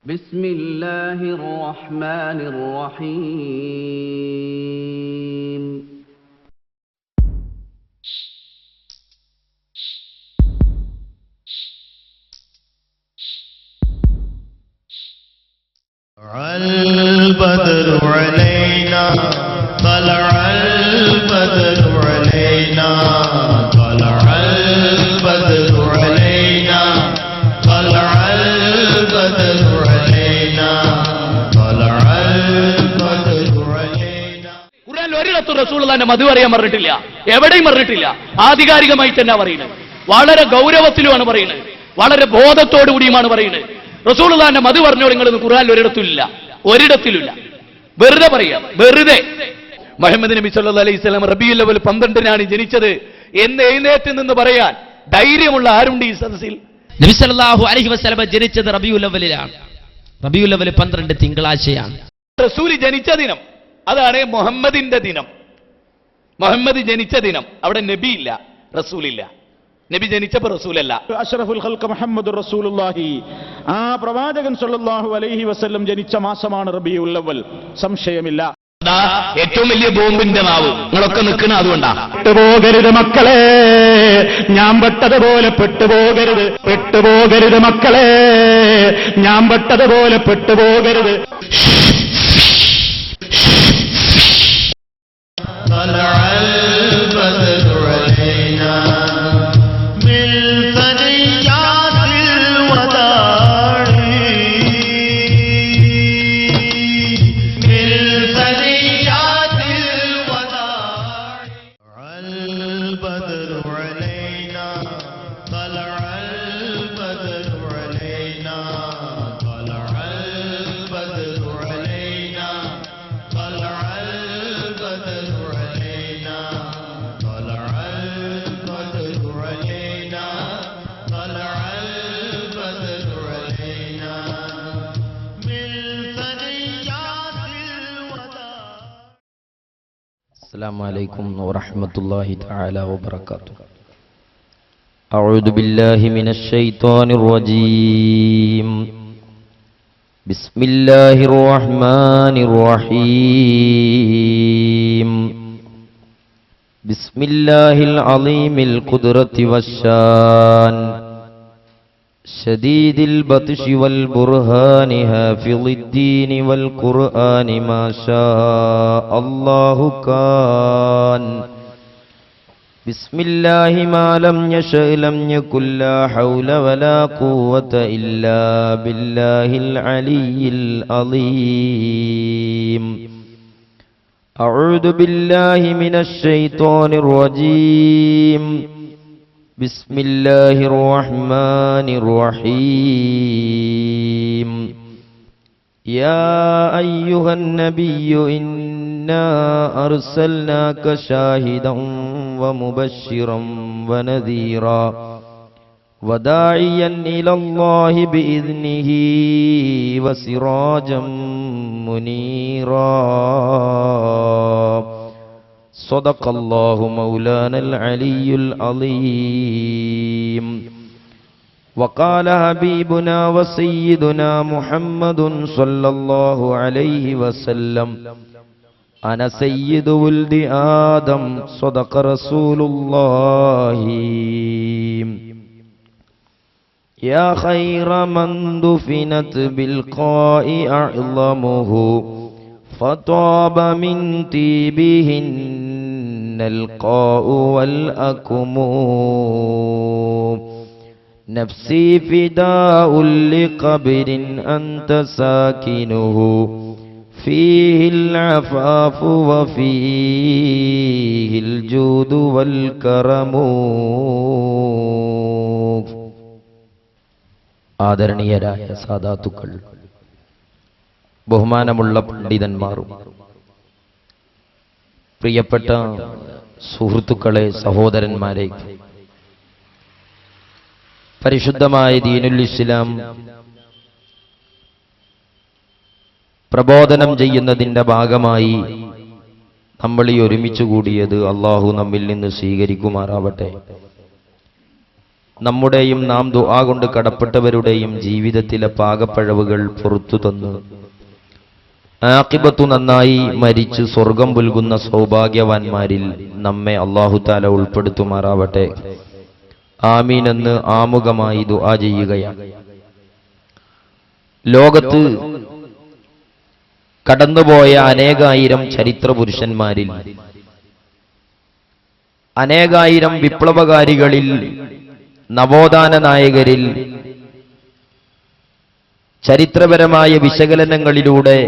ബിസ്മില്ലാഹിർ റഹ്മാനിർ റഹീം. البدر علينا طلع البدر علينا طلع البدر علينا طلع البدر علينا طلع البدر علينا. ഖുർആനിൽ ഒരിടത്തും റസൂലുള്ളാഹിന്റെ മധു പറയാൻ പറഞ്ഞിട്ടില്ല, എവിടെയും പറഞ്ഞിട്ടില്ല. ആധികാരികമായി തന്നെ പറയുന്നത്, വളരെ ഗൗരവത്തിലുമാണ് പറയുന്നത്, വളരെ ബോധത്തോടു കൂടിയുമാണ് പറയുന്നത്. റസൂലുള്ളാഹിന്റെ മധു പറഞ്ഞോളൂ നിങ്ങളൊന്നും ഖുർആനിൽ ഒരിടത്തിലില്ല. വെറുതെ പറയാം, വെറുതെ. മുഹമ്മദ് നബി സല്ലല്ലാഹു അലൈഹി വസല്ലം റബീഉൽ അവ്വൽ 12-നാണ് ജനിച്ചത് എന്ന് എഴുന്നേറ്റ് നിന്ന് പറയാൻ ധൈര്യമുള്ള ആരുണ്ട് ഈ സദസ്സിൽ? നബി സല്ലല്ലാഹു അലൈഹി വസല്ലം ജനിച്ചത് റബീഉൽ അവ്വലിലാണ്. റബീഉൽ അവ്വൽ 12 തിങ്കളാഴ്ചയാണ്. റസൂൽ ജനിച്ച ദിനം, അതാണ് മുഹമ്മദിന്റെ ദിനം. മുഹമ്മദ് ജനിച്ച ദിനം. അവിടെ നബി ഇല്ല, റസൂലില്ല. നബി ജനിച്ചപ്പോൾ റസൂലല്ല. അഷ്റഫുൽ ഖൽഖ് മുഹമ്മദുർ റസൂലുള്ളാഹി, ആ പ്രവാചകൻ സല്ലല്ലാഹു അലൈഹി വസല്ലം ജനിച്ച മാസമാണ് റബീഉൽ അവ്വൽ, സംശയമില്ല. ഏറ്റവും വലിയ ബോംബിന്റെ നാവ് നിങ്ങളൊക്കെ നിൽക്കുന്ന അതുകൊണ്ടാ. പെട്ടുപോകരുത് മക്കളെ, ഞാൻ പെട്ടതുപോലെ പെട്ടുപോകരുത് മക്കളെ, ഞാൻ പെട്ടതുപോലെ പെട്ടുപോകരുത്. طلع البدر علينا من ثنيات الوداع من ثنيات الوداع. البدر علينا طلع البدر علينا طلع البدر علينا طلع البدر علينا طلع البدر علينا طلع البدر علينا من ثنيات الوداع. السلام عليكم ورحمة الله تعالى وبركاته. أعوذ بالله من الشيطان الرجيم. بسم الله الرحمن الرحيم. بسم الله العظيم القدرة والشان شديد البطش والبرهان حافظ الدين والقرآن ما شاء الله كان. بسم الله ما لم يشأ لم يكن لا حول ولا قوة إلا بالله العلي العظيم. أعوذ بالله من الشيطان الرجيم. بسم الله الرحمن الرحيم. يا أيها النبي إنا أرسلناك شاهدا ومبشرا ونذيرا وداعيا إلى الله بإذنه وسراجا منيرا. صدق الله مولانا العلي العظيم. وقال حبيبنا وسيدنا محمد صلى الله عليه وسلم أنا سيد ولد آدم. صدق رسول الله. يا خير من دفنت بالقاء أعظمه فطاب من طيبهن القاء والأكم. نفسي فداء لقبر أنت ساكنه فيه العفاف وفيه الجود والكرم. ആദരണീയരായ സാദാത്തുക്കൾ, ബഹുമാനമുള്ള പണ്ഡിതന്മാരും പ്രിയപ്പെട്ട സുഹൃത്തുക്കളെ, സഹോദരന്മാരെ, പരിശുദ്ധമായ ദീനുൽ ഇസ്ലാം പ്രബോധനം ചെയ്യുന്നതിൻ്റെ ഭാഗമായി നമ്മൾ ഈ ഒരുമിച്ച് കൂടിയത് അള്ളാഹു നമ്മിൽ നിന്ന് സ്വീകരിക്കുമാറാവട്ടെ. നമ്മുടെയും നാം ദുആ കൊണ്ട് കടപ്പെട്ടവരുടെയും ജീവിതത്തിലെ പാകപ്പഴവുകൾ പുറത്തു തന്നു ആഖിബത്തു നന്നായി മരിച്ചു സ്വർഗം പുൽകുന്ന സൗഭാഗ്യവാന്മാരിൽ നമ്മെ അല്ലാഹു തആല ഉൾപ്പെടുത്തുമാറാവട്ടെ. ആമീൻ എന്ന് ആമുഖമായി ദുആ ചെയ്യുകയാണ്. ലോകത്ത് കടന്നുപോയ അനേകായിരം ചരിത്ര പുരുഷന്മാരിൽ, അനേകായിരം വിപ്ലവകാരികളിൽ, നവോത്ഥാന നായകരിൽ, ചരിത്രപരമായ വിശകലനങ്ങളിലൂടെ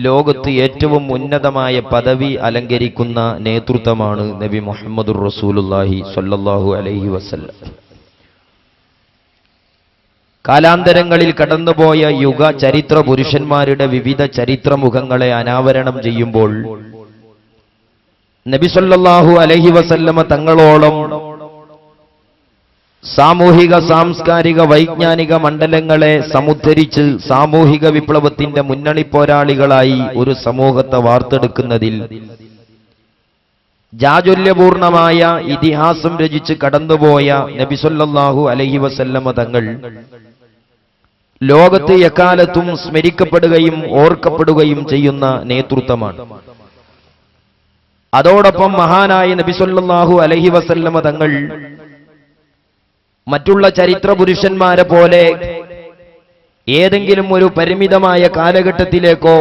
ലോകത്ത് ഏറ്റവും ഉന്നതമായ പദവി അലങ്കരിക്കുന്ന നേതൃത്വമാണ് നബി മുഹമ്മദുർ റസൂലുള്ളാഹി സ്വല്ലല്ലാഹു അലൈഹി വസല്ലം. കാലാന്തരങ്ങളിൽ കടന്നുപോയ യുഗ ചരിത്ര പുരുഷന്മാരുടെ വിവിധ ചരിത്രമുഖങ്ങളെ അനാവരണം ചെയ്യുമ്പോൾ നബി സല്ലല്ലാഹു അലൈഹി വസല്ലമ തങ്ങളോളം സാമൂഹിക, സാംസ്കാരിക, വൈജ്ഞാനിക മണ്ഡലങ്ങളെ സമുദ്ധരിച്ച് സാമൂഹിക വിപ്ലവത്തിന്റെ മുന്നണി പോരാളികളായി ഒരു സമൂഹത്തെ വാർത്തെടുക്കുന്നതിൽ ജാജ്വല്യപൂർണമായ ഇതിഹാസം രചിച്ച് കടന്നുപോയ നബി സല്ലല്ലാഹു അലൈഹി വസല്ലമ തങ്ങൾ ലോകത്ത് എക്കാലത്തും സ്മരിക്കപ്പെടുകയും ഓർക്കപ്പെടുകയും ചെയ്യുന്ന നേതൃത്വമാണ്. അതോടൊപ്പം മഹാനായ നബി സല്ലല്ലാഹു അലൈഹി വസല്ലമ തങ്ങൾ മറ്റുള്ള ചരിത്ര പുരുഷന്മാരെ പോലെ ഏതെങ്കിലും ഒരു പരിമിതമായ കാലഘട്ടത്തിലേക്കോ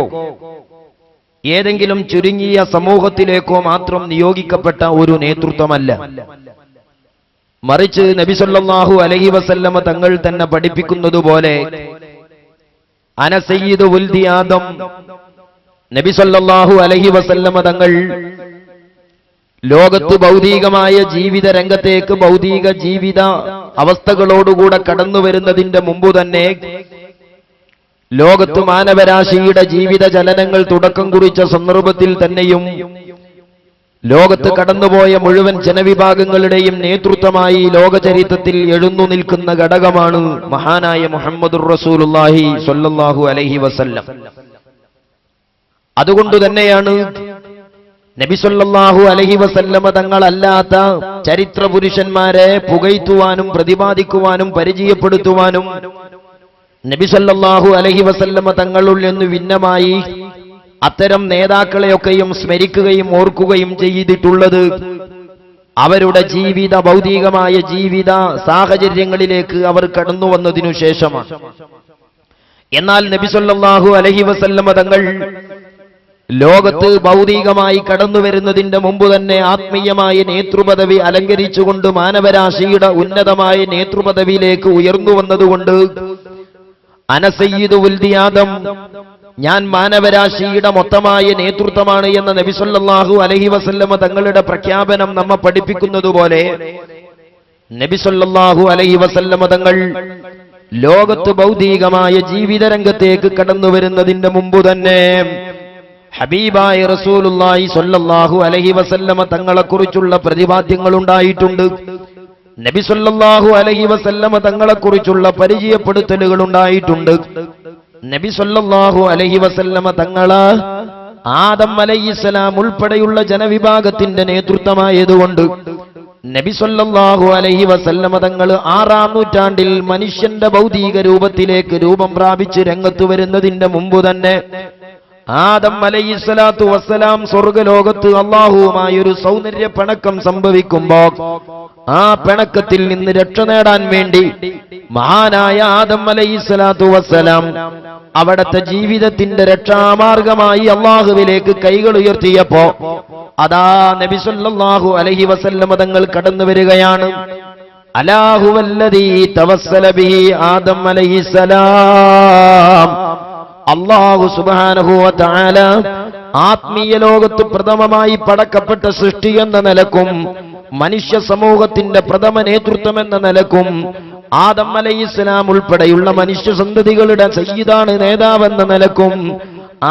ഏതെങ്കിലും ചുരുങ്ങിയ സമൂഹത്തിലേക്കോ മാത്രം നിയോഗിക്കപ്പെട്ട ഒരു നേതൃത്വമല്ല. മറിച്ച് നബി സല്ലല്ലാഹു അലൈഹി വസല്ലമ തങ്ങൾ തന്നെ പഠിപ്പിക്കുന്നതുപോലെ അന സയ്യിദു വൽദി ആദം, നബി സല്ലല്ലാഹു അലൈഹി വസല്ലമ തങ്ങൾ ലോകത്ത് ഭൗതികമായ ജീവിത രംഗത്തേക്ക് ഭൗതിക ജീവിത അവസ്ഥകളോടുകൂടെ കടന്നു വരുന്നതിന്റെ മുമ്പ് തന്നെ ലോകത്ത് മാനവരാശിയുടെ ജീവിത ചലനങ്ങൾ തുടക്കം കുറിച്ച സന്ദർഭത്തിൽ തന്നെയും ലോകത്ത് കടന്നുപോയ മുഴുവൻ ജനവിഭാഗങ്ങളുടെയും നേതൃത്വമായി ലോകചരിത്രത്തിൽ എഴുന്നു നിൽക്കുന്ന ഘടകമാണ് മഹാനായ മുഹമ്മദുർ റസൂലുള്ളാഹി സ്വല്ലല്ലാഹു അലൈഹി വസല്ലം. അതുകൊണ്ട് തന്നെയാണ് നബി സല്ലല്ലാഹു അലൈഹി വസല്ലമ തങ്ങളല്ലാത്ത ചരിത്ര പുരുഷന്മാരെ പുകഴ്ത്തുവാനും പ്രതിപാദിക്കുവാനും പരിചയപ്പെടുത്തുവാനും നബി സല്ലല്ലാഹു അലൈഹി വസല്ലമ തങ്ങളിൽ നിന്ന് ഭിന്നമായി അത്തരം നേതാക്കളെയൊക്കെയും സ്മരിക്കുകയും ഓർക്കുകയും ചെയ്തിട്ടുള്ളത് അവരുടെ ജീവിത ഭൗതികമായ ജീവിത സാഹചര്യങ്ങളിലേക്ക് അവർ കടന്നു വന്നതിനു ശേഷമാണ്. എന്നാൽ നബി സല്ലല്ലാഹു അലൈഹി വസല്ലമ തങ്ങൾ ലോകത്ത് ഭൗതികമായി കടന്നു വരുന്നതിന്റെ മുമ്പ് തന്നെ ആത്മീയമായ നേതൃപദവി അലങ്കരിച്ചുകൊണ്ട് മാനവരാശിയുടെ ഉന്നതമായ നേതൃപദവിയിലേക്ക് ഉയർന്നു വന്നതുകൊണ്ട് അന സയ്യിദു വൽദി ആദം, ഞാൻ മാനവരാശിയുടെ മൊത്തമായ നേതൃത്വമാണ് എന്ന നബി സല്ലല്ലാഹു അലൈഹി വസല്ലമ തങ്ങളുടെ പ്രഖ്യാപനം നമ്മെ പഠിപ്പിക്കുന്നതുപോലെ നബി സല്ലല്ലാഹു അലൈഹി വസല്ലമ തങ്ങൾ ലോകത്ത് ഭൗതികമായ ജീവിത രംഗത്തേക്ക് കടന്നു വരുന്നതിന്റെ മുമ്പ് തന്നെ ഹബീബായ റസൂലുള്ളാഹി സ്വല്ലല്ലാഹു അലൈഹി വസല്ലമ തങ്ങളെക്കുറിച്ചുള്ള പ്രതിപാദ്യങ്ങൾ ഉണ്ടായിട്ടുണ്ട്. നബി സ്വല്ലല്ലാഹു അലൈഹി വസല്ലമ തങ്ങളെക്കുറിച്ചുള്ള പരിചയപ്പെടുത്തലുകൾ ഉണ്ടായിട്ടുണ്ട്. നബി സ്വല്ലല്ലാഹു അലൈഹി വസല്ലമ തങ്ങള് ആദം അലൈഹിസ്സലാം ഉൾപ്പെടെയുള്ള ജനവിഭാഗത്തിന്റെ നേതൃത്വമായതുകൊണ്ട് നബി സ്വല്ലല്ലാഹു അലൈഹി വസല്ലമ തങ്ങൾ 6-ാം നൂറ്റാണ്ടിൽ മനുഷ്യന്റെ ഭൗതിക രൂപത്തിലേക്ക് രൂപം പ്രാപിച്ച് രംഗത്ത് വരുന്നതിന്റെ മുമ്പ് തന്നെ ആദം അലൈഹിസ്സലാത്തു വസ്സലാം സ്വർഗലോകത്ത് അല്ലാഹുവുമായൊരു സൗന്ദര്യ പിണക്കം സംഭവിക്കുമ്പോ ആ പിണക്കത്തിൽ നിന്ന് രക്ഷ നേടാൻ വേണ്ടി മഹാനായ ആദം അലൈഹിസ്സലാത്തു വസ്സലാം അവിടത്തെ ജീവിതത്തിന്റെ രക്ഷാമാർഗമായി അല്ലാഹുവിലേക്ക് കൈകൾ ഉയർത്തിയപ്പോ അതാ നബി സല്ലല്ലാഹു അലൈഹി വസല്ലമ തങ്ങൾ കടന്നു വരികയാണ്. അലാഹുവല്ലദീ തവസ്സല ബിഹി ആദം അലൈഹിസ്സലാം, അല്ലാഹു സുബ്ഹാനഹു വ തആല ആത്മീയ ലോകത്ത് പ്രഥമമായി പടക്കപ്പെട്ട സൃഷ്ടി എന്ന നിലക്കും മനുഷ്യ സമൂഹത്തിന്റെ പ്രഥമ നേതൃത്വം എന്ന നിലക്കും ആദം അലൈഹിസ്സലാം ഉൾപ്പെടെയുള്ള മനുഷ്യ സന്തതികളുടെ സയ്യിദാണ് നേതാവെന്ന നിലക്കും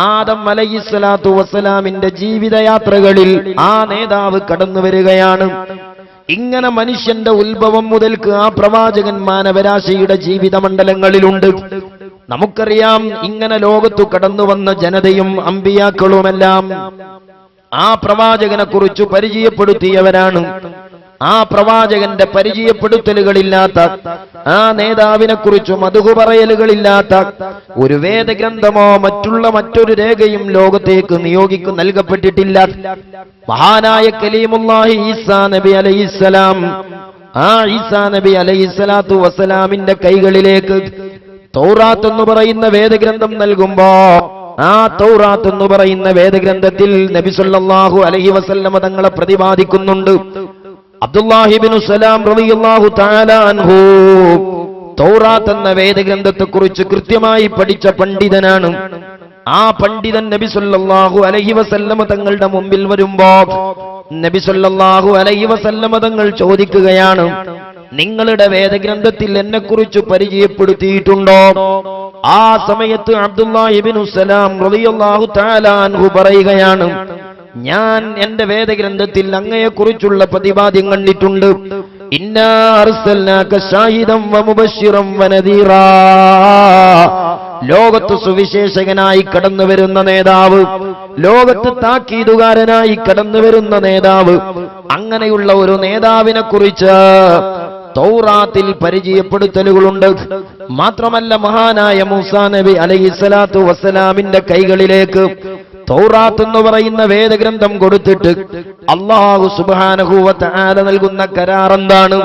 ആദം അലൈഹിസ്സലാത്തു വസ്സലാമിന്റെ ജീവിതയാത്രകളിൽ ആ നേതാവ് കടന്നു വരികയാണ്. ഇങ്ങനെ മനുഷ്യന്റെ ഉത്ഭവം മുതൽക്ക് ആ പ്രവാചകൻ മാനവരാശിയുടെ ജീവിത മണ്ഡലങ്ങളിലുണ്ട്. നമുക്കറിയാം, ഇങ്ങനെ ലോകത്തു കടന്നു വന്ന ജനതയും അമ്പിയാക്കളുമെല്ലാം ആ പ്രവാചകനെ കുറിച്ച് പരിചയപ്പെടുത്തിയവരാണ്. ആ പ്രവാചകന്റെ പരിചയപ്പെടുത്തലുകളില്ലാത്ത, ആ നേതാവിനെ കുറിച്ച് മദ്ഹ് പറയലുകളില്ലാത്ത ഒരു വേദഗ്രന്ഥമോ മറ്റൊരു രേഖയും ലോകത്തേക്ക് നൽകപ്പെട്ടിട്ടില്ല. മഹാനായ കലീമുല്ലാഹി ഈസാ നബി അലൈഹിസ്സലാം, ആ ഈസാ നബി അലൈഹിസ്സലാത്തു വസ്സലാമിന്റെ കൈകളിലേക്ക് തൗറാത്ത് എന്ന് പറയുന്ന വേദഗ്രന്ഥം നൽകുമ്പോ, ആ തൗറാത്ത് എന്ന് പറയുന്ന വേദഗ്രന്ഥത്തിൽ നബി സല്ലല്ലാഹു അലൈഹി വസല്ലമ തങ്ങളെ പ്രതിപാദിക്കുന്നുണ്ട്. അബ്ദുല്ലാഹി ഇബ്നു സലാം റളിയല്ലാഹു തആല അൻഹു തൗറാത്ത് എന്ന വേദഗ്രന്ഥത്തെക്കുറിച്ച് കൃത്യമായി പഠിച്ച പണ്ഡിതനാണ്. ആ പണ്ഡിതൻ നബി സല്ലല്ലാഹു അലൈഹി വസല്ലമ തങ്ങളുടെ മുമ്പിൽ വരുമ്പോ നബി സല്ലല്ലാഹു അലൈഹി വസല്ലമ തങ്ങൾ ചോദിക്കുകയാണ്, നിങ്ങളുടെ വേദഗ്രന്ഥത്തിൽ എന്നെക്കുറിച്ച് പരിചയപ്പെടുത്തിയിട്ടുണ്ടോ? ആ സമയത്ത് അബ്ദുല്ലാഹി ഇബ്നു സലാം റളിയല്ലാഹു തആല അൻഹു പറയുകയാണ്, ഞാൻ എന്റെ വേദഗ്രന്ഥത്തിൽ അങ്ങയെക്കുറിച്ചുള്ള പ്രതിപാദ്യം കണ്ടിട്ടുണ്ട്. ഇന്നാ അർസൽനാക ഷാഹിദൻ വമുബശ്ശിറൻ വനദീറാ. ലോകത്ത് സുവിശേഷകനായി കടന്നു വരുന്ന നേതാവ്, ലോകത്ത് താക്കീതുകാരനായി കടന്നു വരുന്ന നേതാവ്, അങ്ങനെയുള്ള ഒരു നേതാവിനെ കുറിച്ച് തൗറാത്തിൽ പരിചയപ്പെടുത്തലുകളുണ്ട്. മാത്രമല്ല മഹാനായ മൂസാ നബി അലൈഹിസ്സലാത്തു വസ്സലാമിന്റെ കൈകളിലേക്ക് തൗറാത്ത് എന്ന് പറയുന്ന വേദഗ്രന്ഥം കൊടുത്തിട്ട് അല്ലാഹു സുബ്ഹാനഹു വ തആല നൽകുന്ന കരാർ എന്താണ്?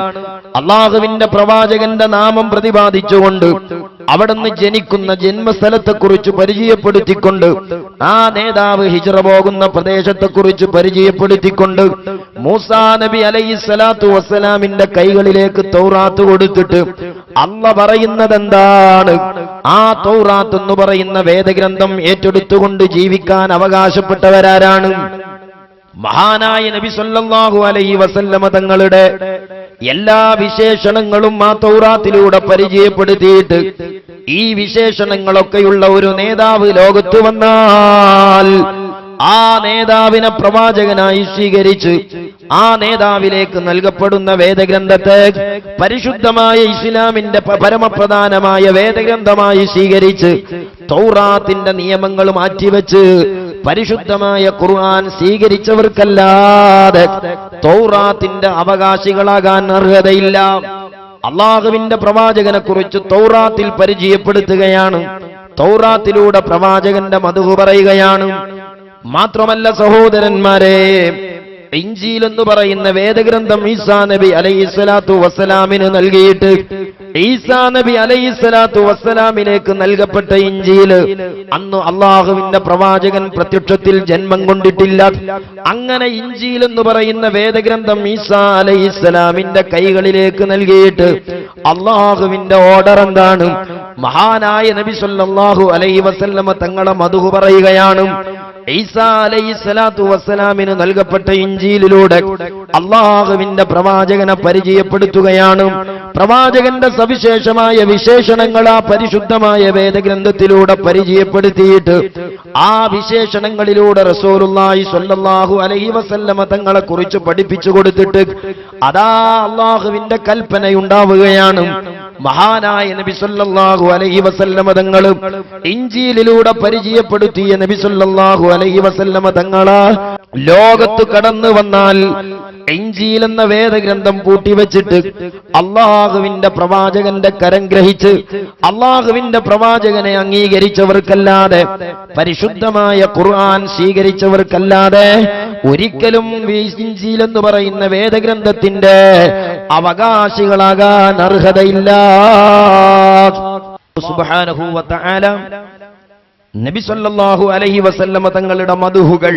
അല്ലാഹുവിന്റെ പ്രവാചകന്റെ നാമം പ്രതിപാദിച്ചുകൊണ്ട്, അവിടുന്ന് ജനിക്കുന്ന ജന്മസ്ഥലത്തെക്കുറിച്ച് പരിചയപ്പെടുത്തിക്കൊണ്ട്, ആ നേതാവ് ഹിജ്റ പോകുന്ന പ്രദേശത്തെക്കുറിച്ച് പരിചയപ്പെടുത്തിക്കൊണ്ട് മൂസാ നബി അലൈഹിസ്സലാത്തു വസ്സലാമിന്റെ കൈകളിലേക്ക് തൗറാത്ത് കൊടുത്തിട്ട് അല്ല പറയുന്നത് എന്താണ്? ആ തൗറാത്ത് എന്ന് പറയുന്ന വേദഗ്രന്ഥം ഏറ്റെടുത്തുകൊണ്ട് ജീവിക്കാൻ അവകാശപ്പെട്ടവരാരാണ്? മഹാനായ നബി സല്ലല്ലാഹു അലൈഹി വസല്ലമ തങ്ങളുടെ എല്ലാ വിശേഷണങ്ങളും ആ തൗറാത്തിലൂടെ പരിചയപ്പെടുത്തിയിട്ട്, ഈ വിശേഷണങ്ങളൊക്കെയുള്ള ഒരു നേതാവ് ലോകത്ത് വന്നാൽ ആ നേതാവിനെ പ്രവാചകനായി സ്വീകരിച്ച് ആ നേതാവിലേക്ക് നൽകപ്പെടുന്ന വേദഗ്രന്ഥത്തെ പരിശുദ്ധമായ ഇസ്ലാമിന്റെ പരമപ്രധാനമായ വേദഗ്രന്ഥമായി സ്വീകരിച്ച് തൗറാത്തിന്റെ നിയമങ്ങൾ മാറ്റിവെച്ച് പരിശുദ്ധമായ ഖുർആൻ സ്വീകരിച്ചവർക്കല്ലാതെ തൗറാത്തിന്റെ അവകാശികളാകാൻ അർഹതയില്ല. അള്ളാഹുവിന്റെ പ്രവാചകനെ കുറിച്ച് തൗറാത്തിൽ പരിചയപ്പെടുത്തുകയാണ്, തൗറാത്തിലൂടെ പ്രവാചകന്റെ മദ്ഹ് പറയുകയാണ്. മാത്രമല്ല സഹോദരന്മാരെ, ഇഞ്ചീൽ എന്ന് പറയുന്ന വേദഗ്രന്ഥം ഈസാ നബി അലൈഹിസ്സലാത്തു വസ്സലാമിന് നൽകിയിട്ട് ഈസാ നബി അലൈഹിസ്സലാത്തു വസ്സലാമിലേക്ക് നൽകപ്പെട്ട ഇഞ്ചീല് അന്ന് അള്ളാഹുവിന്റെ പ്രവാചകൻ പ്രത്യക്ഷത്തിൽ ജന്മം കൊണ്ടിട്ടില്ല. അങ്ങനെ ഇഞ്ചീൽ എന്ന് പറയുന്ന വേദഗ്രന്ഥം ഈസാ അലൈഹിസ്സലാമിന്റെ കൈകളിലേക്ക് നൽകിയിട്ട് അള്ളാഹുവിന്റെ ഓർഡർ എന്താണ്? മഹാനായ നബി സല്ലല്ലാഹു അലൈഹി വസല്ലമ തങ്ങളെ മദ്ഹ് പറയുകയാണ്. ഈസാ അലൈഹിസ്സലാത്തു വസ്സലാമിന് നൽകപ്പെട്ട ഇഞ്ചീലിലൂടെ അള്ളാഹുവിന്റെ പ്രവാചകനെ പരിചയപ്പെടുത്തുകയാണ്. പ്രവാചകന്റെ സവിശേഷമായ വിശേഷണങ്ങൾ ആ പരിശുദ്ധമായ വേദഗ്രന്ഥത്തിലൂടെ പരിചയപ്പെടുത്തിയിട്ട് ആ വിശേഷണങ്ങളിലൂടെ റസൂലുള്ളാഹി സ്വല്ലല്ലാഹു അലൈഹി വസല്ലമ തങ്ങളെ കുറിച്ച് പഠിപ്പിച്ചു കൊടുത്തിട്ട് അതാ അള്ളാഹുവിന്റെ കൽപ്പനയുണ്ടാവുകയാണ്. മഹാനായ നബി സല്ലല്ലാഹു അലൈഹി വസല്ലമ തങ്ങൾ ഇഞ്ചീലിലൂടെ പരിചയപ്പെടുത്തിയ നബി സല്ലല്ലാഹു അലൈഹി വസല്ലമ തങ്ങളെ ലോകത്ത് കടന്നു വന്നാൽ ഇഞ്ചീൽ എന്ന വേദഗ്രന്ഥം പൂട്ടിവെച്ചിട്ട് അള്ളാഹുവിന്റെ പ്രവാചകന്റെ കരം ഗ്രഹിച്ച് അള്ളാഹുവിന്റെ പ്രവാചകനെ അംഗീകരിച്ചവർക്കല്ലാതെ പരിശുദ്ധമായ ഖുർആൻ സ്വീകരിച്ചവർക്കല്ലാതെ ഒരിക്കലും ഇഞ്ചീൽ എന്ന് പറയുന്ന വേദഗ്രന്ഥത്തിന്റെ അവകാശികളാകാൻ അർഹതയില്ല. സുബ്ഹാനഹു വ തആല നബി സല്ലല്ലാഹു അലൈഹി വസല്ലമ തങ്ങളുടെ മദ്ഹുകൾ,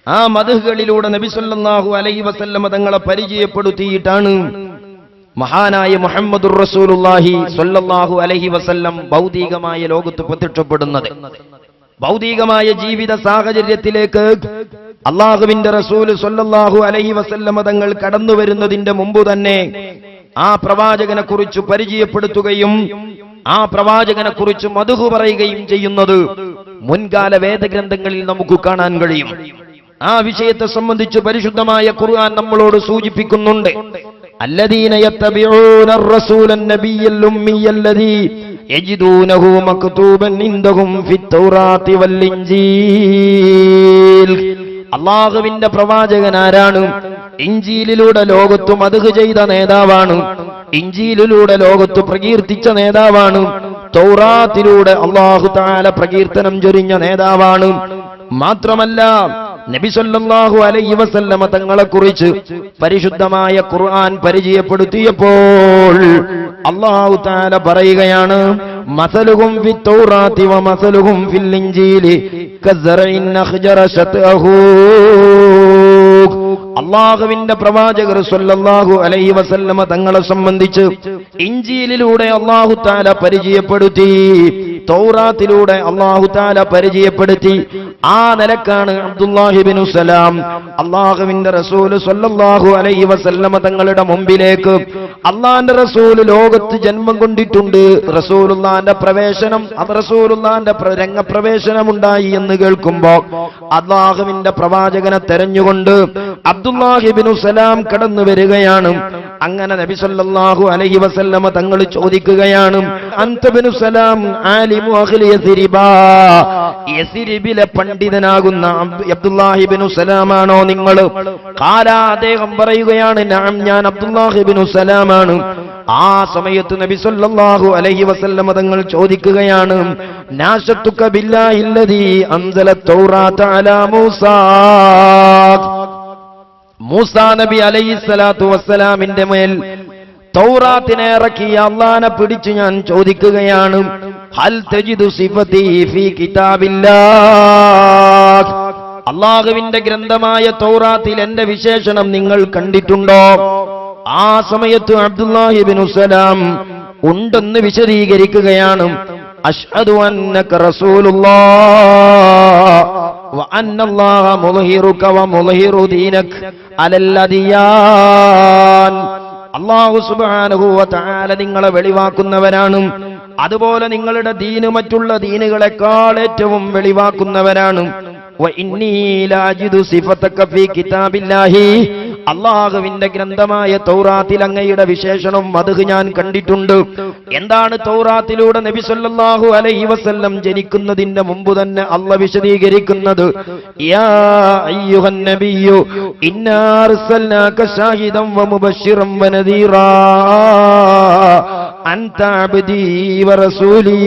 ആ മദ്ഹുകളിലൂടെ നബി സല്ലല്ലാഹു അലൈഹി വസല്ലമ തങ്ങളെ പരിചയപ്പെടുത്തിയിട്ടാണ് മഹാനായ മുഹമ്മദുർ റസൂലുള്ളാഹി സ്വല്ലല്ലാഹു അലൈഹി വസല്ലം ഭൗതികമായ ലോകത്ത് പ്രത്യക്ഷപ്പെടുന്നത്. ഭൗതികമായ ജീവിത സാഹചര്യത്തിലേക്ക് അള്ളാഹുവിന്റെ റസൂൽ സ്വല്ലല്ലാഹു അലൈഹി വസല്ലമ തങ്ങൾ കടന്നു വരുന്നതിന്റെ മുമ്പ് തന്നെ ആ പ്രവാചകനെ കുറിച്ച് പരിചയപ്പെടുത്തുകയും ആ പ്രവാചകനെ കുറിച്ച് മദ്ഹ് പറയുകയും ചെയ്യുന്നത് മുൻകാല വേദഗ്രന്ഥങ്ങളിൽ നമുക്ക് കാണാൻ കഴിയും. ആ വിഷയത്തെ സംബന്ധിച്ച് പരിശുദ്ധമായ ഖുർആൻ നമ്മളോട് സൂചിപ്പിക്കുന്നുണ്ട്. الذين يتبعون الرسول النبي الأمي الذي يجدونه مكتوبا عندهم في التوراة والإنجيل. അള്ളാഹുവിന്റെ പ്രവാചകൻ ആരാണ്? ഇഞ്ചീലിലൂടെ ലോകത്തു മദ്ഹ് ചെയ്ത നേതാവാണ്, ഇഞ്ചീലിലൂടെ ലോകത്തു പ്രകീർത്തിച്ച നേതാവാണ്, തൗറാത്തിലൂടെ അല്ലാഹു തആല പ്രകീർത്തനം ചൊരിഞ്ഞ നേതാവാണ്. മാത്രമല്ല നബി സല്ലല്ലാഹു അലൈഹി വസല്ലമ തങ്ങളെക്കുറിച്ച് പരിശുദ്ധമായ ഖുർആൻ പരിചയപ്പെടുത്തിയപ്പോൾ അല്ലാഹു തആല പറയുകയാണ്, മസലുഹും ഫിത്തൗറാത്തി വമസലുഹും ഫിൽ ഇൻജീലി കസ്സറഇൻ അഖ്ജറ ശത്അഹു. അല്ലാഹുവിന്റെ പ്രവാചകർ സല്ലല്ലാഹു അലൈഹി വസല്ലമ തങ്ങളെ സംബന്ധിച്ച് ഇൻജീലിലൂടെ അല്ലാഹു തആല പരിചയപ്പെടുത്തി, തൗറാത്തിലൂടെ അല്ലാഹു തആല പരിചയപ്പെടുത്തി. ആ നിലക്കാണ് അബ്ദുല്ലാഹി ഇബ്നു സലാം അല്ലാഹുവിന്റെ റസൂൽ സല്ലല്ലാഹു അലൈഹി വസല്ലമ തങ്ങളുടെ മുമ്പിലേക്ക്, അല്ലാഹുവിന്റെ റസൂൽ ലോകത്ത് ജന്മം കൊണ്ടിട്ടുണ്ട്, റസൂലുള്ളാഹിന്റെ പ്രവേശനം, അത് റസൂലുള്ളാഹിന്റെ രംഗപ്രവേശനം ഉണ്ടായി എന്ന് കേൾക്കുമ്പോൾ അല്ലാഹുവിന്റെ പ്രവാചകനെ തെരഞ്ഞുകൊണ്ട് അബ്ദുല്ലാഹി ഇബ്നു സലാം കടന്നു വരികയാണ്. അങ്ങനെ നബി സല്ലല്ലാഹു അലൈഹി വസല്ലമ തങ്ങൾ ചോദിക്കുകയാണ്, അൻത ഇബ്നു സലാം ആലിമു അഹ്ലി യസ്രിബ, യസ്രിബിലെ പണ്ഡിതനാകുന്ന അബ്ദുല്ലാഹി ഇബ്നു സലാമാണോ നിങ്ങൾ? ഖാല, അദ്ദേഹം പറയുകയാണ്, നഅം, ഞാൻ അബ്ദുല്ലാഹി ഇബ്നു സലാമാണ്. ആ സമയത്ത് നബി സല്ലല്ലാഹു അലൈഹി വസല്ലമ തങ്ങൾ ചോദിക്കുകയാണ്, നാശത്തുക ബില്ലാഹില്ലദീ അൻസല തൗറാത അലാ മൂസാ. മൂസാ നബി അലൈഹിസ്സലാത്തു വസ്സലാമിന്റെ മേൽ തൗറാത്തിനെ ഇറക്കിയ അല്ലാഹനെ പിടിച്ച് ഞാൻ ചോദിക്കുകയാണ്, ഹൽ തജിദു സിഫതി ഫീ കിതാബില്ലാഹ്, അല്ലാഹുവിന്റെ ഗ്രന്ഥമായ തൗറാത്തിൽ എന്റെ വിശേഷണം നിങ്ങൾ കണ്ടിട്ടുണ്ടോ? ആ സമയത്ത് അബ്ദുല്ലാഹി ഇബ്നു സലാം ഉണ്ടെന്ന് വിശദീകരിക്കുകയാണ്. അഷ്ഹദു അന്നക റസൂലുള്ളാഹ് വ അന്നല്ലാഹ മുൽഹിറുക വ മുൽഹിറു ദീനക അലൽ അദിയാൻ. അല്ലാഹു സുബ്ഹാനഹു വ തആല നിങ്ങളെ വെളിവാക്കുന്നവനാണ്, അതുപോലെ നിങ്ങളുടെ ദീന് മറ്റുള്ള ദീനുകളെക്കാൾ ഏറ്റവും വെളിവാക്കുന്നവനാണ്. വ ഇന്നി ലാജിദു സിഫതക ഫീ കിതാബില്ലാഹി, അല്ലാഹുവിന്റെ ഗ്രന്ഥമായ തൗറാത്തിൽ അങ്ങയുടെ വിശേഷണം മദ്ഹ് ഞാൻ കണ്ടിട്ടുണ്ട്. എന്താണ് തൗറാത്തിലൂടെ നബി സല്ലല്ലാഹു അലൈഹി വസല്ലം ജനിക്കുന്നതിന്റെ മുമ്പ് തന്നെ അല്ലാഹ് വിശദീകരിക്കുന്നത്, യാ അയ്യുഹൻ നബിയ്യു ഇന്നാ അർസൽനാക ഷാഹിദൻ വ മുബശ്ശിറൻ വ നദീറാ അൻത അബ്ദീ വ റസൂലീ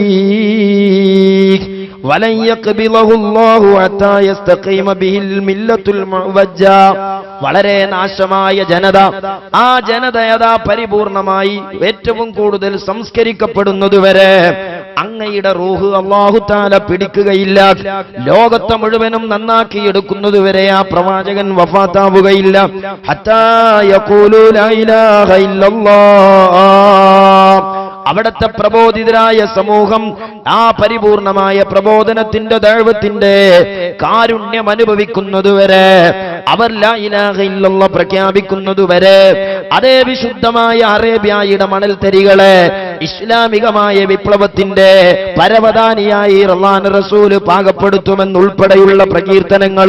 വലൻ യഖ്ബിലഹു അല്ലാഹു ഹത്താ യസ്തഖീമ ബിഹിൽ മില്ലത്തുൽ മുവജ്ജ. വളരെ നാശമായ ജനത, ആ ജനതയതാ പരിപൂർണമായി ഏറ്റവും കൂടുതൽ സംസ്കരിക്കപ്പെടുന്നതുവരെ അങ്ങയുടെ റൂഹ് അല്ലാഹു തആല പിടിക്കുകയില്ല. ലോകത്തെ മുഴുവനും നന്നാക്കിയെടുക്കുന്നതുവരെ ആ പ്രവാചകൻ വഫാത്താവുകയില്ല. ഹത്താ യഖൂലു ലാ ഇലാഹ ഇല്ലല്ലാഹ്. അവിടത്തെ പ്രബോധിതരായ സമൂഹം ആ പരിപൂർണമായ പ്രബോധനത്തിന്റെ ദഅവത്തിന്റെ കാരുണ്യം അനുഭവിക്കുന്നതുവരെ, അവർ ലാ ഇലാഹ ഇല്ലല്ലാഹ് പ്രഖ്യാപിക്കുന്നതുവരെ, അതേ വിശുദ്ധമായ അറേബ്യയുടെ മണൽത്തരികളെ ഇസ്ലാമികമായ വിപ്ലവത്തിന്റെ പരവതാനിയായി അല്ലാഹുവിന്റെ റസൂൽ പാകപ്പെടുത്തുമെന്നുൾപ്പെടെയുള്ള പ്രകീർത്തനങ്ങൾ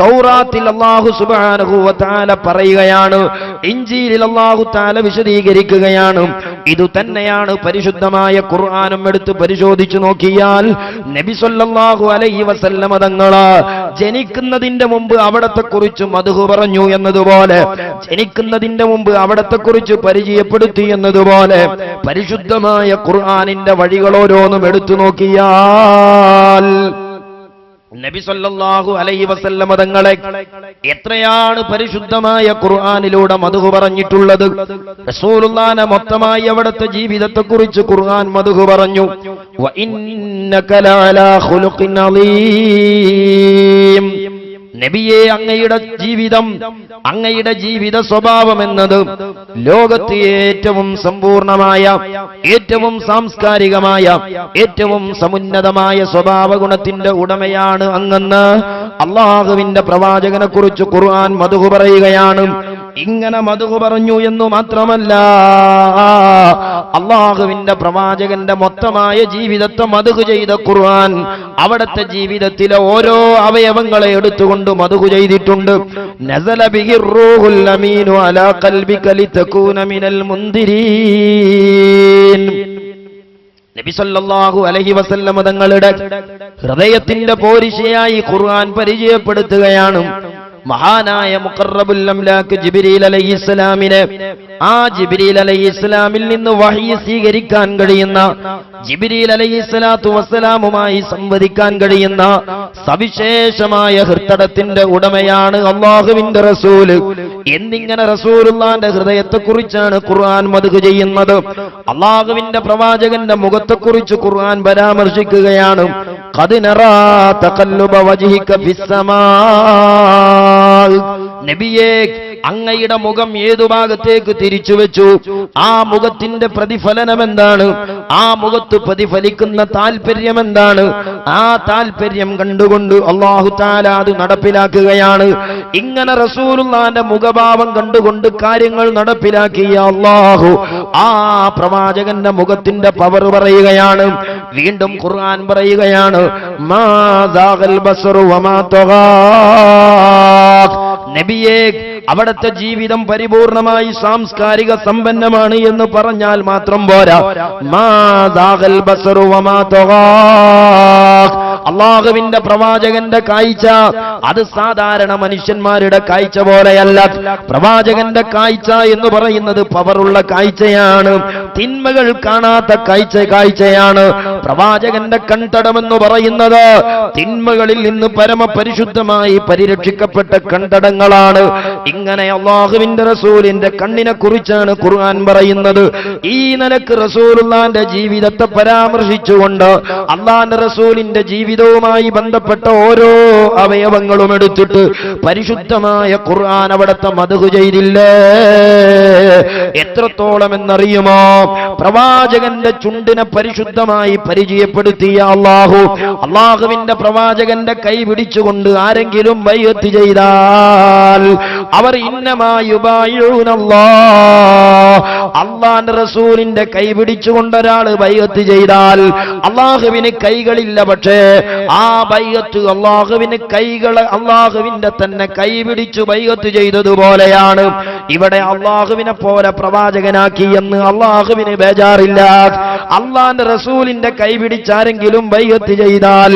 തൗറാത്തിൽ അല്ലാഹു സുബ്ഹാനഹു വ തആല പറയുകയാണ്, ഇൻജീലിൽ അല്ലാഹു തആല വിശദീകരിക്കുകയാണ്. ഇത് തന്നെയാണ് പരിശുദ്ധമായ ഖുർആനും എടുത്ത് പരിശോധിച്ചു നോക്കിയാൽ നബി സല്ലല്ലാഹു അലൈഹി വസല്ലമ തങ്ങൾ ജനിക്കുന്നതിന്റെ മുമ്പ് അവിടത്തെ കുറിച്ച് മദ്ഹ് പറഞ്ഞു എന്നതുപോലെ, ജനിക്കുന്നതിന്റെ മുമ്പ് അവിടത്തെ കുറിച്ച് പരിചയപ്പെടുത്തി എന്നതുപോലെ പരിശുദ്ധമായ ഖുർആനിന്റെ വഴികൾ ഓരോന്നും എടുത്തു നോക്കിയാൽ നബി സല്ലല്ലാഹു അലൈഹി വസല്ലമ തങ്ങളെ എത്രയാണ് പരിശുദ്ധമായ ഖുർആനിലൂടെ മദ്ഹ് പറഞ്ഞിട്ടുള്ളത്. റസൂലുള്ളാഹിനെ മൊത്തമായി അവിടുത്തെ ജീവിതത്തെക്കുറിച്ച് ഖുർആൻ മദ്ഹ് പറഞ്ഞു. വ ഇന്നക ലഅലാ ഖുലുഖിൻ അളീം. നബിയെ, അങ്ങയുടെ ജീവിതം, അങ്ങയുടെ ജീവിത സ്വഭാവം എന്നത് ലോകത്ത് ഏറ്റവും സമ്പൂർണമായ, ഏറ്റവും സാംസ്കാരികമായ, ഏറ്റവും സമുന്നതമായ സ്വഭാവ ഗുണത്തിന്റെ ഉടമയാണ് അങ്ങെന്ന് അല്ലാഹുവിന്റെ പ്രവാചകനെ കുറിച്ച് ഖുർആൻ മദ്ഹ് പറയുകയാണ്. ഇങ്ങനെ മദ്ഹ് പറഞ്ഞു എന്നു മാത്രമല്ല, അല്ലാഹുവിന്റെ പ്രവാചകന്റെ മൊത്തമായ ജീവിതത്തെ മദ്ഹ് ചെയ്ത ഖുർആൻ അവിടുത്തെ ജീവിതത്തിലെ ഓരോ അവയവങ്ങളെ എടുത്തുകൊണ്ട് മദ്ഹ് ചെയ്തിട്ടുണ്ട്. നസല ബിഹിർ റൂഹുൽ അമീനു അലാ ഖൽബിക ലിതകൂന മിനൽ മുൻദിരീൻ. നബി സല്ലല്ലാഹു അലൈഹി വസല്ലം തങ്ങളുടെ ഹൃദയത്തിന്റെ പോരിശയായി ഖുർആൻ പരിചയപ്പെടുത്തുകയാണ്. മഹാനായ മുഖറബുൽ അംലാക്ക് ജിബ്രീൽ അലൈഹിസ്സലാമിനെ ആ ജിബ്രീൽ അലൈഹിസ്സലാമിൽ നിന്ന് വഹി സ്വീകരിക്കാൻ കഴിയുന്ന, ജിബ്രീൽ അലൈഹിസ്സലാത്തു വസ്സലാമുമായി സംവദിക്കാൻ കഴിയുന്ന സവിശേഷമായ ഹൃദയത്തിന്റെ ഉടമയാണ് അല്ലാഹുവിന്റെ റസൂല് എന്നിങ്ങനെ റസൂലുള്ളാന്റെ ഹൃദയത്തെക്കുറിച്ചാണ് ഖുർആൻ മദ്ഹ് ചെയ്യുന്നത്. അല്ലാഹുവിന്റെ പ്രവാചകന്റെ മുഖത്തെക്കുറിച്ച് ഖുർആൻ പരാമർശിക്കുകയാണ്. ഖദ് നറാ തഖല്ലുബ വജ്ഹിക ഫിസ്സമാ. നബിയേ, അങ്ങയുടെ മുഖം ഏതു ഭാഗത്തേക്ക് തിരിച്ചു വെച്ചു? ആ മുഖത്തിന്റെ പ്രതിഫലനം എന്താണ്? ആ മുഖത്ത് പ്രതിഫലിക്കുന്ന താല്പര്യം എന്താണ്? ആ താല്പര്യം കണ്ടുകൊണ്ട് അല്ലാഹു തആല അത് നടപ്പിലാക്കുകയാണ്. ഇങ്ങനെ റസൂലുള്ളാന്റെ മുഖഭാവം കണ്ടുകൊണ്ട് കാര്യങ്ങൾ നടപ്പിലാക്കിയ അല്ലാഹു ആ പ്രവാചകന്റെ മുഖത്തിന്റെ പവർ പറയുകയാണ്. വീണ്ടും ഖുർആൻ പറയുകയാണ്, മാ ദാഗൽ ബസറു വമാ തഗാ. നബിയേ, അവിടുത്തെ ജീവിതം പരിപൂർണമായി സാംസ്കാരിക സമ്പന്നമാണ് എന്ന് പറഞ്ഞാൽ മാത്രം പോരാ. മാ ദാഗൽ ബസറു വമാ തഗാ. അല്ലാഹുവിന്റെ പ്രവാചകന്റെ കാഴ്ച അത് സാധാരണ മനുഷ്യന്മാരുടെ കാഴ്ച പോലെയല്ല. പ്രവാചകന്റെ കാഴ്ച എന്ന് പറയുന്നത് പവറുള്ള കാഴ്ചയാണ്. തിന്മകൾ കാണാത്ത കാഴ്ചയാണ്. പ്രവാചകന്റെ കൺതടമെന്ന് പറയുന്നത് തിന്മകളിൽ നിന്ന് പരമപരിശുദ്ധമായി പരിരക്ഷിക്കപ്പെട്ട കൺതടങ്ങളാണ്. ഇങ്ങനെ അല്ലാഹുവിന്റെ റസൂലിന്റെ കണ്ണിനെ കുറിച്ചാണ് ഖുർആൻ പറയുന്നത്. ഈ നിലക്ക് റസൂലുള്ളാന്റെ ജീവിതത്തെ പരാമർശിച്ചുകൊണ്ട് അല്ലാഹുവിന്റെ റസൂലിന്റെ ജീവിതവുമായി ബന്ധപ്പെട്ട ഓരോ അവയവങ്ങളും എടുത്തിട്ട് പരിശുദ്ധമായ ഖുർആൻ അവിടുത്തെ മദ്ഹ് ചെയ്തില്ലേ? എത്രത്തോളം എന്നറിയുമോ? പ്രവാചകന്റെ ചുണ്ടിനെ പരിശുദ്ധമായി പരിചയപ്പെടുത്തിയ അല്ലാഹുവിന്റെ പ്രവാചകന്റെ കൈ പിടിച്ചുകൊണ്ട് ആരെങ്കിലും ബൈഅത്ത് ചെയ്താൽ അവർ അല്ലാഹുവിന്റെ റസൂലിന്റെ കൈ പിടിച്ചുകൊണ്ട് ഒരാൾ ബൈഅത്ത് ചെയ്താൽ അല്ലാഹുവിന് കൈകളില്ല, പക്ഷേ ആ ബൈഅത്ത് അല്ലാഹുവിന്റെ തന്നെ കൈ പിടിച്ചു ബൈഅത്ത് ചെയ്തതുപോലെയാണ്. ഇവിടെ അല്ലാഹുവിനെ പോലെ പ്രവാചകനാക്കി എന്ന് അല്ലാഹുവിന് ബേജാറില്ല. അല്ലാഹുവിന്റെ റസൂലിന്റെ കൈ പിടിച്ചാരെങ്കിലും ബൈഅത്ത് ചെയ്താൽ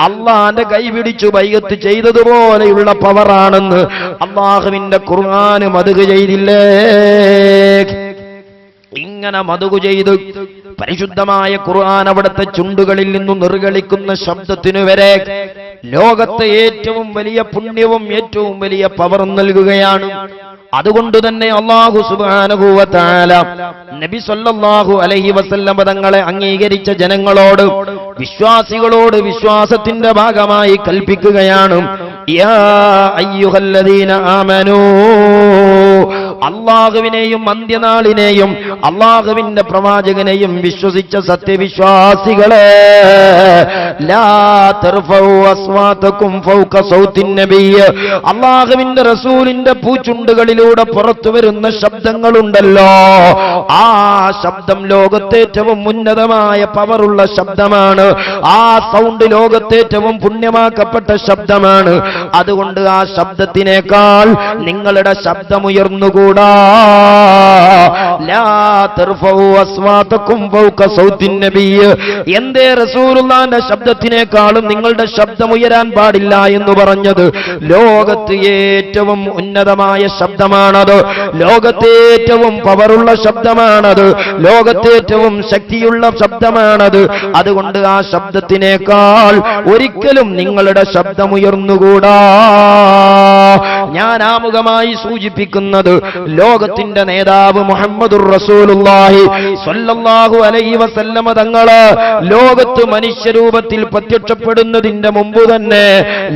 അല്ലാഹുവിന്റെ കൈ പിടിച്ചു ബൈഅത്ത് ചെയ്തതുപോലെയുള്ള പവറാണെന്ന് അല്ലാഹുവിന്റെ ഖുർആൻ മദ്ഹ് ചെയ്തില്ലേ? ഇങ്ങനെ മദ്ഹ് ചെയ്ത് പരിശുദ്ധമായ ഖുർആൻ അവിടുത്തെ ചുണ്ടുകളിൽ നിന്നും നിർഗളിക്കുന്ന ശബ്ദത്തിനു വരെ ലോകത്തെ ഏറ്റവും വലിയ പുണ്യവും ഏറ്റവും വലിയ പവറും നൽകുകയാണ്. അതുകൊണ്ട് തന്നെ അല്ലാഹു സുബ്ഹാനഹു വ തആല നബി സല്ലല്ലാഹു അലൈഹി വസല്ലം തങ്ങളെ അംഗീകരിച്ച ജനങ്ങളോട്, വിശ്വാസികളോട് വിശ്വാസത്തിന്റെ ഭാഗമായി കൽപ്പിക്കുകയാണ്. യാ അയ്യുഹല്ലദീന ആമനൂ, അല്ലാഹുവിനെയും അന്ത്യനാളിനെയും അല്ലാഹുവിന്റെ പ്രവാചകനെയും വിശ്വസിച്ച സത്യവിശ്വാസികളെ, ലാ തർഫഉ അസ്വാതകും ഫൗക സൗത്തിൻ നബിയ്യ്, അല്ലാഹുവിന്റെ റസൂലിന്റെ പൂച്ചുണ്ടുകളിലൂടെ പുറത്തു വരുന്ന ശബ്ദങ്ങളുണ്ടല്ലോ, ആ ശബ്ദം ലോകത്തേറ്റവും ഉന്നതമായ പവറുള്ള ശബ്ദമാണ്. ആ സൗണ്ട് ലോകത്തേറ്റവും പുണ്യമാക്കപ്പെട്ട ശബ്ദമാണ്. അതുകൊണ്ട് ആ ശബ്ദത്തിനേക്കാൾ നിങ്ങളുടെ ശബ്ദമുയർന്നുകൂടാ. ലാ തർഫഉ അസ്വാതകും ഫൗക സൗത്തിൻ നബിയ്യ്, എന്തേ റസൂലുള്ളാഹിന്റെ ശബ്ദത്തിനേക്കാളും നിങ്ങളുടെ ശബ്ദം ഉയരാൻ പാടില്ല എന്ന് പറഞ്ഞത്? ലോകത്ത് ഏറ്റവും ഉന്നതമായ ശബ്ദമാണത്, ലോകത്തേറ്റവും പവറുള്ള ശബ്ദമാണത്, ലോകത്തേറ്റവും ശക്തിയുള്ള ശബ്ദമാണത്. അതുകൊണ്ട് ആ ശബ്ദത്തിനേക്കാൾ ഒരിക്കലും നിങ്ങളുടെ ശബ്ദമുയർന്നുകൂടാ. ഞാൻ ആമുഖമായി സൂചിപ്പിക്കുന്നത് ലോകത്തിന്റെ നേതാവ് മുഹമ്മദുർ റസൂലുള്ളാഹി സ്വല്ലല്ലാഹു അലൈഹി വസല്ലമ തങ്ങള് ലോകത്ത് മനുഷ്യരൂപത്തിൽ പ്രത്യക്ഷപ്പെടുന്നതിന്റെ മുമ്പ് തന്നെ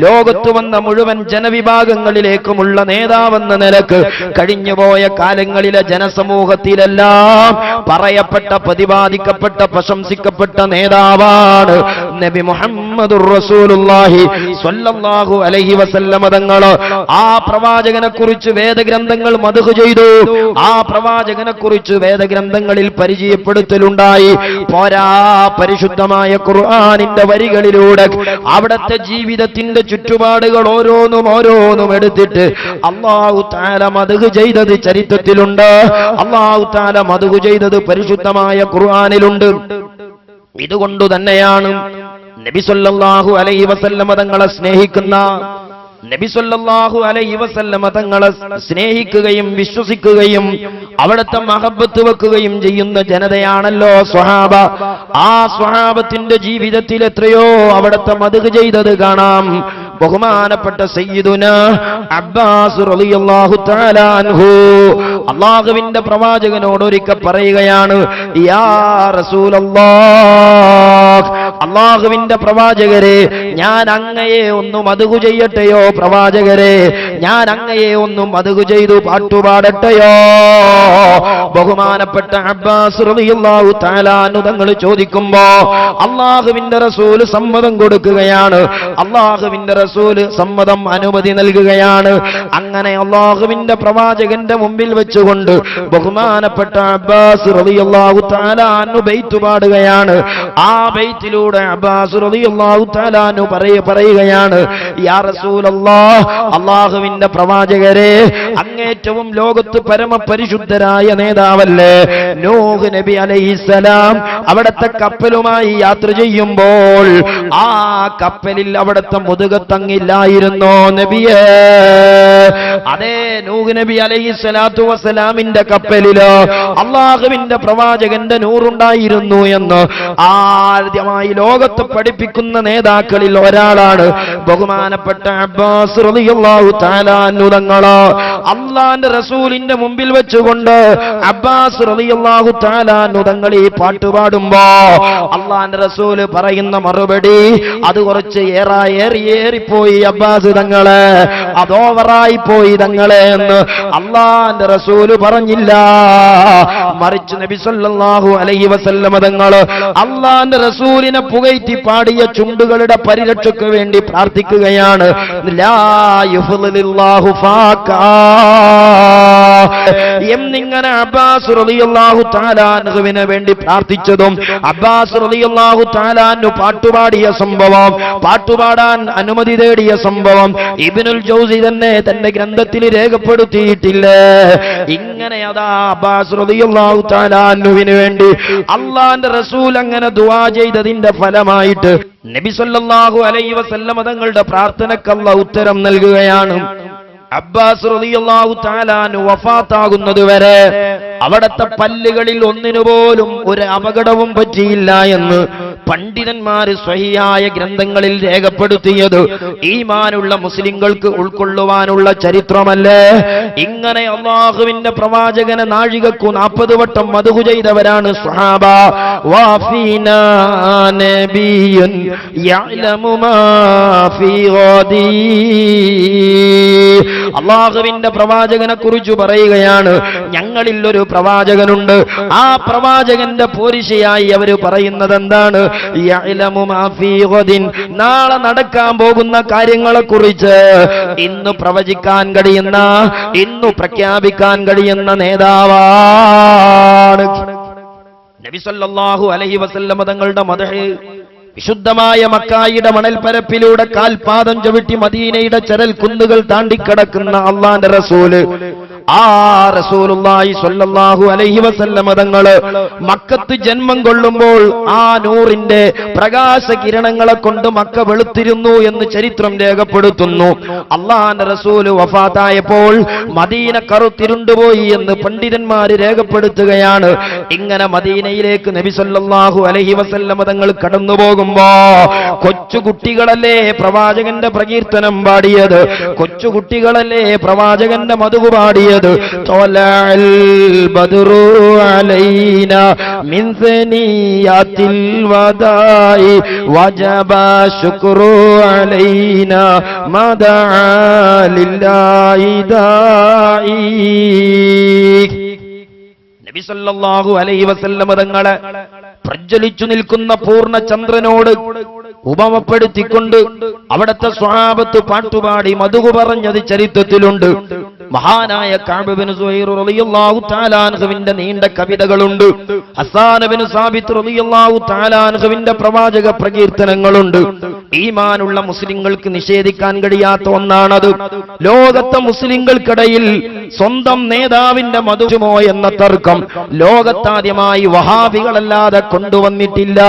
ലോകത്ത് വന്ന മുഴുവൻ ജനവിഭാഗങ്ങളിലേക്കുമുള്ള നേതാവെന്ന നിലക്ക് കഴിഞ്ഞുപോയ കാലങ്ങളിലെ ജനസമൂഹത്തിലെല്ലാം പറയപ്പെട്ട, പ്രതിപാദിക്കപ്പെട്ട, പ്രശംസിക്കപ്പെട്ട നേതാവാണ് നബി മുഹമ്മദുർ റസൂലുള്ളാഹി സ്വല്ലല്ലാഹു അലൈഹി വസല്ലമ തങ്ങള്. ആ പ്രവാചകനെ കുറിച്ച് വേദഗ്രന്ഥങ്ങൾ മദ്ഹ് ചെയ്തു. ആ പ്രവാചകനെ കുറിച്ച് വേദഗ്രന്ഥങ്ങളിൽ പരിചയപ്പെടുത്തലുണ്ടായി. പോരാ, പരിശുദ്ധമായ ഖുർആനിന്റെ വരികളിലൂടെ അവിടുത്തെ ജീവിതത്തിന്റെ ചുറ്റുപാടുകൾ ഓരോന്നും എടുത്തിട്ട് അല്ലാഹു തആല മദ്ഹ് ചെയ്തത് ചരിത്രത്തിലുണ്ട്. അല്ലാഹു തആല മദ്ഹ് ചെയ്തത് പരിശുദ്ധമായ ഖുർആനിലുണ്ട്. ഇതുകൊണ്ട് തന്നെയാണ് നബി സല്ലല്ലാഹു അലൈഹി വസല്ലം തങ്ങളെ സ്നേഹിക്കുന്ന, നബി സല്ലല്ലാഹു അലൈഹി വസല്ലമ തങ്ങളെ സ്നേഹിക്കുകയും വിശ്വസിക്കുകയും അവിടുത്തെ മഹബത്ത് വെക്കുകയും ചെയ്യുന്ന ജനതയാണല്ലോ സ്വഹാബ. ആ സ്വഹാബത്തിന്റെ ജീവിതത്തിൽ എത്രയോ അവിടുത്തെ മദ്ഹ് ചെയ്തത് കാണാം. ബഹുമാനപ്പെട്ട സയ്യിദുനാ അബ്ബാസ് റളിയല്ലാഹു തആല അൻഹു അല്ലാഹുവിന്റെ പ്രവാചകനോട് ഒരിക്കൽ പറയുകയാണ്, യാ റസൂലല്ലാഹ്, അല്ലാഹുവിന്റെ പ്രവാചകരെ, ഞാൻ അങ്ങയെ ഒന്ന് മദ്ഹ് ചെയ്യട്ടെയോ പ്രവാചകരെ, ഞാൻ അങ്ങയെ ഒന്ന് മദ്ഹ് ചെയ്തു പാട്ടുപാടട്ടെയോ? ബഹുമാനപ്പെട്ട അബ്ബാസ് റളിയല്ലാഹു തആല അൻഹു തങ്ങൾ ചോദിക്കുമ്പോ അല്ലാഹുവിന്റെ റസൂൽ സമ്മതം കൊടുക്കുകയാണ്. അല്ലാഹുവിന്റെ റസൂൽ സമ്മതം അനുമതി നൽകുകയാണ്. അങ്ങനെ അല്ലാഹുവിന്റെ പ്രവാചകന്റെ മുമ്പിൽ വെച്ചുകൊണ്ട് ബഹുമാനപ്പെട്ട അബ്ബാസ് റളിയല്ലാഹു തആല അൻഹു ബൈത്ത് പാടുകയാണ്. ആ ബൈത്തിലൂടെ അബ്ബാസ് റളിയല്ലാഹു തആല അൻഹു പറയുകയാണ്, യാ റസൂലല്ലാഹ്, അല്ലാഹുവിന്റെ പ്രവാചകരെ, അങ്ങേറ്റവും ലോകത്ത് പരമപരിശുദ്ധരായ നേതാവല്ലേ നൂഹ് നബി അലൈഹിസ്സലാം അവിടുത്തെ കപ്പലുമായി യാത്ര ചെയ്യുമ്പോൾ ആ കപ്പലിൽ അവിടുത്തെ മുതുകത്തങ്ങില്ലായിരുന്നോ നബിയേ? അതേ നൂഹ് നബി അലൈഹിസ്സലാത്തു വസ്സലാമിന്റെ കപ്പലില് അല്ലാഹുവിന്റെ പ്രവാചകന്റെ നൂറുണ്ടായിരുന്നു എന്ന് ആദ്യമായി ലോകത്ത് പഠിപ്പിക്കുന്ന നേതാക്കളിൽ ഒരാളാണ് ബഹുമാനപ്പെട്ട അബ്ബാസ് റളിയല്ലാഹു തആല അൻഹു തങ്ങൾ. അല്ലാഹുവിന്റെ റസൂലിന്റെ മുമ്പിൽ വെച്ചുകൊണ്ട് അബ്ബാസ് റളിയല്ലാഹു തആല അൻഹു തങ്ങൾ ഈ പാട്ട് പാടുമ്പോ അല്ലാഹുവിന്റെ റസൂൽ പറയുന്ന മറുപടി, അത് കുറച്ച് ഏറിപ്പോയി അബ്ബാസ് തങ്ങളെ, അത് ഓവറായി പോയി തങ്ങളെ എന്ന് അല്ലാഹുവിന്റെ റസൂൽ പറഞ്ഞില്ല. മറിച്ച് നബി സല്ലല്ലാഹു അലൈഹി വസല്ലമ തങ്ങൾ അല്ലാഹുവിന്റെ റസൂലിനെ പുകഴ്ത്തി പാടിയ ചുണ്ടുകളുടെ പരിരക്ഷയ്ക്ക് വേണ്ടി പ്രാർത്ഥിക്കുകയാണ്. ലാ യുഫ്ളില്ലാഹു ഫാക്കാ എന്നിങ്ങനെ അബ്ബാസ് റളിയല്ലാഹു തആല അൻഹുവിനെ വേണ്ടി പ്രാർത്ഥിച്ചതും അബ്ബാസ് റളിയല്ലാഹു തആല അൻഹു പാട്ടുപാടിയ സംഭവം, പാട്ടുപാടാൻ അനുമതി തേടിയ സംഭവം ഇബ്നുൽ ജൗസി തന്നെ തന്റെ ഗ്രന്ഥത്തിൽ രേഖപ്പെടുത്തിയിട്ടില്ലേ? ഇങ്ങനെ അതാ അബ്ബാസ് റളിയല്ലാഹു തആല അൻഹുവിന് വേണ്ടി അല്ലാഹുവിന്റെ റസൂൽ അങ്ങനെ ദുആ ചെയ്തതിന്റെ ഫലമായിട്ട് നബി സല്ലല്ലാഹു അലൈഹി വസല്ലം തങ്ങളുടെ പ്രാർത്ഥനയ്ക്ക് അല്ലാഹു ഉത്തരം നൽകുകയാണ്. അബ്ബാസ് റളിയല്ലാഹു തആല അൻഹു വഫാത്താകുന്നത് വരെ അവിടുത്തെ പല്ലുകളിൽ ഒന്നിനുപോലും ഒരു അപകടവും പറ്റിയില്ല എന്ന് പണ്ഡിതന്മാർ സ്വഹിയായ ഗ്രന്ഥങ്ങളിൽ രേഖപ്പെടുത്തിയത് ഈമാനുള്ള മുസ്ലിങ്ങൾക്ക് ഉൾക്കൊള്ളുവാനുള്ള ചരിത്രമല്ലേ? ഇങ്ങനെ അല്ലാഹുവിന്റെ പ്രവാചകനെ നാഴികക്കു 40 വട്ടം മദ്ഹ് ചെയ്തവരാണ് സ്വഹാബ. വഫീനാ നബിയ്യുൻ യഅലമു മാ ഫീ ഗദീ. അല്ലാഹുവിന്റെ പ്രവാചകനെ കുറിച്ച് പറയുകയാണ്, ഞങ്ങളിൽ ഒരു പ്രവാചകനുണ്ട്. ആ പ്രവാചകന്റെ പോരിശയായി അവർ പറയുന്നത് എന്താണ്? യഅലമു മാ ഫീ ഗദിൻ, നാളെ നടക്കാൻ പോകുന്ന കാര്യങ്ങളെ കുറിച്ച് ഇന്ന് പ്രവചിക്കാൻ കഴിയുന്ന, ഇന്ന് പ്രഖ്യാപിക്കാൻ കഴിയുന്ന നേതാവാണ്. നബി സല്ലല്ലാഹു അലൈഹി വസല്ലം തങ്ങളുടെ മദ്ഹ് വിശുദ്ധമായ മക്കായുടെ മണൽപ്പരപ്പിലൂടെ കാൽപാദം ചവിട്ടി മദീനയുടെ ചരൽ കുന്നുകൾ താണ്ടിക്കടക്കുന്ന അല്ലാഹുവിന്റെ റസൂല്, ആ റസൂലുള്ളാഹി സ്വല്ലല്ലാഹു അലൈഹി വസല്ലം തങ്ങള് മക്കത്ത് ജന്മം കൊള്ളുമ്പോൾ ആ നൂറിന്റെ പ്രകാശ കിരണങ്ങളെ കൊണ്ട് മക്ക വെളുത്തിരുന്നു എന്ന് ചരിത്രം രേഖപ്പെടുത്തുന്നു. അല്ലാഹുവിന്റെ റസൂല് വഫാത്തായപ്പോൾ മദീന കറുത്തിരുണ്ടുപോയി എന്ന് പണ്ഡിതന്മാര് രേഖപ്പെടുത്തുകയാണ്. ഇങ്ങനെ മദീനയിലേക്ക് നബി സല്ലല്ലാഹു അലൈഹി വസല്ലം തങ്ങൾ കടന്നുപോകും. കൊച്ചുകുട്ടികളല്ലേ പ്രവാചകന്റെ പ്രകീർത്തനം പാടിയത്, കൊച്ചുകുട്ടികളല്ലേ പ്രവാചകന്റെ മദ്ഹ് പാടിയത്. തൊലഅൽ ബദ്റു അലൈനാ മിൻ സനിയാത്തിൽ വദാഇ വജബ ശുക്രു അലൈനാ മദഅ ലില്ലാഹി ദാഇ. നബി സല്ലല്ലാഹു അലൈഹി വസല്ലം തങ്ങളെ പ്രജ്വലിച്ചു നിൽക്കുന്ന പൂർണ്ണ ചന്ദ്രനോട് ഉപമപ്പെടുത്തിക്കൊണ്ട് അവിടുത്തെ സ്വഹാബത്ത് പാട്ടുപാടി മദ്ഹ് പറഞ്ഞത് ചരിത്രത്തിലുണ്ട്. മഹാനായ കഅബ് ബിൻ സുഹൈർ റളിയല്ലാഹു തആല അൻഹുവിന്റെ നീണ്ട കവിതകളുണ്ട്. ഹസ്സാൻ ബിൻ സാബിത്ത് റളിയല്ലാഹു തആല അൻഹുവിന്റെ പ്രവാചക പ്രകീർത്തനങ്ങളുണ്ട്. ഈമാനുള്ള മുസ്ലിങ്ങൾക്ക് നിഷേധിക്കാൻ കഴിയാത്ത ഒന്നാണത്. ലോകത്തെ മുസ്ലിങ്ങൾക്കിടയിൽ സ്വന്തം നേതാവിന്റെ മദ്ഹുമോ എന്ന തർക്കം ലോകത്താദ്യമായി വഹാബികളല്ലാതെ കൊണ്ടുവന്നിട്ടില്ല.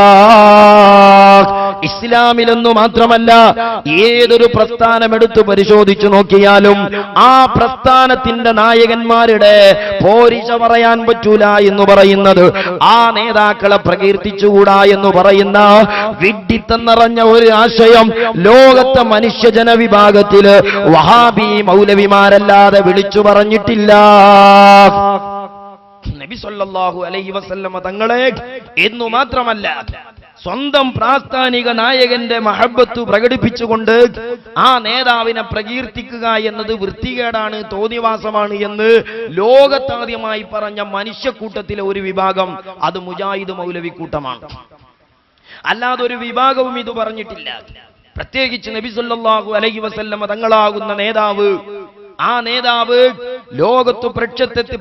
ഇസ്ലാമിലെന്നു മാത്രമല്ല ഏതൊരു പ്രസ്ഥാനം എടുത്തു പരിശോധിച്ചു നോക്കിയാലും ആ പ്രസ്ഥാനത്തിന്റെ നായകന്മാരുടെ പോരിശ പറയാൻ പറ്റൂല എന്ന് പറയുന്നത്, ആ നേതാക്കളെ പ്രകീർത്തിച്ചുകൂടാ എന്ന് പറയുന്ന വിഡ്ഢിത്തം നിറഞ്ഞ ഒരു ആശയം ലോകത്തെ മനുഷ്യജന വിഭാഗത്തില് വഹാബി മൗലവിമാരല്ലാതെ വിളിച്ചു പറഞ്ഞിട്ടില്ല. നബി സല്ലല്ലാഹു അലൈഹി വസല്ലമ തങ്ങളെ എന്നു മാത്രമല്ല സ്വന്തം പ്രാസ്ഥാനിക നായകന്റെ മഹബത്ത് പ്രകടിപ്പിച്ചുകൊണ്ട് ആ നേതാവിനെ പ്രകീർത്തിക്കുക എന്നത് വൃത്തികേടാണ്, തോന്നിവാസമാണ് എന്ന് ലോകത്താദ്യമായി പറഞ്ഞ മനുഷ്യക്കൂട്ടത്തിലെ ഒരു വിഭാഗം അത് മുജാഹിദ് മൗലവി കൂട്ടമാണ്. അല്ലാതെ ഒരു വിഭാഗവും ഇത് പറഞ്ഞിട്ടില്ല. പ്രത്യേകിച്ച് നബി സല്ലല്ലാഹു അലൈഹി വസല്ലമ തങ്ങളാകുന്ന നേതാവ്, ആ നേതാവ് ലോകത്ത്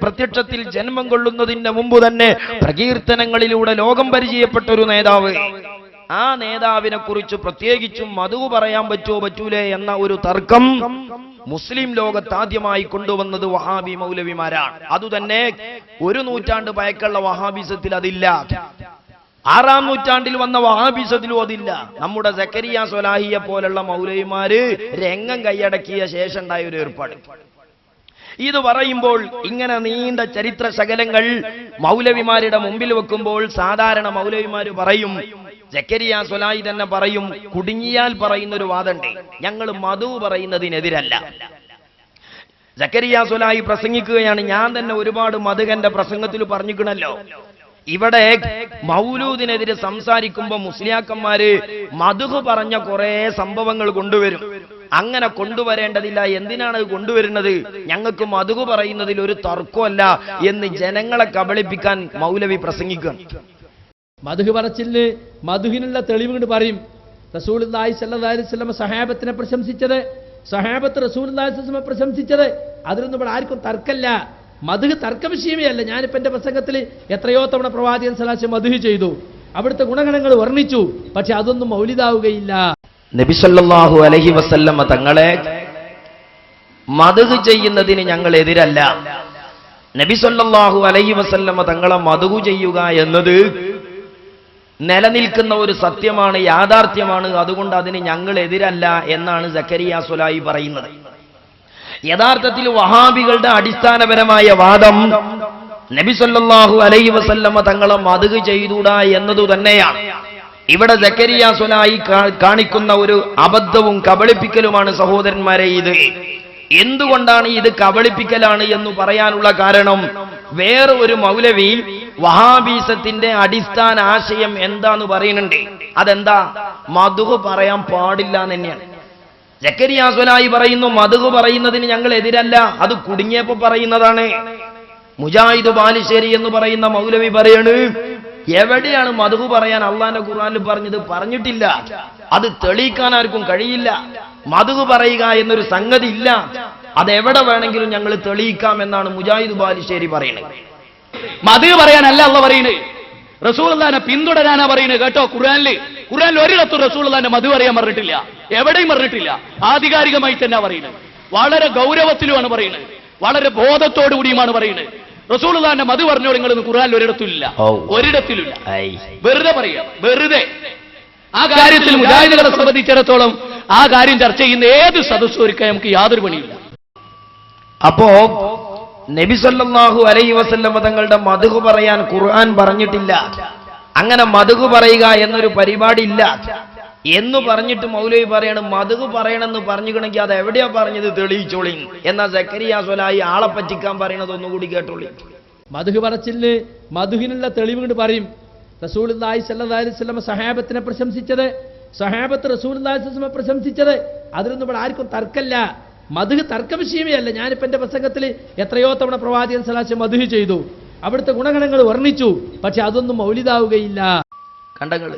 പ്രത്യക്ഷത്തിൽ ജന്മം കൊള്ളുന്നതിന് മുമ്പ് തന്നെ പ്രകീർത്തനങ്ങളിലൂടെ ലോകം പരിചയപ്പെട്ട ഒരു നേതാവ്. ആ നേതാവിനെ കുറിച്ച് പ്രത്യേകിച്ചും മധു പറയാൻ പറ്റൂലേ എന്ന ഒരു തർക്കം മുസ്ലിം ലോകത്ത് ആദ്യമായി കൊണ്ടുവന്നത് വഹാബി മൗലവിമാരാണ്. അതുതന്നെ ഒരു നൂറ്റാണ്ട് പഴക്കമുള്ള വഹാബിസത്തിൽ അതില്ല. 6-ാം നൂറ്റാണ്ടിൽ വന്ന വഹാബിസത്തിലും അതില്ല. നമ്മുടെ സക്കരിയ സ്വലാഹിയെ പോലുള്ള മൗലവിമാര് രംഗം കൈയടക്കിയ ശേഷം ഉണ്ടായ ഒരു ഏർപ്പാട്. ഇത് പറയുമ്പോൾ ഇങ്ങനെ നീണ്ട ചരിത്ര ശകലങ്ങൾ മൗലവിമാരുടെ മുമ്പിൽ വെക്കുമ്പോൾ സാധാരണ മൗലവിമാര് പറയും, സക്കരിയ സ്വലാഹി തന്നെ പറയും, കുടുങ്ങിയാൽ പറയുന്ന ഒരു വാദമുണ്ട്, ഞങ്ങൾ മധു പറയുന്നതിനെതിരല്ല. സക്കരിയ സ്വലാഹി പ്രസംഗിക്കുകയാണ്, ഞാൻ തന്നെ ഒരുപാട് മധുകന്റെ പ്രസംഗത്തിൽ പറഞ്ഞിക്കണല്ലോ. ഇവിടെ മൗലൂദിനെതിരെ സംസാരിക്കുമ്പോൾ മുസ്ലിയാക്കന്മാര് മധു പറഞ്ഞ കുറെ സംഭവങ്ങൾ കൊണ്ടുവരും. അങ്ങനെ കൊണ്ടുവരേണ്ടതില്ല, എന്തിനാണ് കൊണ്ടുവരുന്നത്, ഞങ്ങൾക്ക് മധു പറയുന്നതിൽ ഒരു തർക്കമല്ല എന്ന് ജനങ്ങളെ കബളിപ്പിക്കാൻ മൗലവി പ്രസംഗിക്കുകയാണ്. മധു പറച്ചില് മധുവിനുള്ള തെളിവുകൾ പറയും. റസൂലുള്ളാഹി സ്വല്ലല്ലാഹു അലൈഹി വസല്ലം സഹാബത്തിനെ പ്രശംസിച്ചത്, സഹാബത്ത് റസൂലുള്ളാഹി സ്വല്ലല്ലാഹു അലൈഹി വസല്ലം പ്രശംസിച്ചത്, അതിലൊന്നും ഇവിടെ ആർക്കും തർക്കമില്ല. മധു തർക്ക വിഷയമേ അല്ല. ഞാനിപ്പോ എന്റെ പ്രസംഗത്തിൽ എത്രയോ തവണ പ്രവാചകൻ സ്വല്ലല്ലാഹു അലൈഹി വസല്ലം മധു ചെയ്തു, അവിടുത്തെ ഗുണഗണങ്ങൾ വർണ്ണിച്ചു. പക്ഷെ അതൊന്നും മൗലിദാവുകയില്ല. നബി സല്ലല്ലാഹു അലൈഹി വസല്ലം തങ്ങളെ മധു ചെയ്യുന്നതിന് ഞങ്ങൾ എതിരല്ല. നബി സല്ലല്ലാഹു അലൈഹി വസല്ലം തങ്ങളെ മധു ചെയ്യുക എന്നത് നിലനിൽക്കുന്ന ഒരു സത്യമാണ്, യാഥാർത്ഥ്യമാണ്. അതുകൊണ്ട് അതിന് ഞങ്ങൾ എതിരല്ല എന്നാണ് സക്കരിയ സ്വലാഹി പറയുന്നത്. യഥാർത്ഥത്തിൽ വഹാബികളുടെ അടിസ്ഥാനപരമായ വാദം നബി സല്ലല്ലാഹു അലൈഹി വസല്ലമ തങ്ങളെ മദ്ഹ് ചെയ്തുകൂടാ എന്നതു തന്നെയാണ്. ഇവിടെ സക്കരിയ സ്വലാഹി കാണിക്കുന്ന ഒരു അബദ്ധവും കബളിപ്പിക്കലുമാണ് സഹോദരന്മാരെ ഇത്. എന്തുകൊണ്ടാണ് ഇത് കബളിപ്പിക്കലാണ് എന്ന് പറയാനുള്ള കാരണം, വേറെ ഒരു മൗലവി വഹാബീസത്തിന്റെ അടിസ്ഥാന ആശയം എന്താന്ന് പറയുന്നുണ്ട്. അതെന്താ? മദ്ഹ് പറയാൻ പാടില്ല എന്ന് തന്നെയാണ്. സക്കരിയ സ്വലാഹി പറയുന്നു മദ്ഹ് പറയുന്നതിന് ഞങ്ങൾ എതിരല്ല, അത് കുടുങ്ങിയപ്പോ പറയുന്നതാണ്. മുജാഹിദ് ബാലുശ്ശേരി എന്ന് പറയുന്ന മൗലവി പറയാണ്, എവിടെയാണ് മദ്ഹ് പറയാൻ അള്ളാന്റെ ഖുർആനിൽ പറഞ്ഞത്? പറഞ്ഞിട്ടില്ല. അത് തെളിയിക്കാൻ ആർക്കും കഴിയില്ല. മദ്ഹ് പറയുക എന്നൊരു സംഗതി ഇല്ല. അതെവിടെ വേണമെങ്കിലും ഞങ്ങൾ തെളിയിക്കാം എന്നാണ് മുജാഹിദ് ബാലുശ്ശേരി പറയുന്നത്. മദ്ഹ് പറയാനല്ല അള്ളാഹ് പറയുന്നത്, റസൂലുള്ളാഹിനെ പിന്തുടരാനാ പറയുന്നത്. കേട്ടോ, ഖുർആനിൽ ഒരിടത്തും റസൂലുള്ളാഹിന്റെ മദ്ഹ് പറയാൻ പറഞ്ഞിട്ടില്ല, എവിടെയും പറഞ്ഞിട്ടില്ല. ആധികാരികമായി തന്നെ പറയുന്നത്, വളരെ ഗൗരവത്തിലുമാണ് പറയുന്നത്, വളരെ ബോധത്തോടു കൂടിയുമാണ് പറയുന്നത്. റസൂലുള്ളാഹിന്റെ മദ്ഹ് പറഞ്ഞോ നിങ്ങൾ ഖുർആനിൽ ഒരിടത്തില്ല, ഒരിടത്തിലില്ല. വെറുതെ പറയാം, വെറുതെ. ആ കാര്യത്തിൽ മുജാഹിദുകളെ സംബന്ധിച്ചിടത്തോളം ആ കാര്യം ചർച്ച ചെയ്യുന്ന ഏത് സദസ്സും ഒരുക്കാൻ നമുക്ക് യാതൊരു പണിയില്ല. അപ്പോ നബി സല്ലല്ലാഹു അലൈഹി വസല്ലം തങ്ങളുടെ മദ്ഹ് പറയാൻ ഖുർആൻ പറഞ്ഞിട്ടില്ല. അങ്ങനെ മദ്ഹ് പറയുക എന്നൊരു പരിപാടി ഇല്ല എന്ന് പറഞ്ഞിട്ട് മൗലവി പറയാണ് മദ്ഹ് പറയണമെന്ന് പറഞ്ഞിക്കണമെങ്കിൽ അത് എവിടെയാ പറഞ്ഞത് തെളിയിച്ചോളി. എന്നാ സക്കരിയ സ്വലാഹി ആളെ പറ്റിക്കാൻ പറയണത് ഒന്നുകൂടി കേട്ടോളി. മദ്ഹ് പറച്ചില് മദ്ഹിനുള്ള തെളിവുകൾ പറയും. റസൂലുള്ളാഹി സ്വല്ലല്ലാഹു അലൈഹി വസല്ലം സഹാബത്തിനെ പ്രശംസിച്ചത്, സഹാബത്ത് റസൂലുള്ളാഹി സ്വല്ലല്ലാഹു അലൈഹി വസല്ലം പ്രശംസിച്ചത്, അതിലൊന്നും ഇവിടെ ആർക്കും തർക്കമില്ല. മദ്ഹ് തർക്ക വിഷയമേ അല്ല. ഞാനിപ്പോ എന്റെ പ്രസംഗത്തിൽ എത്രയോ തവണ പ്രവാചകൻ സ്വല്ലല്ലാഹു അലൈഹി വസല്ലം മദ്ഹ് ചെയ്തു, അവിടുത്തെ ഗുണഗണങ്ങൾ വർണ്ണിച്ചു. പക്ഷെ അതൊന്നും മൗലിദാവുകയില്ല. കണ്ടങ്ങൾ.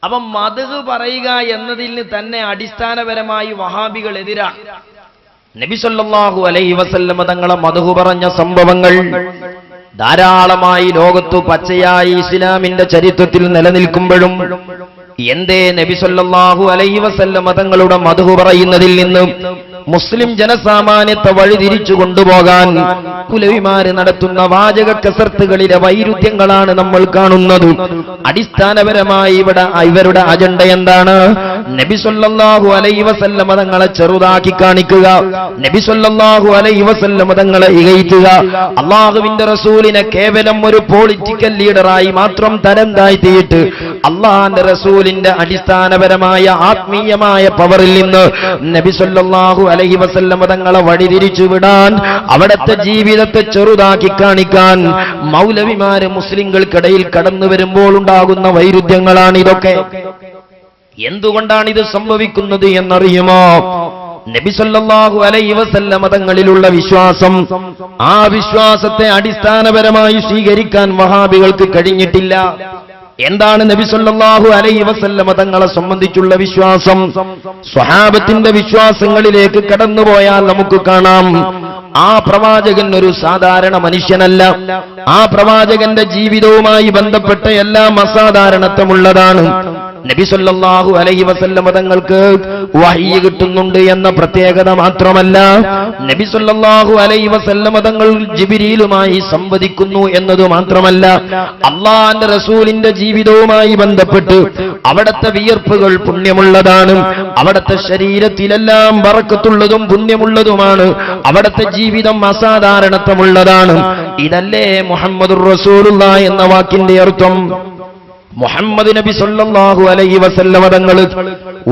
അപ്പം മദ്ഹ് പറയുക എന്നതിന് തന്നെ അടിസ്ഥാനപരമായി വഹാബികൾ എതിരാണ്. നബി സല്ലല്ലാഹു അലൈഹി വസല്ലം തങ്ങളെ മദ്ഹ് പറഞ്ഞ സംഭവങ്ങൾ ധാരാളമായി ലോകത്തു പച്ചയായി ഇസ്ലാമിന്റെ ചരിത്രത്തിൽ നിലനിൽക്കുമ്പോഴും എന്തേ നബി സല്ലല്ലാഹു അലൈഹി വസല്ലം തങ്ങളുടെ മദ്ഹ് പറയുന്നതിൽ നിന്ന് മുസ്ലിം ജനസാമാന്യത്തെ വഴിതിരിച്ചു കൊണ്ടുപോകാൻ മൗലവിമാര് നടത്തുന്ന വാചക കസർത്തുകളിലെ വൈരുദ്ധ്യങ്ങളാണ് നമ്മൾ കാണുന്നത്. അടിസ്ഥാനപരമായി ഇവരുടെ അജണ്ട എന്താണ്? നബി സല്ലല്ലാഹു അലൈഹി വസല്ലം തങ്ങളെ ചെറുതാക്കി കാണിക്കുക, നബി സല്ലല്ലാഹു അലൈഹി വസല്ലം തങ്ങളെ ഇകഴ്ത്തുക, അള്ളാഹുവിന്റെ റസൂലിനെ കേവലം ഒരു പൊളിറ്റിക്കൽ ലീഡറായി മാത്രം തരം താഴ്ത്തിയിട്ട് അള്ളാഹുവിന്റെ റസൂലിന്റെ അടിസ്ഥാനപരമായ ആത്മീയമായ പവറിൽ നിന്ന് നബി സല്ലല്ലാഹു അലൈഹി വസല്ലം തങ്ങളെ വഴിതിരിച്ചു വിടാൻ, അവിടുത്തെ ജീവിതത്തെ ചെറുതാക്കി കാണിക്കാൻ മൗലവിമാര് മുസ്ലിങ്ങൾക്കിടയിൽ കടന്നു വരുമ്പോൾ ഉണ്ടാകുന്ന വൈരുദ്ധ്യങ്ങളാണ് ഇതൊക്കെ. എന്തുകൊണ്ടാണ് ഇത് സംഭവിക്കുന്നത് എന്നറിയുമോ? നബി സല്ലല്ലാഹു അലൈഹി വസല്ലം തങ്ങളിലുള്ള വിശ്വാസം, ആ വിശ്വാസത്തെ അടിസ്ഥാനപരമായി സ്വീകരിക്കാൻ വഹാബികൾക്ക് കഴിഞ്ഞിട്ടില്ല. എന്താണ് നബി സല്ലല്ലാഹു അലൈഹി വസല്ലം തങ്ങളെ സംബന്ധിച്ചുള്ള വിശ്വാസം? സ്വഹാബത്തിന്റെ വിശ്വാസങ്ങളിലേക്ക് കടന്നുപോയാൽ നമുക്ക് കാണാം, ആ പ്രവാചകൻ ഒരു സാധാരണ മനുഷ്യനല്ല. ആ പ്രവാചകന്റെ ജീവിതവുമായി ബന്ധപ്പെട്ട എല്ലാം അസാധാരണത്വമുള്ളതാണ്. നബി സല്ലല്ലാഹു അലൈഹി വസല്ലം തങ്ങൾക്ക് വഹ്യ് കിട്ടുന്നുണ്ട് എന്ന പ്രത്യേകത മാത്രമല്ല, നബി സല്ലല്ലാഹു അലൈഹി വസല്ലം തങ്ങൾ ജിബ്രീലുമായി സംവദിക്കുന്നു എന്നത് മാത്രമല്ല, അള്ളാഹുവിന്റെ റസൂലിന്റെ ജീവിതവുമായി ബന്ധപ്പെട്ട് അവിടുത്തെ വിയർപ്പുകൾ പുണ്യമുള്ളതാണ്, അവിടുത്തെ ശരീരത്തിലെല്ലാം ബറക്കത്തുള്ളതും പുണ്യമുള്ളതുമാണ്, അവിടുത്തെ ജീവിതം അസാധാരണത്വമുള്ളതാണ്. ഇതല്ലേ മുഹമ്മദുർ റസൂലുള്ളാഹി എന്ന വാക്കിന്റെ അർത്ഥം? മുഹമ്മദ് നബി സല്ലല്ലാഹു അലൈഹി വസല്ലം തങ്ങൾ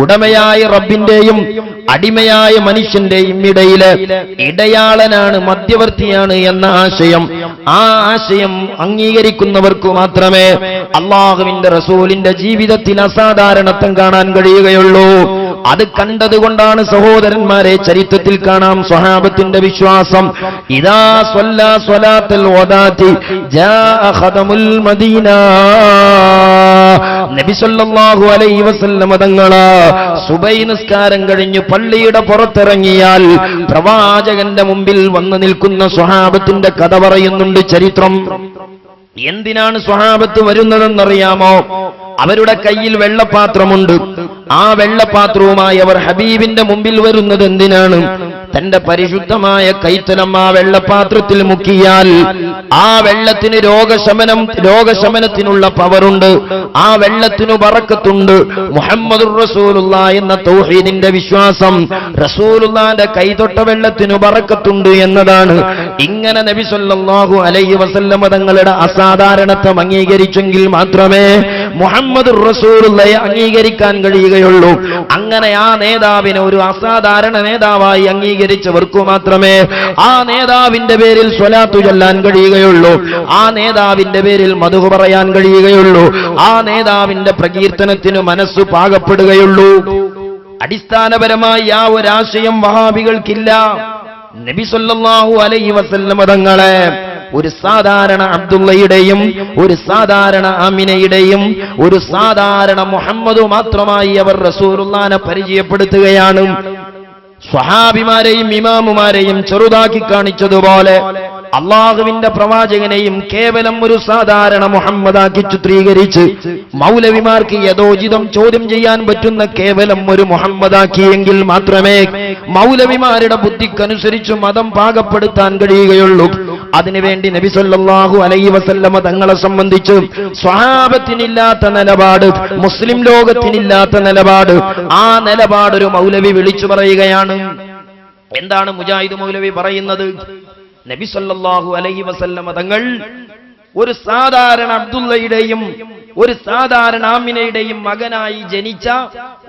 ഉടമയായ റബ്ബിന്റെയും അടിമയായ മനുഷ്യന്റെയും ഇടയിലെ ഇടയാളനാണ്, മധ്യവർത്തിയാണ് എന്ന ആശയം, ആ ആശയം അംഗീകരിക്കുന്നവർക്ക് മാത്രമേ അള്ളാഹുവിന്റെ റസൂലിന്റെ ജീവിതത്തിൽ അസാധാരണത്വം കാണാൻ കഴിയുകയുള്ളൂ. അത് കണ്ടതുകൊണ്ടാണ് സഹോദരന്മാരെ ചരിത്രത്തിൽ കാണാം സ്വഹാബത്തിന്റെ വിശ്വാസം. ഇദാ സ്വല്ലാ സ്വലാത്തുൽ വദാതി ജാഅ ഖദമുൽ മദീന. നബി സല്ലല്ലാഹു അലൈഹി വസല്ലം തങ്ങൾ സുബൈ നിസ്കാരം കഴിഞ്ഞ് പള്ളിയുടെ പുറത്തിറങ്ങിയാൽ പ്രവാചകന്റെ മുമ്പിൽ വന്നു നിൽക്കുന്ന സ്വഹാബത്തിന്റെ കഥ പറയുന്നുണ്ട് ചരിത്രം. എന്തിനാണ് സ്വഹാബത്ത് വരുന്നതെന്നറിയാമോ? അവരുടെ കയ്യിൽ വെള്ളപ്പാത്രമുണ്ട്. ആ വെള്ളപ്പാത്രവുമായി അവർ ഹബീബിന്റെ മുമ്പിൽ വരുന്നത് എന്തിനാണ്? തന്റെ പരിശുദ്ധമായ കൈത്തലം ആ വെള്ളപ്പാത്രത്തിൽ മുക്കിയാൽ ആ വെള്ളത്തിന് രോഗശമനത്തിനുള്ള പവറുണ്ട്, ആ വെള്ളത്തിനു ബറക്കത്തുണ്ട്. മുഹമ്മദുർ റസൂലുള്ളാഹി എന്ന തൗഹീദിന്റെ വിശ്വാസം, റസൂലുള്ളാഹിന്റെ കൈതൊട്ട വെള്ളത്തിനു ബറക്കത്തുണ്ട് എന്നതാണ്. ഇങ്ങനെ നബി സല്ലല്ലാഹു അലൈഹി വസല്ലം തങ്ങളുടെ അസാധാരണത്വം അംഗീകരിച്ചെങ്കിൽ മാത്രമേ മുഹമ്മദുർ റസൂലുള്ളാഹിയെ അംഗീകരിക്കാൻ കഴിയുകയുള്ളൂ. അങ്ങനെ ആ നേതാവിനെ ഒരു അസാധാരണ നേതാവായി അംഗീകരിച്ചവർക്ക് മാത്രമേ ആ നേതാവിന്റെ പേരിൽ സ്വലാത്തു ചൊല്ലാൻ കഴിയുകയുള്ളൂ, ആ നേതാവിന്റെ പേരിൽ മദ്ഹ് പറയാൻ കഴിയുകയുള്ളൂ, ആ നേതാവിന്റെ പ്രകീർത്തനത്തിന് മനസ്സ് പാകപ്പെടുകയുള്ളൂ. അടിസ്ഥാനപരമായി ആ ഒരാശയം വഹാബികൾക്കില്ല. നബി സല്ലല്ലാഹു അലൈഹി വസല്ലം തങ്ങളെ ഒരു സാധാരണ അബ്ദുള്ളയുടെയും ഒരു സാധാരണ ആമിനയുടെയും ഒരു സാധാരണ മുഹമ്മദ് മാത്രമായി അവർ റസൂലുള്ളാഹിനെ പരിചയപ്പെടുത്തുകയാണ്. സ്വഹാബിമാരെയും ഇമാമുമാരെയും ചെറുതാക്കി കാണിച്ചതുപോലെ അള്ളാഹുവിന്റെ പ്രവാചകനെയും കേവലം ഒരു സാധാരണ മുഹമ്മദാക്കി ചിത്രീകരിച്ച് മൗലവിമാർക്ക് യഥോചിതം ചോദ്യം ചെയ്യാൻ പറ്റുന്ന കേവലം ഒരു മുഹമ്മദാക്കിയെങ്കിൽ മാത്രമേ മൗലവിമാരുടെ ബുദ്ധിക്കനുസരിച്ച് മതം പാകപ്പെടുത്താൻ കഴിയുകയുള്ളൂ. അതിനുവേണ്ടി നബി സല്ലല്ലാഹു അലൈഹി വസല്ലമ തങ്ങളെ സംബന്ധിച്ച് സ്വഹാബത്തിനില്ലാത്ത നിലപാട്, മുസ്ലിം ലോകത്തിനില്ലാത്ത നിലപാട്, ആ നിലപാട് ഒരു മൗലവി വിളിച്ചു പറയുകയാണ്. എന്താണ് മുജാഹിദ് മൗലവി പറയുന്നത്? നബി സല്ലല്ലാഹു അലൈഹി വസല്ലമ തങ്ങൾ ഒരു സാധാരണ അബ്ദുള്ളയുടെയും ഒരു സാധാരണ ആമിനയുടെയും മകനായി ജനിച്ച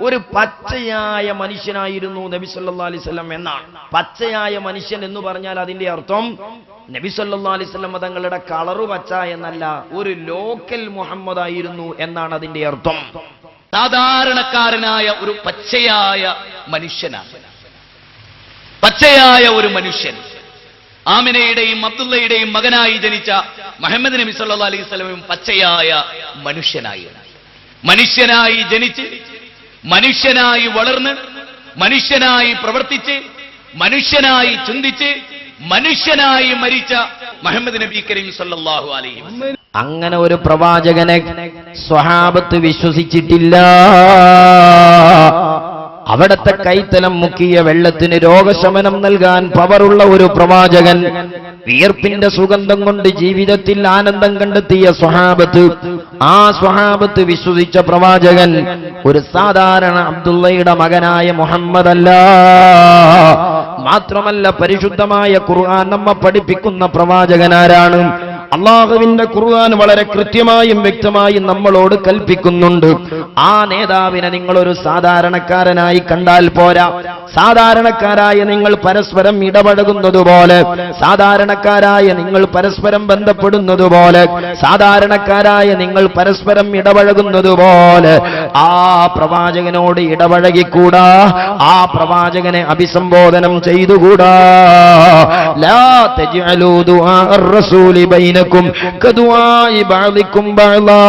ഒരു പച്ചയായ മനുഷ്യനായിരുന്നു നബി സല്ലല്ലാഹു അലൈഹി വസല്ലം എന്നാണ്. പച്ചയായ മനുഷ്യൻ എന്ന് പറഞ്ഞാൽ അതിന്റെ അർത്ഥം നബി സല്ലല്ലാഹു അലൈഹി വസല്ലം തങ്ങളുടെ കളറ് പച്ച എന്നല്ല, ഒരു ലോക്കൽ മുഹമ്മദ് ആയിരുന്നു എന്നാണ് അതിന്റെ അർത്ഥം. സാധാരണക്കാരനായ ഒരു പച്ചയായ മനുഷ്യനാണ്, പച്ചയായ ഒരു മനുഷ്യൻ. ആമിനയുടെയും അബ്ദുള്ളയുടെയും മകനായി ജനിച്ച മുഹമ്മദ് നബി സല്ലല്ലാഹു അലൈഹി വസല്ലം പച്ചയായ മനുഷ്യനായി ജനിച്ച്, മനുഷ്യനായി വളർന്ന്, മനുഷ്യനായി പ്രവർത്തിച്ച്, മനുഷ്യനായി ചിന്തിച്ച്, മനുഷ്യനായി മരിച്ച മുഹമ്മദ് നബി കരീം സല്ലല്ലാഹു അലൈഹി വസല്ലം. അങ്ങനെ ഒരു പ്രവാചകനെ സ്വഹാബത്ത് വിശ്വസിച്ചിട്ടില്ല. അവിടത്തെ കൈത്തലം മുക്കിയ വെള്ളത്തിന് രോഗശമനം നൽകാൻ പവറുള്ള ഒരു പ്രവാചകൻ, വിയർപ്പിന്റെ സുഗന്ധം കൊണ്ട് ജീവിതത്തിൽ ആനന്ദം കണ്ടെത്തിയ സ്വഹാബത്ത്, ആ സ്വഹാബത്ത് വിശ്വസിച്ച പ്രവാചകൻ ഒരു സാധാരണ അബ്ദുള്ളയുടെ മകനായ മുഹമ്മദ് അല്ല. മാത്രമല്ല പരിശുദ്ധമായ ഖുർആൻ നമ്മെ പഠിപ്പിക്കുന്ന പ്രവാചകനാരാണ്? അള്ളാഹുവിന്റെ ഖുർആൻ വളരെ കൃത്യമായും വ്യക്തമായും നമ്മളോട് കൽപ്പിക്കുന്നുണ്ട്. ആ നേതാവിനെ നിങ്ങളൊരു സാധാരണക്കാരനായി കണ്ടാൽ പോരാ. സാധാരണക്കാരായ നിങ്ങൾ പരസ്പരം ഇടപഴകുന്നതുപോലെ, സാധാരണക്കാരായ നിങ്ങൾ പരസ്പരം ബന്ധപ്പെടുന്നതുപോലെ, സാധാരണക്കാരായ നിങ്ങൾ പരസ്പരം ഇടപഴകുന്നതുപോലെ ആ പ്രവാചകനോട് ഇടപഴകിക്കൂടാ, ആ പ്രവാചകനെ അഭിസംബോധനം ചെയ്തുകൂടാ. ലാ തജ്അലൂ ദുആ അർ-റസൂലി ബൈനകും കദുആഇ ബഅദികും ബഅദാ.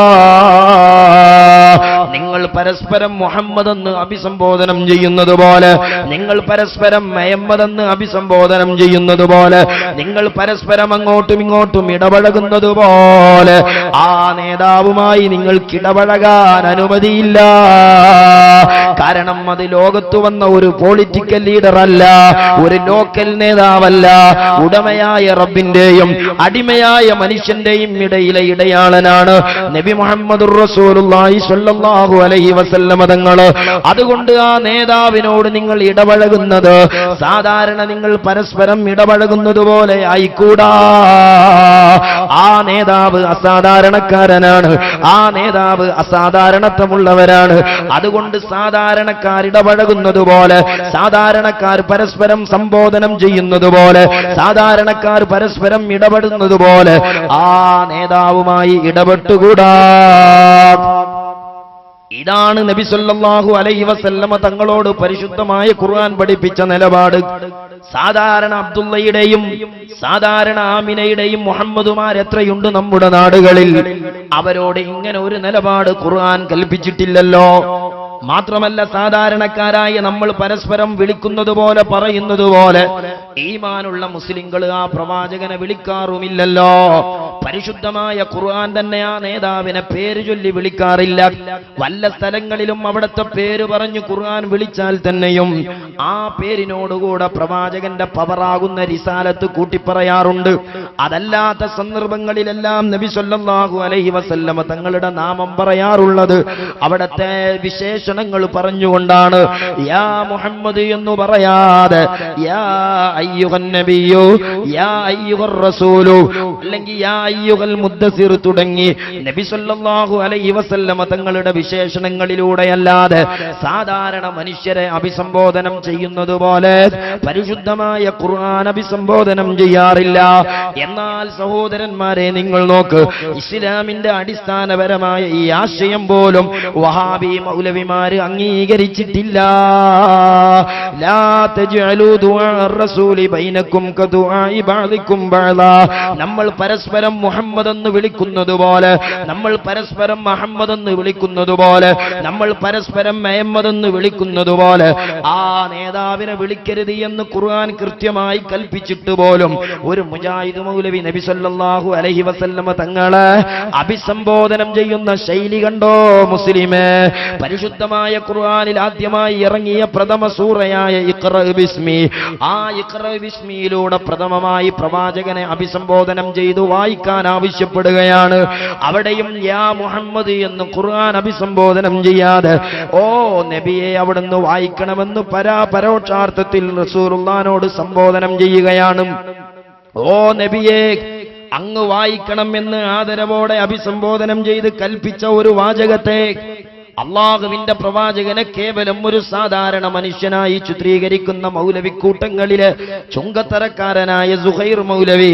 നിങ്ങൾ പരസ്പരം മുഹമ്മദ് എന്ന് അഭിസംബോധനം ചെയ്യുന്നത് പോലെ, നിങ്ങൾ പരസ്പരം മുഹമ്മദ് എന്ന് അഭിസംബോധനം ചെയ്യുന്നത് പോലെ, നിങ്ങൾ പരസ്പരം അങ്ങോട്ടും ഇങ്ങോട്ടും ഇടപഴകുന്നത് പോലെ ആ നേതാവുമായി നിങ്ങൾക്ക് ഇടപഴകാൻ അനുമതിയില്ല. കാരണം അത് ലോകത്ത് വന്ന ഒരു പൊളിറ്റിക്കൽ ലീഡർ അല്ല, ഒരു ലോക്കൽ നേതാവല്ല, ഉടമയായ റബ്ബിന്റെയും അടിമയായ മനുഷ്യന്റെയും ഇടയിലെ ഇടയാളനാണ് നബി മുഹമ്മദുർ റസൂലുള്ളാഹി സ്വല്ലല്ലാഹു അലൈഹി വസല്ലം തങ്ങൾ. അതുകൊണ്ട് ആ നേതാവിനോട് നിങ്ങൾ ഇടപഴകുന്നത് സാധാരണ നിങ്ങൾ പരസ്പരം ഇടപഴകുന്നത് പോലെ ആയിക്കൂടാ. ആ നേതാവ് അസാധാരണക്കാരനാണ്, ആ നേതാവ് അസാധാരണത്വമുള്ളവരാണ്. അതുകൊണ്ട് സാധാരണക്കാർ ഇടപഴകുന്നത് പോലെ, സാധാരണക്കാർ പരസ്പരം സംബോധനം ചെയ്യുന്നത് പോലെ, സാധാരണക്കാർ പരസ്പരം ഇടപെടുന്നത് പോലെ ആ നേതാവുമായി ഇടപെട്ടുകൂടാ. ഇതാണ് നബി സല്ലല്ലാഹു അലൈഹി വസല്ലമ തങ്ങളോട് പരിശുദ്ധമായ ഖുർആൻ പഠിപ്പിച്ച നിലപാട്. സാധാരണ അബ്ദുള്ളയുടെയും സാധാരണ ആമിനയുടെയും മുഹമ്മദുമാർ എത്രയുണ്ട് നമ്മുടെ നാടുകളിൽ, അവരോട് ഇങ്ങനെ ഒരു നിലപാട് ഖുർആൻ കൽപ്പിച്ചിട്ടില്ലല്ലോ. മാത്രമല്ല സാധാരണക്കാരായ നമ്മൾ പരസ്പരം വിളിക്കുന്നത് പോലെ പറയുന്നത് പോലെ ഈമാനുള്ള മുസ്ലിങ്ങൾ ആ പ്രവാചകനെ വിളിക്കാറുമില്ലല്ലോ. പരിശുദ്ധമായ ഖുർആൻ തന്നെ ആ നേതാവിനെ പേര് ചൊല്ലി വിളിക്കാറില്ല. വല്ല സ്ഥലങ്ങളിലും അവിടുത്തെ പേര് പറഞ്ഞു ഖുർആൻ വിളിച്ചാൽ തന്നെയും ആ പേരിനോടുകൂടെ പ്രവാചകന്റെ പവറാകുന്ന റിസാലത്ത് കൂട്ടിപ്പറയാറുണ്ട്. അതല്ലാത്ത സന്ദർഭങ്ങളിലെല്ലാം നബി സല്ലല്ലാഹു അലൈഹി വസല്ലമ തങ്ങളുടെ നാമം പറയാറുള്ളത് അവിടത്തെ വിശേഷണങ്ങൾ പറഞ്ഞുകൊണ്ടാണ്. യാ മുഹമ്മദ് എന്ന് പറയാതെ യാ അയ്യുഹൻ നബിയു, യാ അയ്യുഹർ റസൂലു, അല്ലെങ്കിൽ യാ അയ്യുഹൽ മുദ്ദസിർ തുടങ്ങി നബി സല്ലല്ലാഹു അലൈഹി വസല്ലമ തങ്ങളുടെ വിശേഷണങ്ങളിലൂടെയല്ലാതെ സാധാരണ മനുഷ്യരെ അഭിസംബോധനം ചെയ്യുന്നത് പോലെ പരിശുദ്ധമായ ഖുർആൻ അഭിസംബോധനം ചെയ്യാറില്ല. എന്നാൽ സഹോദരന്മാരെ നിങ്ങൾ നോക്ക്, ഇസ്ലാമിന്റെ അടിസ്ഥാനപരമായ ഈ ആശയം പോലും വഹാബി മൗലവിമാര് അംഗീകരിച്ചിട്ടില്ല. ലാ തജ്അലൂ ദുആ അർ-റസൂലി ബൈനകും കദുആഇ ബഅദികും ബഅദാ. നമ്മൾ പരസ്പരം മുഹമ്മദ് എന്ന് വിളിക്കുന്നത് പോലെ, നമ്മൾ പരസ്പരം മുഹമ്മദ് എന്ന് വിളിക്കുന്നത് പോലെ, നമ്മൾ പരസ്പരം മുഹമ്മദ് എന്ന് വിളിക്കുന്നത് പോലെ ആ നേതാവിനെ വിളിക്കരുത് എന്ന് ഖുർആൻ കൃത്യമായി കൽപ്പിച്ചിട്ട് പോലും ഒരു മുജാഹിദ് മൗലവി നബി സല്ലല്ലാഹു അലൈഹി വസല്ലമ തങ്ങളെ അഭിസംബോധനം ചെയ്യുന്ന ശൈലി കണ്ടോ മുസ്ലിമേ? പരിശുദ്ധമായ ഖുർആനിൽ ആദ്യമായി ഇറങ്ങിയ പ്രഥമ സൂറയായ ഇഖ്റ ബിസ്മി, ആ ഇഖ്റ ബിസ്മിയിലൂടെ പ്രഥമമായി പ്രവാചകനെ അഭിസംബോധനം ചെയ്തു വായിക്കാൻ ആവശ്യപ്പെടുകയാണ്. അവിടെയും യാ മുഹമ്മദ് എന്ന് ഖുർആൻ അഭിസംബോധനം ചെയ്യാതെ ഓ നബിയെ അവിടുന്ന് വായിക്കണമെന്ന് പരോക്ഷാർത്ഥത്തിൽ റസൂലുള്ളാഹിനോട് സംബോധനം ചെയ്യുകയാണ്. ഓ നബിയെ അങ്ങ് വായിക്കണം എന്ന് ആദരവോടെ അഭിസംബോധനം ചെയ്ത് കൽപ്പിച്ച ഒരു വാചകത്തെ അള്ളാഹുവിന്റെ പ്രവാചകനെ കേവലം ഒരു സാധാരണ മനുഷ്യനായി ചിത്രീകരിക്കുന്ന മൗലവിക്കൂട്ടങ്ങളിലെ ചുങ്കത്തരക്കാരനായ സുഹൈർ മൗലവി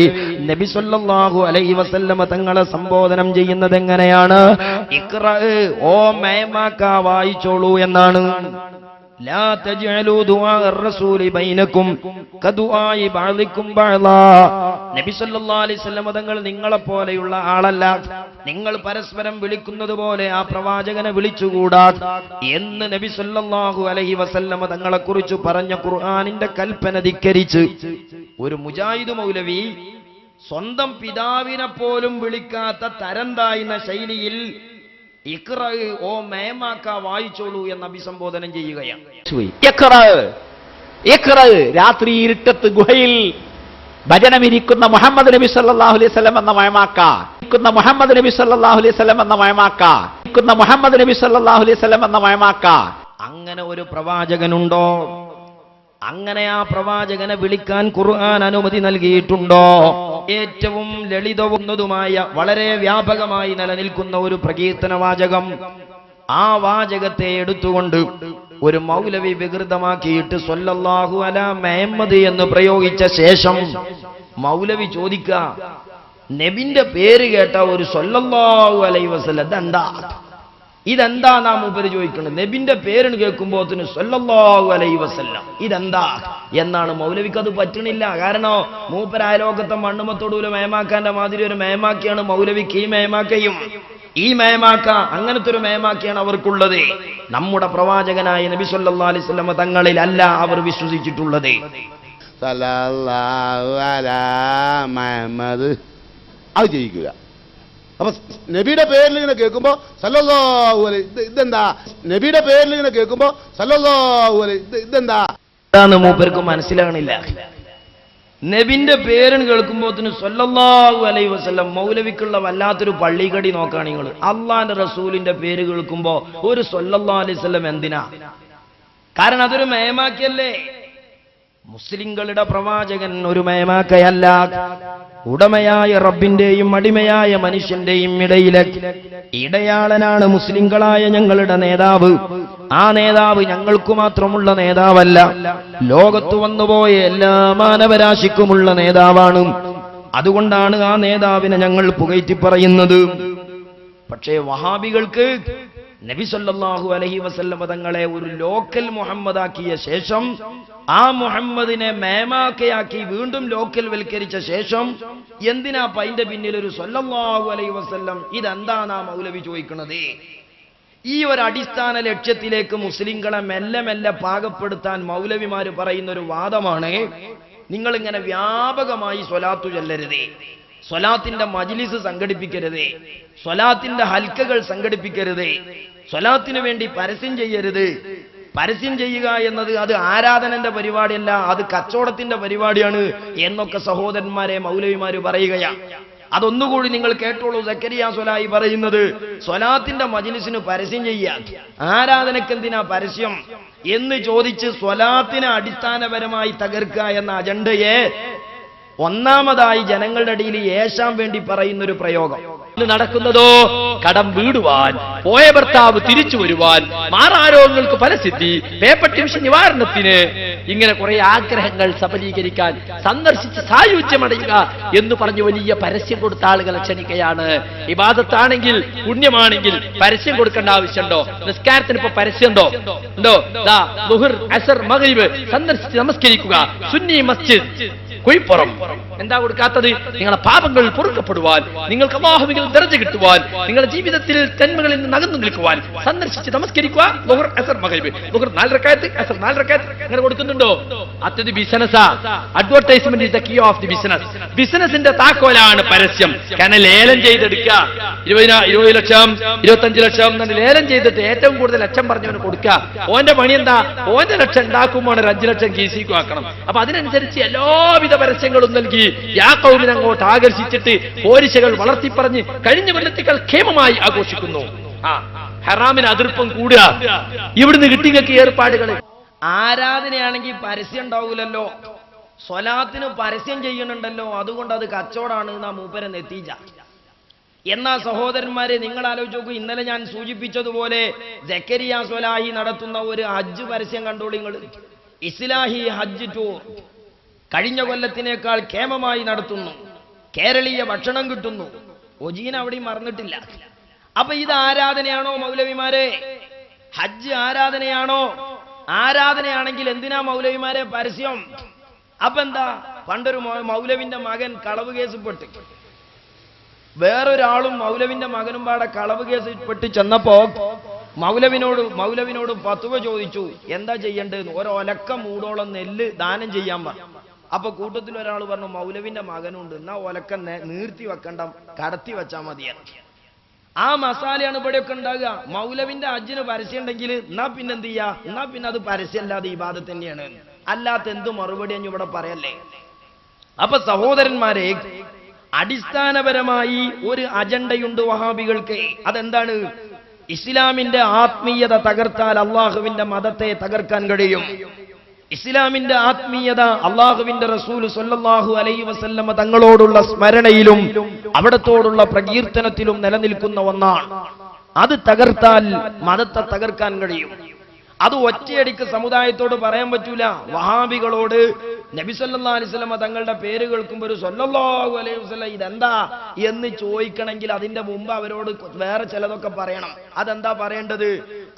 നബി സല്ലല്ലാഹു അലൈഹി വസല്ലമ തങ്ങളെ സംബോധനം ചെയ്യുന്നത് എങ്ങനെയാണ്? ഇഖ്റ, ഓ മേമാക്ക വായിച്ചോളൂ എന്നാണ്. ലാ തജ്അലൂ ദുആ അർ-റസൂലി ബൈനകും കദുആഇ ബഅദികും ബഅദാ. നബി സല്ലല്ലാഹു അലൈഹി വസല്ലം തങ്ങൾ നിങ്ങളെ പോലെയുള്ള ആളല്ല. നിങ്ങൾ പരസ്പരം വിളിക്കുന്നത് പോലെ ആ പ്രവാചകനെ വിളിച്ചുകൂടാ എന്ന് നബി സല്ലല്ലാഹു അലൈഹി വസല്ലം തങ്ങളെ കുറിച്ച് പറഞ്ഞ ഖുർആനിന്റെ കൽപ്പന ധിക്കരിച്ച് ഒരു മുജാഹിദ് മൗലവി സ്വന്തം പിതാവിനെ പോലും വിളിക്കാത്ത തരം താഴ്ന്ന ശൈലിയിൽ ഇഖ്റ ഓ മേമാക്ക വായിച്ചോളൂ എന്ന് അഭിസംബോധനം ചെയ്യുകയാണ്. രാത്രി ഇരുട്ടത്ത് ഗുഹയിൽ ഭജനമിരിക്കുന്ന മുഹമ്മദ് നബി സല്ലല്ലാഹു അലൈഹി വസല്ലം എന്ന മയമാക്ക മുഹമ്മദ് നബി സല്ലല്ലാഹു അലൈഹി വസല്ലം എന്ന മയമാക്ക. അങ്ങനെ ഒരു പ്രവാചകനുണ്ടോ? അങ്ങനെ ആ പ്രവാചകനെ വിളിക്കാൻ ഖുർആൻ അനുമതി നൽകിയിട്ടുണ്ടോ? ഏറ്റവും ലളിതവുന്നതുമായ വളരെ വ്യാപകമായി നിലനിൽക്കുന്ന ഒരു പ്രകീർത്തന വാചകം, ആ വാചകത്തെ എടുത്തുകൊണ്ട് ഒരു മൗലവി വികൃതമാക്കിയിട്ട് സ്വല്ലല്ലാഹു അലാ മുഹമ്മദ് എന്ന് പ്രയോഗിച്ച ശേഷം മൗലവി ചോദിക്കുക, നബിന്റെ പേര് കേട്ട ഒരു സ്വല്ലല്ലാഹു അലൈഹി വസല്ലം ഇതെന്താ നാം മൂപ്പര് ചോദിക്കുന്നത്? നബിന്റെ പേര് കേൾക്കുമ്പോൾ സ്വല്ലല്ലാഹു അലൈഹി വസല്ലം ഇതെന്താ എന്നാണ്. മൗലവിക്ക് അത് പറ്റണില്ല. കാരണം മൂപ്പര് അയലോകത്തെ മണ്ണുമത്തോടുള്ള മേമാക്കാന്റെ മാതിരി ഒരു മേമാക്കിയാണ് മൗലവിക്ക്. ഈ മേമാക്ക അങ്ങനത്തെ ഒരു മേമാക്കിയാണ് അവർക്കുള്ളത്. നമ്മുടെ പ്രവാചകനായ നബി സല്ലല്ലാഹു അലൈഹി വസല്ലം തങ്ങളിൽ അല്ല അവർ വിശ്വസിച്ചിട്ടുള്ളത്. സല്ലല്ലാഹു അലാ മുഹമ്മദ് അത് ചെയ്യിക്കുക. അപ്പൊ നബിയുടെ പേരിൽ ഇങ്ങനെ കേൾക്കുമ്പോ സല്ലല്ലാഹു അലൈഹി ഇതെന്താ? നബിയുടെ പേരിൽ ഇങ്ങനെ കേൾക്കുമ്പോ സല്ലല്ലാഹു അലൈഹി ഇതെന്താ? മൂപ്പർക്ക് മനസ്സിലാകണില്ല. നബിന്റെ പേര് കേൾക്കുമ്പോ സല്ലല്ലാഹു അലൈഹി വസല്ലം മൗലവിക്കുള്ള വല്ലാത്തൊരു പള്ളിക്കടി നോക്കാണ് നിങ്ങൾ. അള്ളാന്റെ റസൂലിന്റെ പേര് കേൾക്കുമ്പോ ഒരു സല്ലല്ലാഹു അലൈഹി വസല്ലം എന്തിനാ? കാരണം അതൊരു മേമാക്കിയല്ലേ. മുസ്ലിങ്ങളുടെ പ്രവാചകൻ ഒരു മേമാക്കയല്ല, ഉടമയായ റബ്ബിന്റെയും അടിമയായ മനുഷ്യന്റെയും ഇടയിലെ ഇടയാളനാണ് മുസ്ലിങ്ങളായ ഞങ്ങളുടെ നേതാവ്. ആ നേതാവ് ഞങ്ങൾക്കു മാത്രമുള്ള നേതാവല്ല, ലോകത്ത് വന്നുപോയ എല്ലാ മാനവരാശിക്കുമുള്ള നേതാവാണ്. അതുകൊണ്ടാണ് ആ നേതാവിനെ ഞങ്ങൾ പുകഴ്ത്തി പറയുന്നത്. പക്ഷേ വഹാബികൾക്ക് നബി സല്ലല്ലാഹു അലൈഹി വസല്ലം തങ്ങളെ ഒരു ലോക്കൽ മുഹമ്മദാക്കിയ ശേഷം, ആ മുഹമ്മദിനെ മേമാക്കയാക്കി വീണ്ടും ലോക്കൽ വൽക്കരിച്ച ശേഷം എന്തിനാ അതിന്റെ പിന്നിൽ ഒരു സല്ലല്ലാഹു അലൈഹി വസല്ലം ഇതെന്താണ് ആ മൗലവി ചോദിക്കുന്നത്? ഈ ഒരു അടിസ്ഥാന ലക്ഷ്യത്തിലേക്ക് മുസ്ലിങ്ങളെ മെല്ലെ മെല്ലെ പാകപ്പെടുത്താൻ മൗലവിമാര് പറയുന്ന ഒരു വാദമാണ്, നിങ്ങളിങ്ങനെ വ്യാപകമായി സ്വലാത്തു ചൊല്ലരുതേ, സ്വലാത്തിന്റെ മജ്ലിസ് സംഘടിപ്പിക്കരുതേ, സ്വലാത്തിന്റെ ഹൽക്കകൾ സംഘടിപ്പിക്കരുതേ, സ്വലാത്തിന് വേണ്ടി പരസ്യം ചെയ്യരുത്. പരസ്യം ചെയ്യുക എന്നത് അത് ആരാധനന്റെ പരിപാടിയല്ല, അത് കച്ചവടത്തിന്റെ പരിപാടിയാണ് എന്നൊക്കെ സഹോദരന്മാരെ മൗലവിമാര് പറയുകയാണ്. അതൊന്നുകൂടി നിങ്ങൾ കേട്ടോളൂ. സക്കരിയ സ്വലായി പറയുന്നത് സ്വലാത്തിന്റെ മജ്ലിസിന് പരസ്യം ചെയ്യാൻ, ആരാധനക്ക് എന്തിനാ പരസ്യം എന്ന് ചോദിച്ച് സ്വലാത്തിനെ അടിസ്ഥാനപരമായി തകർക്കുക എന്ന അജണ്ടയെ ഒന്നാമതായി ജനങ്ങളുടെ ഇടയിൽ ഏശാൻ വേണ്ടി പറയുന്ന ഒരു പ്രയോഗം. നടക്കുന്നതോ കടം വീടുവാൻ, പോയ ഭർത്താവ് തിരിച്ചു വരുവാൻ, മാറാരോഗങ്ങൾക്ക് ഫലസിദ്ധി, പേപ്പർ ഡിവിഷൻ നിവാരണത്തിന്, ഇങ്ങനെ കുറെ ആഗ്രഹങ്ങൾ സഫലീകരിക്കാൻ സന്ദർശിച്ച് സായുജ്യമടയുക എന്ന് പറഞ്ഞ് വലിയ പരസ്യം കൊടുത്ത ആളുകളെ ക്ഷണിക്കുകയാണ്. ഇബാദത്താണെങ്കിൽ പുണ്യമാണെങ്കിൽ പരസ്യം കൊടുക്കേണ്ട ആവശ്യമുണ്ടോ? നിസ്കാരത്തിന് ഇപ്പൊ പരസ്യം ഉണ്ടോ? ദുഹർ അസർ മഗ്രിബ് സന്ദർശിച്ച് നമസ്കരിക്കുക. സുന്നി മസ്ജിദ് കുഴിപ്പുറം എന്താ കൊടുക്കാത്തത്? നിങ്ങളെ പാപങ്ങൾ പൊറുക്കപ്പെടുവാൻ, നിങ്ങൾക്ക് അല്ലാഹുവിൽ ദർജ കിട്ടുവാൻ, നിങ്ങളുടെ ജീവിതത്തിൽ തന്മകളിൽ നിന്ന് അകന്നു നിൽക്കുവാൻ സന്ദർശിച്ച് നമസ്കരിക്കുക. ളുഹർ അസർ മഗ്രിബ്, ളുഹർ 4 റക്അത്ത്, അസർ 4 റക്അത്ത് അങ്ങനെ കൊടുക്കുന്നുണ്ടോ? അത് ബിസിനസ്സാ. Advertisement is the key of the business. ബിസിനസിന്റെ താക്കോലാണ് പരസ്യം. കാരണം ലേലം ചെയ്തെടുക്കുക. 20 ലക്ഷം 25 ലക്ഷം ലേലം ചെയ്തിട്ട് ഏറ്റവും കൂടുതൽ ലക്ഷം പറഞ്ഞവന് കൊടുക്കുക. ഓന്റെ പണി എന്താ? ഓന്റെ ലക്ഷം ഉണ്ടാക്കുമ്പോൾ 5 ലക്ഷം കീസിക്ക് ആക്കണം. അപ്പൊ അതിനനുസരിച്ച് എല്ലാവിധ പരസ്യങ്ങളും നൽകി യാക്കൗമിനെ അങ്ങോട്ട് ആകർഷിച്ചിട്ട് പോരിശകൾ വളർത്തിപ്പറഞ്ഞ് കഴിഞ്ഞ കൊല്ലത്തേക്കാൾ ക്ഷേമമായി ആഘോഷിക്കുന്നു. ഹറാമിന് അതിർപ്പം കൂടുക. ഇവിടുന്ന് കിട്ടിങ്ങൾക്ക് ഏർപ്പാടുകൾ. ആരാധനയാണെങ്കിൽ പരസ്യം ഉണ്ടാവൂലല്ലോ, സ്വലാത്തിന് പരസ്യം ചെയ്യുന്നുണ്ടല്ലോ, അതുകൊണ്ട് അത് കച്ചവടാണ് എന്നാ മൂപ്പരെ നെത്തീജ. എന്നാ സഹോദരന്മാരെ നിങ്ങൾ ആലോചിച്ച് നോക്കൂ. ഇന്നലെ ഞാൻ സൂചിപ്പിച്ചതുപോലെ സക്കരിയ സ്വലാഹി നടത്തുന്ന ഒരു ഹജ്ജ് പരസ്യം കണ്ടോളൂ നിങ്ങൾ. ഇസ്ലാഹി ഹജ്ജ് ടൂർ കഴിഞ്ഞ കൊല്ലത്തിനേക്കാൾ ക്ഷേമമായി നടത്തുന്നു, കേരളീയ ഭക്ഷണം കിട്ടുന്നു, ഒജീന അവിടെയും മറന്നിട്ടില്ല. അപ്പൊ ഇത് ആരാധനയാണോ മൗലവിമാരെ? ഹജ്ജ് ആരാധനയാണോ? ആരാധനയാണെങ്കിൽ എന്തിനാ മൗലവിമാരെ പരസ്യം? അപ്പൊ എന്താ? പണ്ടൊരു മൗലവിന്റെ മകൻ കളവ് കേസിൽപ്പെട്ട്, വേറൊരാളും മൗലവിന്റെ മകനും പാടെ കളവ് കേസിൽപ്പെട്ട് ചെന്നപ്പോ മൗലവിനോട് ഫത്വ ചോദിച്ചു, എന്താ ചെയ്യേണ്ടതെന്ന്. ഒരൊലക്ക മൂടോളം നെല്ല് ദാനം ചെയ്യാൻ പറഞ്ഞു. അപ്പൊ കൂട്ടത്തിൽ ഒരാൾ പറഞ്ഞു, മൗലവിന്റെ മകനുണ്ട്, എന്നാ ഒലക്ക നീർത്തി വെക്കണ്ട, കടത്തി വെച്ചാൽ മതിയാണ്. ആ മസാലയാണ് ഇവിടെയൊക്കെ ഉണ്ടാകുക. മൗലവിന്റെ ഹജ്ജിന് പരസ്യം ഉണ്ടെങ്കിൽ എന്നാ പിന്നെ എന്ത് ചെയ്യാ, എന്നാ പിന്നെ അത് പരസ്യമല്ലാതെ ഇബാദത്ത് തന്നെയാണ്, അല്ലാത്ത എന്ത് മറുപടി അഞ്ഞു ഇവിടെ പറയല്ലേ. അപ്പൊ സഹോദരന്മാരെ, അടിസ്ഥാനപരമായി ഒരു അജണ്ടയുണ്ട് വഹാബികൾക്ക്. അതെന്താണ്? ഇസ്ലാമിന്റെ ആത്മീയത തകർത്താൽ അള്ളാഹുവിന്റെ മതത്തെ തകർക്കാൻ കഴിയും. ഇസ്ലാമിന്റെ ആത്മീയത അള്ളാഹുവിന്റെ റസൂൽ സ്വല്ലല്ലാഹു അലൈഹി വസല്ലമ തങ്ങളോടുള്ള സ്മരണയിലും അവിടത്തോടുള്ള പ്രകീർത്തനത്തിലും നിലനിൽക്കുന്ന ഒന്നാണ്. അത് തകർത്താൽ മതത്തെ തകർക്കാൻ കഴിയും. അത് ഒറ്റയടിക്ക് സമുദായത്തോട് പറയാൻ പറ്റൂല. വഹാബികളോട് നബി സല്ലല്ലാഹു അലൈഹി വസല്ലമ തങ്ങളുടെ പേര് കേൾക്കുമ്പോൾ ഒരു സല്ലല്ലാഹു അലൈഹി വസല്ലം ഇതെന്താ എന്ന് ചോദിക്കണമെങ്കിൽ അതിന്റെ മുമ്പ് അവരോട് വേറെ ചിലതൊക്കെ പറയണം. അതെന്താ പറയേണ്ടത്?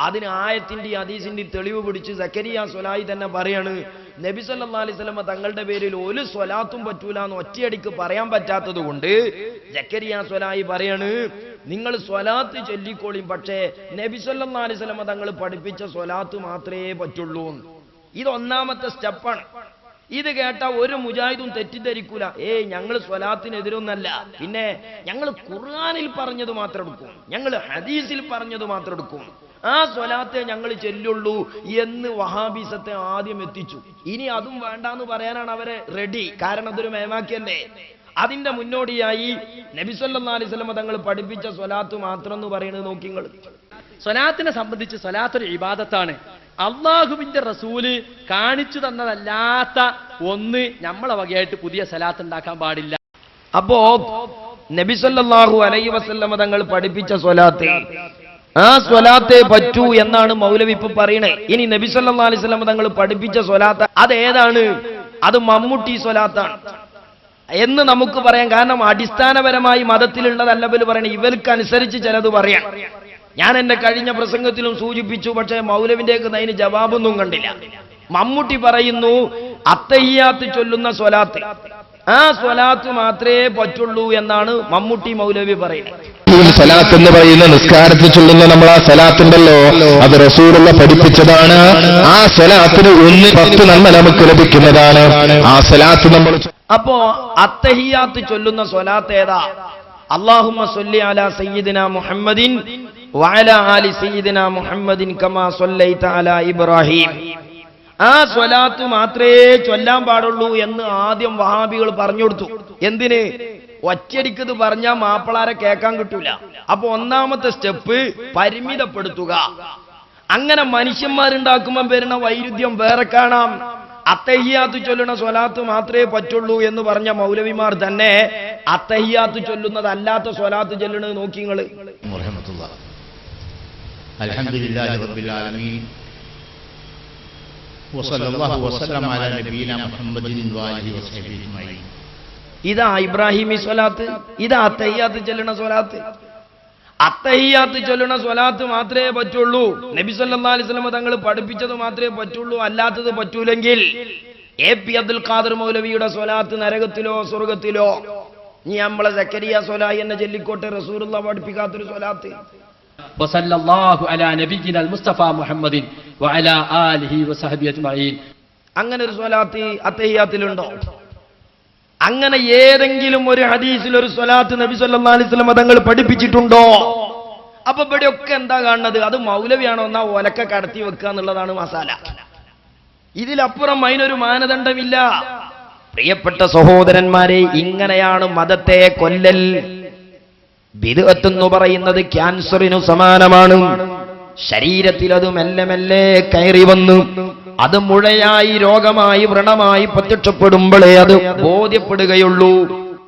അതിന് ആയത്തിന്റെ ഹദീസിന്റെ തെളിവ് പിടിച്ച് സക്കരിയ സ്വലായി തന്നെ പറയാണ്, നബി സല്ലല്ലാഹു അലൈഹി വസല്ലമ തങ്ങളുടെ പേരിൽ ഒരു സ്വലാത്തും പറ്റൂല എന്ന് ഒറ്റയടിക്ക് പറയാൻ പറ്റാത്തത് കൊണ്ട് സക്കരിയ സ്വലായി പറയാണ്, നിങ്ങൾ സ്വലാത്ത് ചൊല്ലിക്കോളിയും, പക്ഷേ നബി സല്ലല്ലാഹു അലൈഹി വസല്ലമ തങ്ങൾ പഠിപ്പിച്ച സ്വലാത്ത് മാത്രമേ പറ്റുള്ളൂ. ഇത് ഒന്നാമത്തെ സ്റ്റെപ്പാണ്. ഇത് കേട്ട ഒരു മുജാഹിദും തെറ്റിദ്ധരിക്കൂല, ഞങ്ങൾ സ്വലാത്തിനെതിരൊന്നല്ല, പിന്നെ ഞങ്ങൾ ഖുർആനിൽ പറഞ്ഞത് മാത്രം എടുക്കും, ഞങ്ങൾ ഹദീസിൽ പറഞ്ഞത് മാത്രം എടുക്കും, ആ സ്വലാത്തെ ഞങ്ങൾ ചെല്ലുള്ളൂ എന്ന് വഹാബിസത്തെ ആദ്യം എത്തിച്ചു. ഇനി അതും വേണ്ടാന്ന് പറയാനാണ് അവരെ റെഡി. കാരണം അതൊരു മേമാക്കിയല്ലേ. അതിന്റെ മുന്നോടിയായി നബി സല്ലല്ലാഹു അലൈഹി വസല്ലം തങ്ങൾ പഠിപ്പിച്ച സ്വലാത്ത് മാത്രം എന്ന് പറയുന്നത് നോക്കി നിങ്ങൾ. സ്വലാത്തിനെ സംബന്ധിച്ച് സ്വലാത്തൊരു ഇബാദത്താണ്. അള്ളാഹുവിന്റെ റസൂല് കാണിച്ചു തന്നതല്ലാത്ത ഒന്ന് നമ്മളെ വകയായിട്ട് പുതിയ സ്വലാത്ത് ഉണ്ടാക്കാൻ പാടില്ല. അപ്പോ നബി സല്ലല്ലാഹു അലൈഹി വസല്ലം തങ്ങൾ പഠിപ്പിച്ച സ്വലാത്ത്, ആ സ്വലാത്തെ പറ്റൂ എന്നാണ് മൗലവി ഇപ്പൊ പറയണേ. ഇനി നബി സല്ലല്ലാഹു അലൈഹി വസല്ലം തങ്ങൾ പഠിപ്പിച്ച സ്വലാത്ത് അതേതാണ്? അത് മമ്മൂട്ടി സ്വലാത്താണ് എന്ന് നമുക്ക് പറയാം. കാരണം അടിസ്ഥാനപരമായി മതത്തിലുള്ളതല്ല ഇവർ പറയണേ, ഇവർക്കനുസരിച്ച് ചിലത് പറയാം. ഞാൻ എന്റെ കഴിഞ്ഞ പ്രസംഗത്തിലും സൂചിപ്പിച്ചു, പക്ഷേ മൗലവിന്റെയൊക്കെ അതിന് ജവാബൊന്നും കണ്ടില്ല. മമ്മൂട്ടി പറയുന്നു അത്തഹിയാത്ത് ചൊല്ലുന്ന സ്വലാത്ത്, ആ സ്വലാത്ത് മാത്രമേ പറ്റുള്ളൂ എന്നാണ് മമ്മൂട്ടി മൗലവി പറയുന്നത്. സലാത്ത് എന്ന് പറയുന്ന നിസ്കാരത്തിൽ ചൊല്ലുന്ന നമ്മൾ ആ സലാത്തുണ്ടല്ലോ, അത് റസൂലുള്ള പഠിപ്പിച്ചതാണ്. ആ സലാത്തിന് 1-10 നന്മ നമുക്ക് ലഭിക്കുന്നതാണ്. ആ സലാത്ത് നമ്മൾ അപ്പോ അത്തഹിയാത്ത് ചൊല്ലുന്ന സ്വലാത്ത് ഏതാ? അല്ലാഹുമ്മ സ്വല്ലി അലാ സയ്യിദിനാ മുഹമ്മദിൻ വഅലാ ആലി സയ്യിദിനാ മുഹമ്മദിൻ കമാ സ്വല്ലൈത അലാ ഇബ്രാഹിം. ആ സ്വലാത്ത് മാത്രമേ ചൊല്ലാൻ പാടുള്ളൂ എന്ന് ആദ്യം വഹാബികൾ പറഞ്ഞു കൊടുത്തു. എന്തിന്? ഒറ്റടിക്കത് പറഞ്ഞാൽ മാപ്പിളാരെ കേൾക്കാൻ കിട്ടൂല. അപ്പൊ ഒന്നാമത്തെ സ്റ്റെപ്പ് പരിമിതപ്പെടുത്തുക. അങ്ങനെ മനുഷ്യന്മാരുണ്ടാക്കുമ്പോൾ വരുന്ന വൈരുദ്ധ്യം വേറെ കാണാം. അത്തഹിയാത്ത് ചൊല്ലുന്ന സ്വലാത്ത് മാത്രമേ പറ്റുള്ളൂ എന്ന് പറഞ്ഞ മൗലവിമാർ തന്നെ അത്തഹിയാത്ത് ചൊല്ലുന്നതല്ലാത്ത സ്വലാത്ത് ചൊല്ലുന്നത് നോക്കി നിങ്ങൾ. അൽഹംദുലില്ലാഹി റബ്ബിൽ ആലമീൻ വസല്ലല്ലാഹു വസല്ലം അലാ നബിയിനാ മുഹമ്മദിൻ വഅലിഹി വസഹ്ബിഹി അജ്മഈൻ. ഇതാ ഇബ്രാഹിമി സ്വലാത്ത്, ഇതാ അത്തഹിയാത്ത് ചൊല്ലുന്ന സ്വലാത്ത്. അത്തഹിയാത്ത് ചൊല്ലുന്ന സ്വലാത്ത് മാത്രമേ പറ്റുള്ളൂ, നബി സല്ലല്ലാഹു അലൈഹി വസല്ലം തങ്ങൾ പഠിപ്പിച്ചത് മാത്രമേ പറ്റുള്ളൂ, അല്ലാത്തത് പറ്റൂലെങ്കിൽ AP അബ്ദുൽ ഖാദർ മൗലവിയുടെ സ്വലാത്ത് നരകത്തിലോ സ്വർഗത്തിലോ, നീ നമ്മളെ സക്കരിയ സ്വലായി എന്നെ ചൊല്ലിക്കോട്ടെ, റസൂലുള്ളാഹി പഠിപ്പിക്കാത്തൊരു സ്വലാത്ത്. വസല്ലല്ലാഹു അലാ നബിയിനാൽ മുസ്തഫ മുഹമ്മദിൻ വഅലാ ആലിഹി വസഹ്ബിഹി അജ്മഈൻ. അങ്ങനെ ഒരു സ്വലാത്ത് അത്തഹിയാത്തിലുണ്ടോ? അങ്ങനെ ഏതെങ്കിലും ഒരു ഹദീസിൽ ഒരു സ്വലാത്ത് നബി സല്ലല്ലാഹു അലൈഹി വസല്ലം തങ്ങൾ പഠിപ്പിച്ചിട്ടുണ്ടോ? അപ്പൊ ഇവിടെയൊക്കെ എന്താ കാണുന്നത്? അത് മൗലവിയാണോ എന്നാ ഒലക്ക കടത്തി വെക്കുക എന്നുള്ളതാണ് മസാല. ഇതിലപ്പുറം അതിനൊരു മാനദണ്ഡമില്ല. പ്രിയപ്പെട്ട സഹോദരന്മാരെ, ഇങ്ങനെയാണ് മതത്തെ കൊല്ലൽ. ബിദ്അത്ത് എന്ന് പറയുന്നത് ക്യാൻസറിനു സമാനമാണ്. ശരീരത്തിൽ അത് മെല്ലെ മെല്ലെ കയറി വന്നു അത് മുഴയായി രോഗമായി വ്രണമായി പ്രത്യക്ഷപ്പെടുമ്പോഴേ അത് ബോധ്യപ്പെടുകയുള്ളൂ.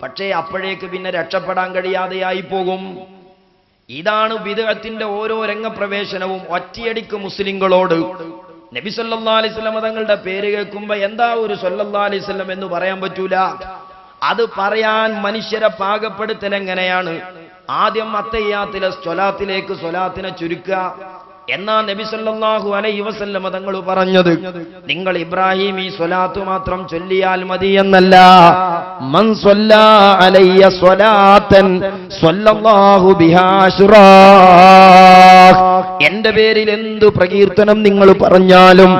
പക്ഷേ അപ്പോഴേക്ക് പിന്നെ രക്ഷപ്പെടാൻ കഴിയാതെയായി പോകും. ഇതാണ് ബിദ്അത്തിന്റെ ഓരോ രംഗപ്രവേശനവും. ഒറ്റയടിക്ക് മുസ്ലിങ്ങളോട് നബി സല്ലല്ലാഹു അലൈഹി വസല്ലം തങ്ങളുടെ പേര് കേൾക്കുമ്പോ എന്താ ഒരു സല്ലല്ലാഹു അലൈഹി വസല്ലം എന്ന് പറയാൻ പറ്റൂല. അത് പറയാൻ മനുഷ്യരെ പാകപ്പെടുത്തൽ എങ്ങനെയാണ്? ആദ്യം അത്തഹിയാത്തിലെ സ്വലാത്തിലേക്ക് സ്വലാത്തിനെ ചുരുക്കുക. എന്നാ നബി സല്ലല്ലാഹു അലൈഹി വസല്ലം തങ്ങൾ പറഞ്ഞത്, നിങ്ങൾ ഇബ്രാഹിം ഈ സ്വലാത്ത് മാത്രം ചൊല്ലിയാൽ മതി എന്നല്ല. മൻ സ്വല്ലാ അലയ്യ സ്വലാത്തൻ സ്വല്ലല്ലാഹു ബിഹാ അശ്റാ. എന്റെ പേരിൽ എന്തു പ്രകീർത്തനം നിങ്ങൾ പറഞ്ഞാലും,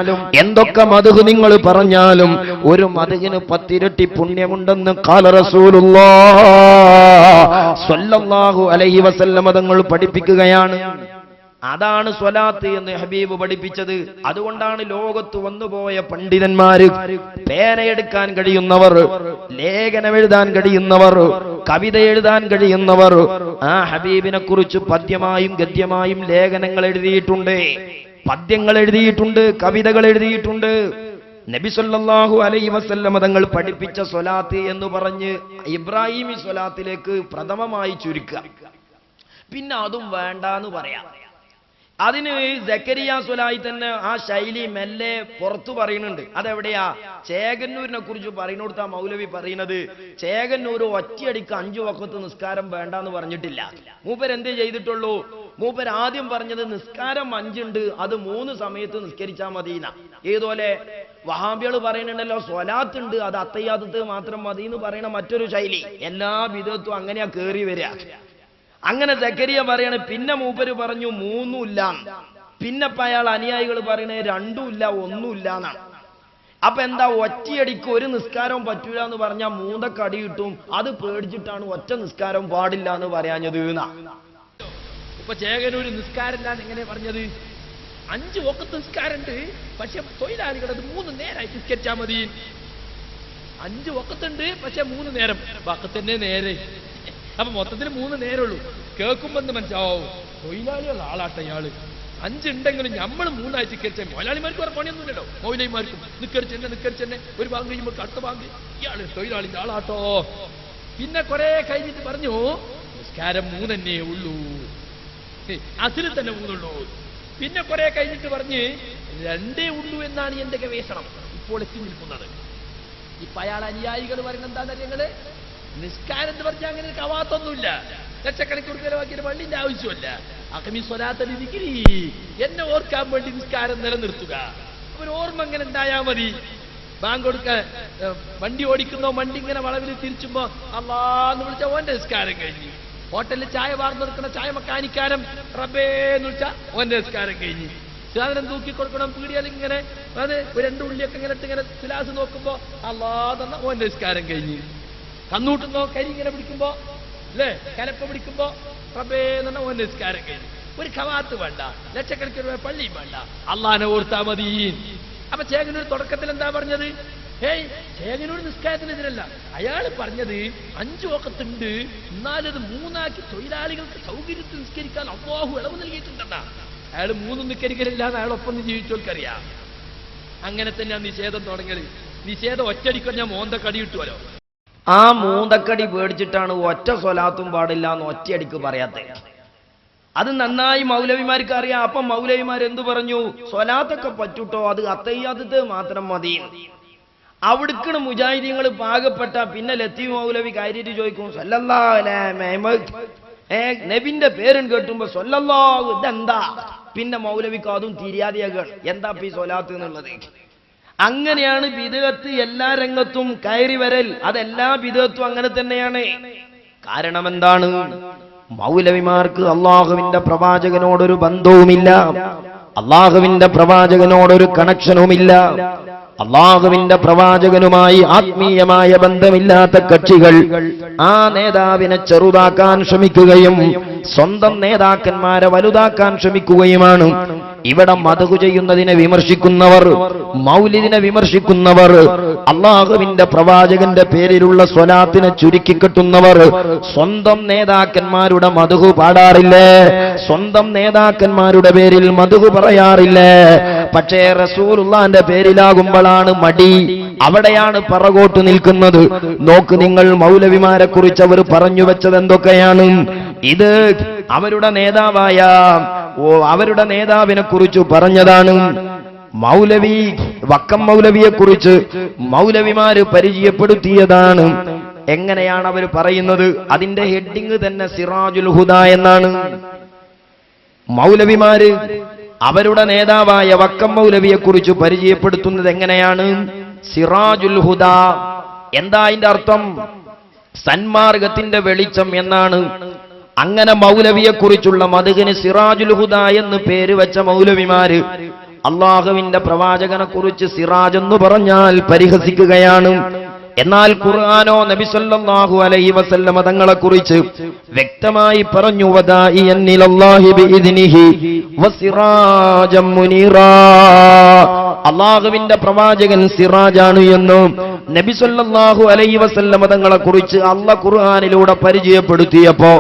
എന്തൊക്കെ മദ്ഹ് നിങ്ങൾ പറഞ്ഞാലും, ഒരു മദ്ഹിന് 10 ഇരട്ടി പുണ്യമുണ്ടെന്ന് ഖാല റസൂലുള്ളാഹ് സ്വല്ലല്ലാഹു അലൈഹി വസല്ലം തങ്ങൾ പഠിപ്പിക്കുകയാണ്. അതാണ് സ്വലാത്ത് എന്ന് ഹബീബ് പഠിപ്പിച്ചത്. അതുകൊണ്ടാണ് ലോകത്ത് വന്നുപോയ പണ്ഡിതന്മാര്, പേനയെടുക്കാൻ കഴിയുന്നവർ, ലേഖനം എഴുതാൻ കഴിയുന്നവർ, കവിത എഴുതാൻ കഴിയുന്നവർ ആ ഹബീബിനെ കുറിച്ച് പദ്യമായും ഗദ്യമായും ലേഖനങ്ങൾ എഴുതിയിട്ടുണ്ട്, പദ്യങ്ങൾ എഴുതിയിട്ടുണ്ട്, കവിതകൾ എഴുതിയിട്ടുണ്ട്. നബി സല്ലല്ലാഹു അലൈഹി വസല്ലം തങ്ങൾ പഠിപ്പിച്ച സ്വലാത്ത് എന്ന് പറഞ്ഞ് ഇബ്രാഹിമി സ്വലാത്തിലേക്ക് പ്രഥമമായി ചുരുക്കുക, പിന്നെ അതും വേണ്ടാന്ന് പറയാം. അതിന് സക്കരിയ സ്വലായി തന്നെ ആ ശൈലി മെല്ലെ പുറത്തു പറയുന്നുണ്ട്. അതെവിടെയാ? ചേകന്നൂരിനെ കുറിച്ച് പറയുന്നിടത്ത് ആ മൗലവി പറയുന്നത്, ചേകന്നൂർ ഒറ്റയടിക്ക് 5 വഖത്ത് നിസ്കാരം വേണ്ടാന്ന് പറഞ്ഞിട്ടില്ല. മൂപ്പരെന്തേ ചെയ്തിട്ടുള്ളൂ? മൂപ്പർ ആദ്യം പറഞ്ഞത് നിസ്കാരം 5 ഉണ്ട്, അത് 3 സമയത്ത് നിസ്കരിച്ചാൽ മതിന. ഏതുപോലെ വഹാബികൾ പറയുന്നുണ്ടല്ലോ സ്വലാത്ത് ഉണ്ട്, അത് അത്തയ്യാത്തത് മാത്രം മതി എന്ന് പറയുന്ന മറ്റൊരു ശൈലി. എല്ലാ വിധത്തും അങ്ങനെയാ കേറി വരിക. അങ്ങനെ സക്കരിയ പറയാണ്. പിന്നെ മൂപ്പര് പറഞ്ഞു 3 ഇല്ല. പിന്നെ അയാൾ അനുയായികൾ പറയണേ 2 ഇല്ല 1 ഇല്ല എന്നാണ്. അപ്പൊ എന്താ, ഒറ്റയടിക്ക് ഒരു നിസ്കാരവും പറ്റൂല എന്ന് പറഞ്ഞാൽ 3 അടി കിട്ടും. അത് പേടിച്ചിട്ടാണ് ഒറ്റ നിസ്കാരം പാടില്ല എന്ന് പറയാഞ്ഞത് എന്നാ. ഇപ്പൊ ചേകനൂര് നിസ്കാരമില്ലാന്ന് എങ്ങനെ പറഞ്ഞത്? 5 വഖത്ത് നിസ്കാരമുണ്ട്, പക്ഷെ തൊഴിലാളികൾ അത് 3 നേരമായിട്ട് നിസ്കരിച്ചാൽ മതി. 5 വഖത്തുണ്ട്, പക്ഷെ 3 നേരം വഖത്തന്നെ നേരെ. അപ്പൊ മൊത്തത്തിൽ 3 നേരമുള്ളൂ. കേൾക്കുമ്പോ എന്ത് മനസ്സിലാവും? തൊഴിലാളിയുള്ള ആളാട്ട ഇയാള്. 5 ഉണ്ടെങ്കിലും നമ്മൾ 3 ആയിട്ട് നിസ്കരിച്ച മൊലാളിമാർക്ക് വേറെ പണിയൊന്നുമില്ലല്ലോ. മൗലൈമാർക്കും നിസ്കരിച്ചെന്നെ ഒരു ബാങ്ക് കഴിയുമ്പോൾ അടുത്ത ബാങ്ക്, ഇയാള് തൊഴിലാളിന്റെ ആളാട്ടോ. പിന്നെ കുറെ കഴിഞ്ഞിട്ട് പറഞ്ഞു നിസ്കാരം 3 തന്നെ ഉള്ളൂ, അതിൽ തന്നെ 3 ഉള്ളൂ. പിന്നെ കുറെ കഴിഞ്ഞിട്ട് പറഞ്ഞ് 2 ഉള്ളൂ എന്നാണ് എന്റെ ഗവേഷണം ഇപ്പോൾ എത്തി നിൽക്കുന്നത്. ഇപ്പൊ അയാൾ അനുയായികൾ പറയുന്നത് എന്താണെന്ന് അറിയങ്ങള്? നിസ്കാരം എന്ന് പറഞ്ഞാൽ അങ്ങനെ കവാത്തൊന്നുമില്ല, ലക്ഷക്കണക്കിന് ചെലവാക്കിയ പള്ളിന്റെ ആവശ്യമല്ല. അഖമി സ്വലാത്തൽ ദിക്രി, എന്നെ ഓർക്കാൻ വേണ്ടി നിസ്കാരം നിലനിർത്തുക. ഒരു ഓർമ്മ ഇങ്ങനെ ഉണ്ടായാ മതി. ബാങ്ക് കൊടുക്കാൻ വണ്ടി ഓടിക്കുന്നോ, വണ്ടി ഇങ്ങനെ വളവിൽ തിരിച്ചുമ്പോ അള്ളാന്ന് വിളിച്ച ഓന്റെ നിസ്കാരം കഴിഞ്ഞു. ഹോട്ടലിൽ ചായ വാർന്നു കൊടുക്കണ ചായ മക്കാനിക്കാരം റബ്ബേ എന്ന് വിളിച്ചാൽ ഓന്റെ നിസ്കാരം കഴിഞ്ഞു. സാധനം തൂക്കി കൊടുക്കണം, പീടിയാൽ ഇങ്ങനെ അത് 2 ഉള്ളിയൊക്കെ ഇങ്ങനെ ഇങ്ങനെ സിലാസ് നോക്കുമ്പോ അള്ളാ തന്ന ഓന്റെ നിസ്കാരം കഴിഞ്ഞു. കന്നൂട്ടുന്നോ കരി ഇങ്ങനെ പിടിക്കുമ്പോ അല്ലേ, കലപ്പ പിടിക്കുമ്പോ റബ്ബേ എന്ന ഓന്റെ നിസ്കാരം കഴിഞ്ഞു. ഒരു ഖവാത്ത് വേണ്ട, ലക്ഷക്കണക്കിന് രൂപ പള്ളിയും വേണ്ട, അള്ളാനെ ഓർത്താ മതി. അപ്പൊ ചേകനൂർ തുടക്കത്തിൽ എന്താ പറഞ്ഞത്? ഹേയ്, ചേകനൂർ നിസ്കാരത്തിനെതിരല്ല. അയാൾ പറഞ്ഞത് 5 വഖത്തുണ്ട്, എന്നാലത് 3 ആക്കി തൊഴിലാളികൾക്ക് സൗകര്യത്തിൽ നിസ്കരിക്കാൻ അല്ലാഹു ഇളവ് നൽകിയിട്ടുണ്ടെന്നാ. അയാൾ 3 നിസ്കരിക്കലില്ല എന്ന് അയാളൊപ്പം ജീവിച്ചോൽക്കറിയാം. അങ്ങനെ തന്നെയാണ് നിഷേധം തുടങ്ങിയത്. നിഷേധം ഒറ്റടിക്കാൻ ഞാൻ മോന്തക്കടി കിട്ടുമല്ലോ. ആ മൂന്തക്കടി പേടിച്ചിട്ടാണ് ഒറ്റ സ്വലാത്തും പാടില്ല എന്ന് ഒറ്റയടിക്ക് പറയാത്തത്. അത് നന്നായി മൗലവിമാർക്ക് അറിയാം. അപ്പം മൗലവിമാർ എന്തു പറഞ്ഞു? സ്വലാത്തൊക്കെ പറ്റൂട്ടോ, അത് അത്തയ്യാത്തത് മാത്രം മതി. അവിടുക്കണ് മുജാഹിദീങ്ങൾ പാകപ്പെട്ട പിന്നെ ലത്തീഫ് മൗലവി കാര്യമായിട്ട് ചോദിക്കും സല്ലല്ലാഹു അലൈഹി മുഹമ്മദ്, നബിന്റെ പേരും കേട്ടുമ്പോ സല്ലല്ലാഹു, ഇതെന്താ? പിന്നെ മൗലവിക്ക് അതും തിരിയാതെയാകുക, എന്താ ഈ സ്വലാത്ത് എന്നുള്ളത്. അങ്ങനെയാണ് ബിദ്അത്ത് എല്ലാ രംഗത്തും കയറി വരൽ. അതെല്ലാ ബിദ്അത്തും അങ്ങനെ തന്നെയാണ്. കാരണം എന്താണ്? മൗലവിമാർക്ക് അള്ളാഹുവിന്റെ പ്രവാചകനോടൊരു ബന്ധവുമില്ല, അള്ളാഹുവിന്റെ പ്രവാചകനോടൊരു കണക്ഷനുമില്ല. അള്ളാഹുവിന്റെ പ്രവാചകനുമായി ആത്മീയമായ ബന്ധമില്ലാത്ത കക്ഷികൾ ആ നേതാവിനെ ചെറുതാക്കാൻ ശ്രമിക്കുകയും സ്വന്തം നേതാക്കന്മാരെ വലുതാക്കാൻ ശ്രമിക്കുകയുമാണ്. ഇവിടെ മദ്ഹ് ചെയ്യുന്നതിനെ വിമർശിക്കുന്നവർ, മൗലിദിനെ വിമർശിക്കുന്നവർ, അള്ളാഹുവിന്റെ പ്രവാചകന്റെ പേരിലുള്ള സ്വലാത്തിനെ ചുരുക്കിക്കെട്ടുന്നവർ സ്വന്തം നേതാക്കന്മാരുടെ മദ്ഹ് പാടാറില്ലേ? സ്വന്തം നേതാക്കന്മാരുടെ പേരിൽ മദ്ഹ് പറയാറില്ലേ? പക്ഷേ റസൂലുള്ളാന്റെ പേരിലാകുമ്പോഴാണ് മടി, അവിടെയാണ് പറകോട്ട് നിൽക്കുന്നത്. നോക്ക് നിങ്ങൾ, മൗലവിമാരെ കുറിച്ച് അവർ പറഞ്ഞു വെച്ചത് എന്തൊക്കെയാണ്? ഇത് അവരുടെ നേതാവിനെ കുറിച്ച് പറഞ്ഞതാണ്. മൗലവി വക്കം മൗലവിയെ കുറിച്ച് മൗലവിമാര് പരിചയപ്പെടുത്തിയതാണ്. എങ്ങനെയാണ് അവർ പറയുന്നത്? അതിന്റെ ഹെഡിങ് തന്നെ സിറാജുൽ ഹുദ എന്നാണ്. മൗലവിമാര് അവരുടെ നേതാവായ വക്കം മൗലവിയെ കുറിച്ച് പരിചയപ്പെടുത്തുന്നത് എങ്ങനെയാണ്? സിറാജുൽ ഹുദ. എന്താ അതിന്റെ അർത്ഥം? സന്മാർഗത്തിന്റെ വെളിച്ചം എന്നാണ്. അങ്ങനെ മൗലവിയെ കുറിച്ചുള്ള മദ്ഹിന് സിറാജുൽ ഹുദ എന്ന് പേര് വെച്ച മൗലവിമാര് അള്ളാഹുവിന്റെ പ്രവാചകനെ കുറിച്ച് സിറാജ് എന്ന് പറഞ്ഞാൽ പരിഹസിക്കുകയാണ്. എന്നാൽ ഖുർആനോ നബി സല്ലല്ലാഹു അലൈഹി വസല്ലമ തങ്ങളെ കുറിച്ച് വ്യക്തമായി പറഞ്ഞു, വദാഇയൻ ഇലല്ലാഹി ബിഇദ്നിഹി വസിറാജം മുനീറാ. അള്ളാഹുവിന്റെ പ്രവാചകൻ സിറാജാണ് എന്നും നബി സല്ലല്ലാഹു അലൈഹി വസല്ലമ തങ്ങളെ കുറിച്ച് അല്ലാഹ് ഖുർആനിലൂടെ പരിചയപ്പെടുത്തിയപ്പോ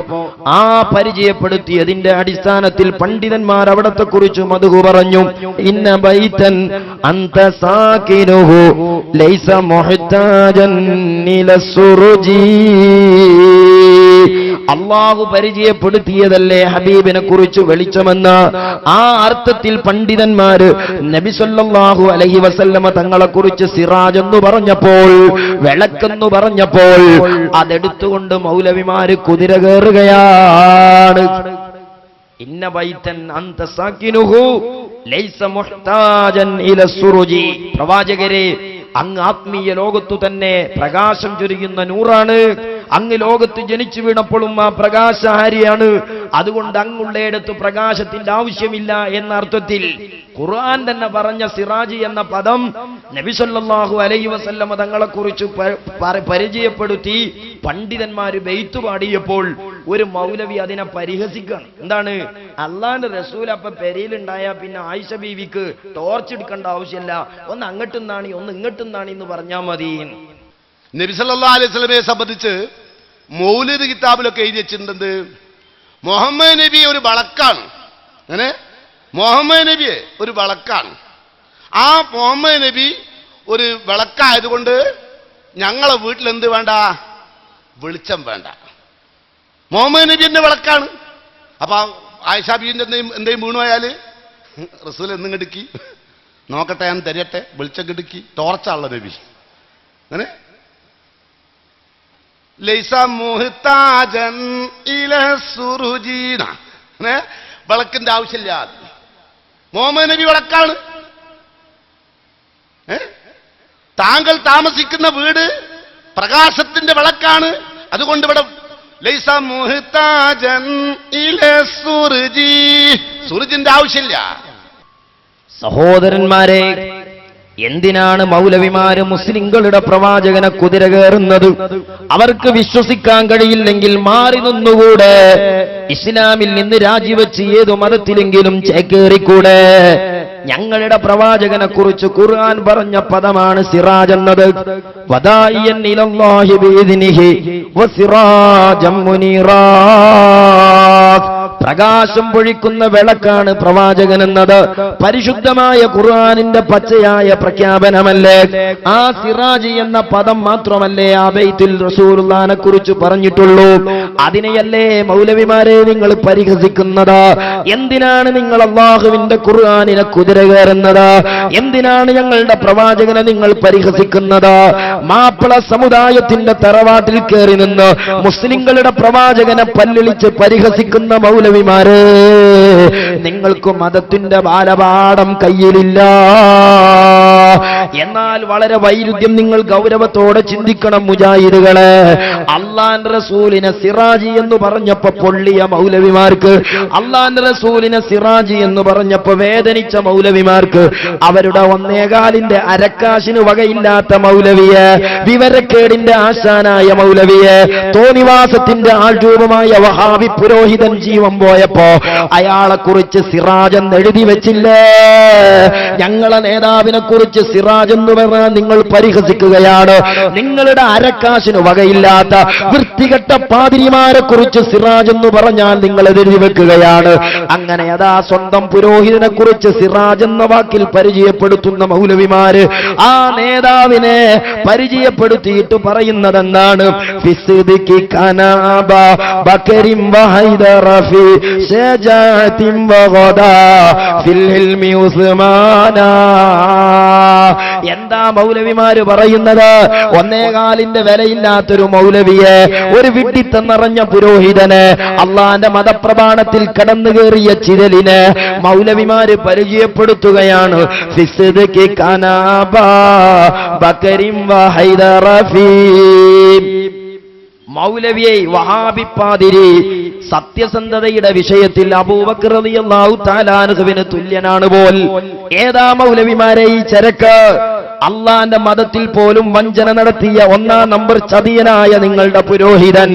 ആ പരിചയപ്പെടുത്തിയതിന്റെ അടിസ്ഥാനത്തിൽ പണ്ഡിതന്മാർ അവിടത്തെ കുറിച്ച് മദ്ഹ് പറഞ്ഞു. ഇന്ന ബൈതൻ അൻത സാകിനുഹു ലൈസ മുഹ്താജൻ ഇലസ്സുറുജി. അല്ലാഹു പരിചയപ്പെടുത്തിയതല്ലേ ഹബീബിനെ കുറിച്ച് വെളിച്ചമെന്ന്. ആ അർത്ഥത്തിൽ പണ്ഡിതന്മാര് നബി സല്ലല്ലാഹു അലൈഹി വസല്ലമ തങ്ങളെ കുറിച്ച് സിറാജ് എന്ന് പറഞ്ഞപ്പോൾ, വിളക്കെന്ന് പറഞ്ഞപ്പോൾ അതെടുത്തുകൊണ്ട് മൗലവിമാര് കുതിര കയറുകയാണ്. ഇന്ന ബൈതൻ അൻത സാകിനുഹു ലൈസ മുഹ്താജൻ ഇലസ്സുറുജി. പ്രവാചകരെ, അങ്ങ് ആത്മീയ ലോകത്തു തന്നെ പ്രകാശം ചൊരിയുന്ന നൂറാണ്. അങ്ങ് ലോകത്ത് ജനിച്ചു വീണപ്പോഴും ആ പ്രകാശഹാരിയാണ്. അതുകൊണ്ട് അങ്ങുള്ളയിടത്ത് പ്രകാശത്തിന്റെ ആവശ്യമില്ല എന്ന അർത്ഥത്തിൽ ഖുർആൻ തന്നെ പറഞ്ഞ സിറാജ് എന്ന പദം നബി സല്ലല്ലാഹു അലൈഹി വസല്ലമ തങ്ങളെ കുറിച്ച് പരിചയപ്പെടുത്തി പണ്ഡിതന്മാര് ബെയ്ത്ത് പാടിയപ്പോൾ ഒരു മൗലവി അതിനെ പരിഹസിക്കുകയാണ്. എന്താണ്? അള്ളാന്റെ റസൂൽ അപ്പൊ പെരയിലുണ്ടായ പിന്നെ ആയിഷ ബീവിക്ക് ടോർച്ച് എടുക്കേണ്ട ആവശ്യമില്ല, ഒന്ന് അങ്ങോട്ടും നാണി ഒന്ന് ഇങ്ങോട്ടും നാണി എന്ന് പറഞ്ഞാൽ മതി. നബി സല്ലല്ലാഹു അലൈഹി വസല്ലമയെ സംബന്ധിച്ച് മൗലിദ് കിതാബിലൊക്കെ എഴുതി വെച്ചിട്ടുണ്ട്, മുഹമ്മദ് നബി ഒരു വിളക്കാണ്. അങ്ങനെ മുഹമ്മദ് നബി ഒരു വിളക്കാണ്. ആ മുഹമ്മദ് നബി ഒരു വിളക്കായതുകൊണ്ട് ഞങ്ങളെ വീട്ടിൽ എന്ത് വേണ്ട? വെളിച്ചം വേണ്ട. മുഹമ്മദ് നബി എന്നെ വിളക്കാണ്. അപ്പൊ ആയിഷ ബീവിന്റെ എന്തെങ്കിലും വീണുപോയാൽ റസൂൽ എന്നും കിടക്കി നോക്കട്ടെ, ഞാൻ തരട്ടെ, വെളിച്ചം കിടക്കി, ടോർച്ചാണല്ലോ നബി. അങ്ങനെ ലൈസ മുഹ്താജൻ ഇലസ്സുറുജീന, വിളക്കിന്റെ ആവശ്യമില്ല. മുഹമ്മദ് നബി വിളക്കാണ്. താങ്കൾ താമസിക്കുന്ന വീട് പ്രകാശത്തിന്റെ വിളക്കാണ്. അതുകൊണ്ട് ഇവിടെ ലൈസ മുഹ്താജൻ ഇലസ്സുറുജി, സുറുജിന്റെ ആവശ്യമില്ല. സഹോദരന്മാരെ, എന്തിനാണ് മൗലവിമാര് മുസ്ലിങ്ങളുടെ പ്രവാചകനെ കുതിര കയറുന്നത്? അവർക്ക് വിശ്വസിക്കാൻ കഴിയില്ലെങ്കിൽ മാറി നിന്നുകൂടെ? ഇസ്ലാമിൽ നിന്ന് രാജിവെച്ച് ഏതു മതത്തിലെങ്കിലും ചേക്കേറിക്കൂടെ? ഞങ്ങളുടെ പ്രവാചകനെ കുറിച്ച് ഖുർആൻ പറഞ്ഞ പദമാണ് സിറാജ് എന്നത്. വദാഇയൻ ഇലല്ലാഹി ബിഇദ്നിഹി വസിറാജം മുനീറാ. പ്രകാശം പൊഴിക്കുന്ന വിളക്കാണ് പ്രവാചകൻ എന്നത് പരിശുദ്ധമായ ഖുർആനിന്റെ പച്ചയായ പ്രഖ്യാപനമല്ലേ? ആ സിറാജ് എന്ന പദം മാത്രമല്ലേ ആ ബൈത്തുൽ റസൂലുള്ളാഹിനെ കുറിച്ച് പറഞ്ഞിട്ടുള്ളൂ? അതിനെയല്ലേ മൗലവിമാരെ നിങ്ങൾ പരിഹസിക്കുന്നത്? എന്തിനാണ് നിങ്ങൾ അല്ലാഹുവിന്റെ ഖുർആനിനെ കുതിര കയറുന്നത്? എന്തിനാണ് ഞങ്ങളുടെ പ്രവാചകനെ നിങ്ങൾ പരിഹസിക്കുന്നത്? മാപ്പിള സമുദായത്തിന്റെ തറവാട്ടിൽ കയറി നിന്ന് മുസ്ലിങ്ങളുടെ പ്രവാചകനെ പല്ലിളിച്ച് പരിഹസിക്കുന്ന മൗലവിമാരെ, നിങ്ങൾക്ക് മതത്തിന്റെ ബാലപാഠം കയ്യിലില്ല. എന്നാൽ വളരെ വൈരുദ്ധ്യം നിങ്ങൾ ഗൗരവത്തോടെ ചിന്തിക്കണം മുജാഹിദുകളെ. അള്ളാന്റെ റസൂലിനെ സിറാജി എന്ന് പറഞ്ഞപ്പോ പൊള്ളിയ മൗലവിമാർക്ക്, അള്ളാന്റെ റസൂലിനെ സിറാജി എന്ന് പറഞ്ഞപ്പോ വേദനിച്ച മൗലവിമാർക്ക്, അവരുടെ ഒന്നേകാലിന്റെ അരക്കാശിന് വകയില്ലാത്ത മൗലവിയെ, വിവരക്കേടിന്റെ ആശാനായ മൗലവിയെ, തോന്നിവാസത്തിന്റെ ആൾരൂപമായ വഹാബി പുരോഹിതൻ ജീവൻ പോയപ്പോ അയാളെ കുറിച്ച് സിറാജ് എന്ന് എഴുതി വെച്ചില്ലേ? ഞങ്ങളെ നേതാവിനെ കുറിച്ച് സിറാജ് എന്ന് പറഞ്ഞാൽ നിങ്ങൾ പരിഹസിക്കുകയാണ്. നിങ്ങളുടെ അരക്കാശിന് വകയില്ലാത്ത വൃത്തികെട്ട പാതിരിമാരെ കുറിച്ച് സിറാജ് എന്ന് പറഞ്ഞാൽ നിങ്ങൾ എഴുതി വെക്കുകയാണ്. അങ്ങനെ അതാ സ്വന്തം പുരോഹിതനെ കുറിച്ച് സിറാജ് എന്ന വാക്കിൽ പരിചയപ്പെടുത്തുന്ന മൗലവിമാര് ആ നേതാവിനെ പരിചയപ്പെടുത്തിയിട്ട് പറയുന്നത് എന്താണ്? ഫിസ്ദിഖി കനാബ ബക്കരിം വഹൈദറഫി ശജാഅതിൻ വഗദാ ഫിൽ ഇൽമി ഉസ്മാനാ. എന്താ മൗലവിമാര് പറയുന്നത്? ഒന്നേകാലിന്റെ വിലയില്ലാത്തൊരു മൗലവിയെ, ഒരു വിഡ്ഢിത്തം നിറഞ്ഞ പുരോഹിതനെ, അള്ളാന്റെ മതപ്രമാണത്തിൽ കടന്നു കയറിയ ചിരലിനെ മൗലവിമാര് പരിചയപ്പെടുത്തുകയാണ്. ഫിസ്ദിഖി കനാബ ബക്കരിം വഹൈദറഫി. മൗലവിയെ, വഹാബി പാതിരി, സത്യസന്ധതയുടെ വിഷയത്തിൽ അബൂബക്കർ റളിയല്ലാഹു തആല അൻഹുവിന് തുല്യനാണ് പോൽ. ഏതാ മൗലവിമാരെ ഈ ചരക്ക്? അള്ളാന്റെ മതത്തിൽ പോലും വഞ്ചന നടത്തിയ 1-ാം നമ്പർ ചതിയനായ നിങ്ങളുടെ പുരോഹിതൻ,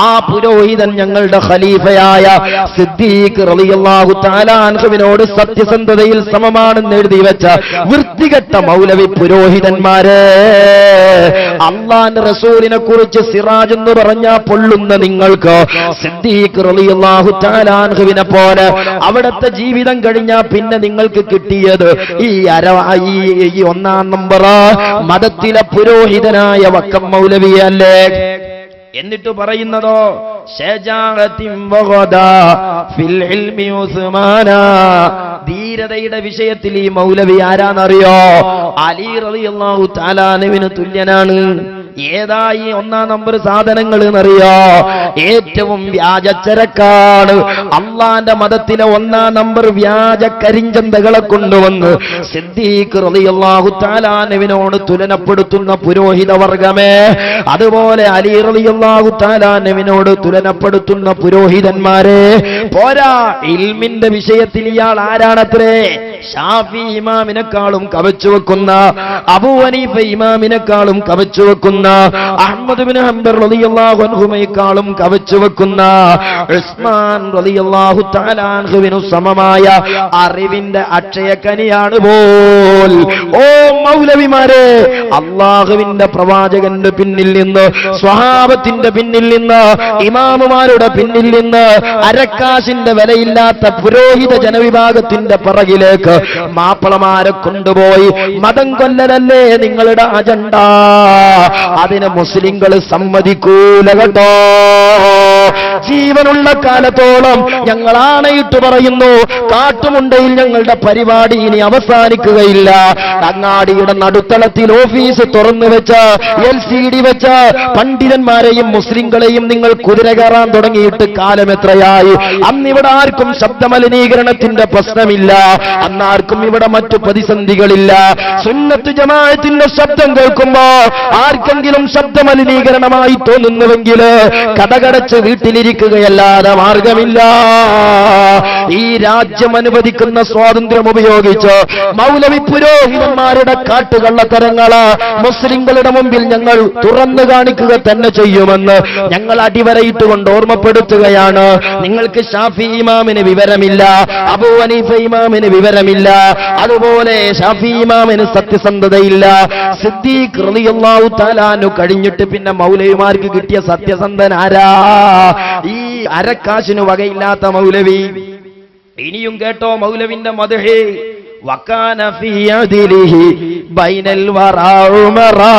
ആ പുരോഹിതൻ ഞങ്ങളുടെ ഖലീഫയായ സിദ്ദീഖ് റളിയല്ലാഹു തആല അൻഹുവിനോട് സത്യസന്ധതയിൽ സമമാണെന്ന് എഴുതി വെച്ച വൃത്തികെട്ട മൗലവി പുരോഹിതന്മാരെ, അള്ളാന്റെ റസൂലിനെ കുറിച്ച് സിറാജ് എന്ന് പറഞ്ഞാ പൊള്ളുന്ന നിങ്ങൾക്ക് സിദ്ദീഖ് റളിയല്ലാഹു തആല അൻഹുവിനെ പോലെ അവിടുത്തെ ജീവിതം കഴിഞ്ഞാ പിന്നെ നിങ്ങൾക്ക് കിട്ടിയത് ഈ 1-ാം നമ്പർ മതത്തിലെ പുരോഹിതനായ വക്കം മൗലവിയല്ലേ? എന്നിട്ട് പറയുന്നതോ ധീരതയുടെ വിഷയത്തിൽ ഈ മൗലവി ആരാന്നറിയോ? അലി റളിയല്ലാഹു തആല അൻഹുവിന് തുല്യനാണ്. ഏതാ ഈ 1-ാം നമ്പർ സാധനങ്ങൾ എന്നറിയോ? ഏറ്റവും വ്യാജച്ചരക്കാണ്. അള്ളാന്റെ മതത്തിലെ 1-ാം നമ്പർ വ്യാജ കരിഞ്ചന്തകളെ കൊണ്ടുവന്ന് സിദ്ദീഖ് റളിയല്ലാഹു തആല അൻഹുവിനോട് തുലനപ്പെടുത്തുന്ന പുരോഹിത വർഗമേ, അതുപോലെ അലി റളിയല്ലാഹു തആല അൻഹുവിനോട് തുലനപ്പെടുത്തുന്ന പുരോഹിതന്മാരെ, പോരാ ഇൽമിന്റെ വിഷയത്തിൽ ഇയാൾ ആരാണത്രേ? ഷാഫി ഇമാമിനെക്കാളും കവച്ചു വെക്കുന്ന, അബൂ ഹനീഫ ഇമാമിനെക്കാളും കവച്ചു വെക്കുന്ന, അഹ്മദ് ബിൻ ഹംബൽ റളിയല്ലാഹു അൻഹുമേക്കാളും കവച്ചു വെക്കുന്ന, ഉസ്മാൻ റളിയല്ലാഹു തആല അൻഹുവിനു സമമായ അറിവിന്റെ അക്ഷയക്കനിയാണ് പോൽ. ഓ മൗലവിമാരെ, അല്ലാഹുവിന്റെ പ്രവാചകന്റെ പിന്നിൽ നിന്ന്, സ്വഹാബത്തിന്റെ പിന്നിൽ നിന്ന്, ഇമാമുമാരുടെ പിന്നിൽ നിന്ന് അരക്കാശിന്റെ വിലയില്ലാത്ത പുരോഹിത ജനവിഭാഗത്തിന്റെ പിറകിലേക്ക് മാപ്പിളമാരെ കൊണ്ടുപോയി മതം കൊല്ലലല്ലേ നിങ്ങളുടെ അജണ്ട? അതിന് മുസ്ലിങ്ങൾ സമ്മതിക്കൂല കേട്ടോ. ജീവനുള്ള കാലത്തോളം ഞങ്ങൾ ആണയിട്ട് പറയുന്നു, കാട്ടുമുണ്ടയിൽ ഞങ്ങളുടെ പരിപാടി ഇനി അവസാനിക്കുകയില്ല. അങ്ങാടിയുടെ നടുത്തളത്തിൽ ഓഫീസ് തുറന്നു വെച്ച് LCD വെച്ച് പണ്ഡിതന്മാരെയും മുസ്ലിങ്ങളെയും നിങ്ങൾ കുതിര കയറാൻ തുടങ്ങിയിട്ട് കാലം എത്രയായി? അന്നിവിടെ ആർക്കും ശബ്ദമലിനീകരണത്തിന്റെ പ്രശ്നമില്ല, അന്നാർക്കും ഇവിടെ മറ്റു പ്രതിസന്ധികളില്ല. സുന്നത്ത് ജമാഅത്തിന്റെ ശബ്ദം കേൾക്കുമ്പോ ആർക്കെങ്കിലും ശബ്ദമലിനീകരണമായി തോന്നുന്നുവെങ്കിൽ കടകടച്ച് വീട്ടിലിരിക്കുകയല്ലാതെ മാർഗമില്ല. ഈ രാജ്യം അനുവദിക്കുന്ന സ്വാതന്ത്ര്യം ഉപയോഗിച്ച് മൗലവി പുരോഹിതന്മാരുടെ കാട്ടുകള്ളത്തരങ്ങള് മുസ്ലിങ്ങളുടെ മുമ്പിൽ ഞങ്ങൾ തുറന്നു കാണിക്കുക തന്നെ ചെയ്യുമെന്ന് ഞങ്ങൾ അടിവരയിട്ടുകൊണ്ട് ഓർമ്മപ്പെടുത്തുകയാണ്. നിങ്ങൾക്ക് ഷാഫി ഇമാമിന് വിവരമില്ല, അബൂ ഹനീഫ ഇമാമിന് വിവരമില്ല, അതുപോലെ ഷാഫി ഇമാമിന് സത്യസന്ധതയില്ല. സിദ്ദീഖ് റളിയല്ലാഹു തആല അൻഹു കഴിഞ്ഞിട്ട് പിന്നെ മൗലവിമാർക്ക് കിട്ടിയ സത്യസന്ധൻ ആരാ? ഈ അരക്കാശിന് വകയില്ലാത്ത മൗലവി. ഇനിയും കേട്ടോ മൗലവിന്റെ മദ്ഹ്. വകാന ഫീ അദിലിഹി ബൈനൽ വറാ ഉമറാ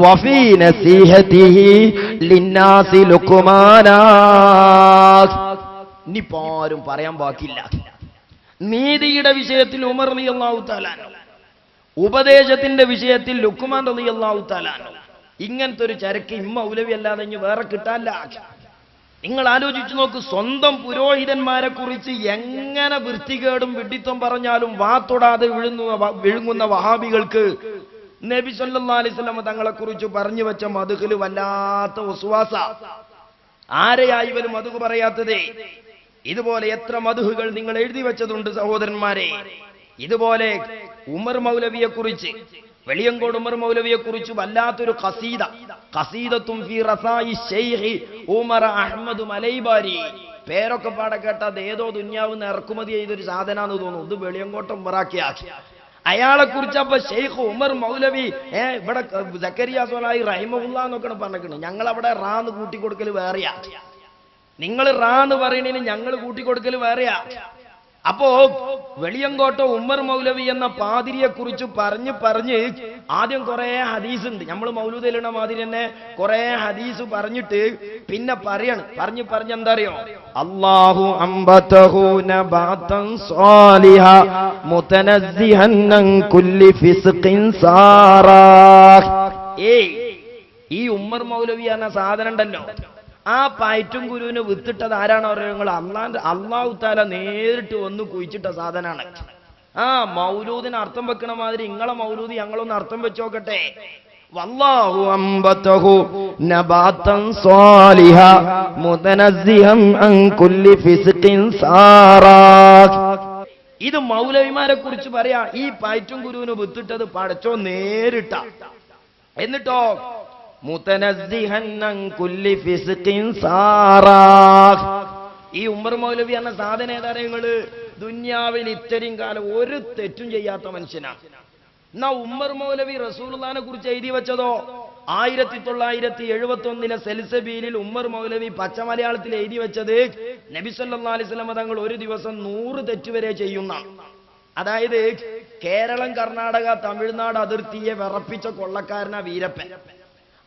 വഫീ നസീഹതിഹി ലിന്നാസി ലുഖ്മാനാ. ഇനിയിപ്പോ ആരും പറയാൻ ബാക്കിയില്ല. നീതിയുടെ വിഷയത്തിൽ ഉമർ റളിയല്ലാഹു തആല അൻഹു, ഉപദേശത്തിന്റെ വിഷയത്തിൽ ലുഖ്മാൻ റളിയല്ലാഹു തആല അൻഹു. ഇങ്ങനത്തെ ഒരു ചരക്ക് മൗലവി അല്ലാതെ ഇനി വേറെ കിട്ടാല്ല. നിങ്ങൾ ആലോചിച്ചു നോക്ക്, സ്വന്തം പുരോഹിതന്മാരെ കുറിച്ച് എങ്ങനെ വൃത്തികേടും വിഡ്ഢിത്തം പറഞ്ഞാലും വാത്തൊടാതെ വിഴുങ്ങുന്ന വഹാബികൾക്ക് നബി സല്ലല്ലാഹു അലൈഹി വസല്ലം തങ്ങളെ കുറിച്ച് പറഞ്ഞു വെച്ച മദ്ഹില് വല്ലാത്ത വസ്വാസ. ആരെയായി ഇവർ മദ്ഹ് പറയാത്തതേ? ഇതുപോലെ എത്ര മദ്ഹുകൾ നിങ്ങൾ എഴുതി വെച്ചതുണ്ട് സഹോദരന്മാരെ. ഇതുപോലെ ഉമർ മൗലവിയെ കുറിച്ച്, വെളിയങ്കോട് ഉമർ മൗലവിയെ കുറിച്ച് വല്ലാത്തൊരു ഖസീദത്തും ഫീ റസായി ശൈഖ് ഉമർ അഹ്മദ് മലൈബാരി. പേരൊക്കെ പാടെ കേട്ടത് ഏതോ ദുന്യാവിന്ന് ഇറക്കുമതി ചെയ്തൊരു സാധനാന്ന് തോന്നുന്നു. ഇത് വെളിയങ്കോട്ട ഉമറാക്കിയാക്കി. അയാളെ കുറിച്ച് അപ്പൊ ഷെയ്ഖ് ഉമർ മൗലവി ഇവിടെ സക്കരിയ സോലായി റഹിമഹുല്ലാ എന്നൊക്കെയാണ് പറഞ്ഞിരിക്കുന്നത്. ഞങ്ങൾ അവിടെ റാന്ന് കൂട്ടിക്കൊടുക്കൽ വേറെയാ. നിങ്ങൾ റാന്ന് പറയണേന് ഞങ്ങൾ കൂട്ടിക്കൊടുക്കൽ വേറെയാ. അപ്പോ വെളിയങ്കോട്ട ഉമ്മർ മൗലവി എന്ന പാതിരിയെ കുറിച്ച് പറഞ്ഞ് ആദ്യം കുറെ ഹദീസ് ഉണ്ട്. നമ്മൾ മൗലൂദിലിടണ മാതിരി തന്നെ കുറെ ഹദീസ് പറഞ്ഞിട്ട് പിന്നെ പറഞ്ഞ് എന്താ അറിയോ? അല്ലാഹു അംബതഹു നബാതൻ സാലിഹ മുതനസ്സിഹൻ അൻ കുല്ലി ഫിസ്ഖിൻ സാറാ. ഈ ഉമ്മർ മൗലവി എന്ന സാധനം ഉണ്ടല്ലോ, ആ പയറ്റും ഗുരുവിന് വിത്തിട്ടത് ആരാണോ നിങ്ങൾ? അല്ലാഹു തആല നേരിട്ട് വന്ന് കുഴിച്ചിട്ട സാധനാണ്. ആ മൗലൂദിന് അർത്ഥം വെക്കണ മാതിരി നിങ്ങളെ മൗലൂദ് ഞങ്ങളൊന്ന് അർത്ഥം വെച്ചോക്കട്ടെ. വല്ലാഹു അംബതഹു നബാതൻ സാലിഹ മുതനസ്സിഹൻ അൻ കുല്ലി ഫിസ്ഖിൻ സാറാ. ഇത് മൗലവിമാരെ കുറിച്ച് പറയാ. ഈ പയറ്റും ഗുരുവിന് വിത്തിട്ടത് പടച്ചോ നേരിട്ട. എന്നിട്ടോ മുതനസ്സിഹൻ അൻ കുല്ലി ഫിസ്ഖിൻ സാറാ. ഈ ഉമർ മൗലവി എന്ന സാധനേതാരങ്ങള് ദുന്യാവിൽ ഇത്രയും കാലം ഒരു തെറ്റും ചെയ്യാത്ത മനുഷ്യനാണ്. എന്നാ ഉമർ മൗലവി റസൂലുള്ളാഹിനെ കുറിച്ച് എഴുതി വെച്ചതോ 1971 സെൽസബീലിൽ ഉമർ മൗലവി പച്ച മലയാളത്തിൽ എഴുതി വെച്ചത് നബി സല്ലല്ലാഹു അലൈഹി വസല്ലം തങ്ങൾ ഒരു ദിവസം 100 തെറ്റുവരെ ചെയ്യുന്ന, അതായത് കേരളം, കർണാടക, തമിഴ്നാട് അതിർത്തിയെ വിറപ്പിച്ച കൊള്ളക്കാരനാ വീരപ്പൻ.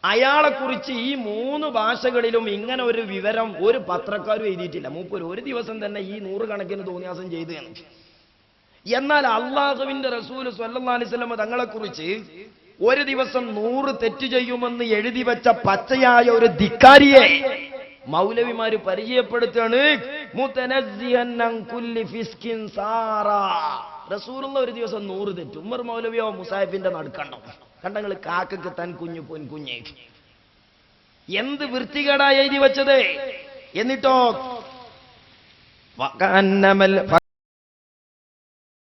അയാളെ കുറിച്ച് ഈ 3 ഭാഷകളിലും ഇങ്ങനെ ഒരു വിവരം ഒരു പത്രക്കാരും എഴുതിയിട്ടില്ല. മൂപ്പര് ഒരു ദിവസം തന്നെ ഈ 100 കണക്കിന് തോന്നിയാസം ചെയ്തു. എന്നാൽ അള്ളാഹുവിന്റെ റസൂൽ സ്വല്ലല്ലാഹു അലൈഹി വസല്ലം തങ്ങളെ കുറിച്ച് ഒരു ദിവസം 100 തെറ്റ് ചെയ്യുമെന്ന് എഴുതി വെച്ച പച്ചയായ ഒരു ധിക്കാരിയെ മൗലവിമാര് പരിചയപ്പെടുത്താണ്. മുതനസ്സിഹൻ അൻ കുല്ലി ഫിസ്കിൻ സാറാ. റസൂലുള്ള ഒരു ദിവസം 100 തെറ്റ്. ഉമർ മൗലവിയോ മുസാഹിഫിന്റെ നടുക്കണ്ടോ കണ്ടങ്ങൾ കാക്കക്ക് തൻ കുഞ്ഞു പൊൻ കുഞ്ഞേ. എന്ത് വൃത്തികേടായി എഴുതി വെച്ചത്. എന്നിട്ടോ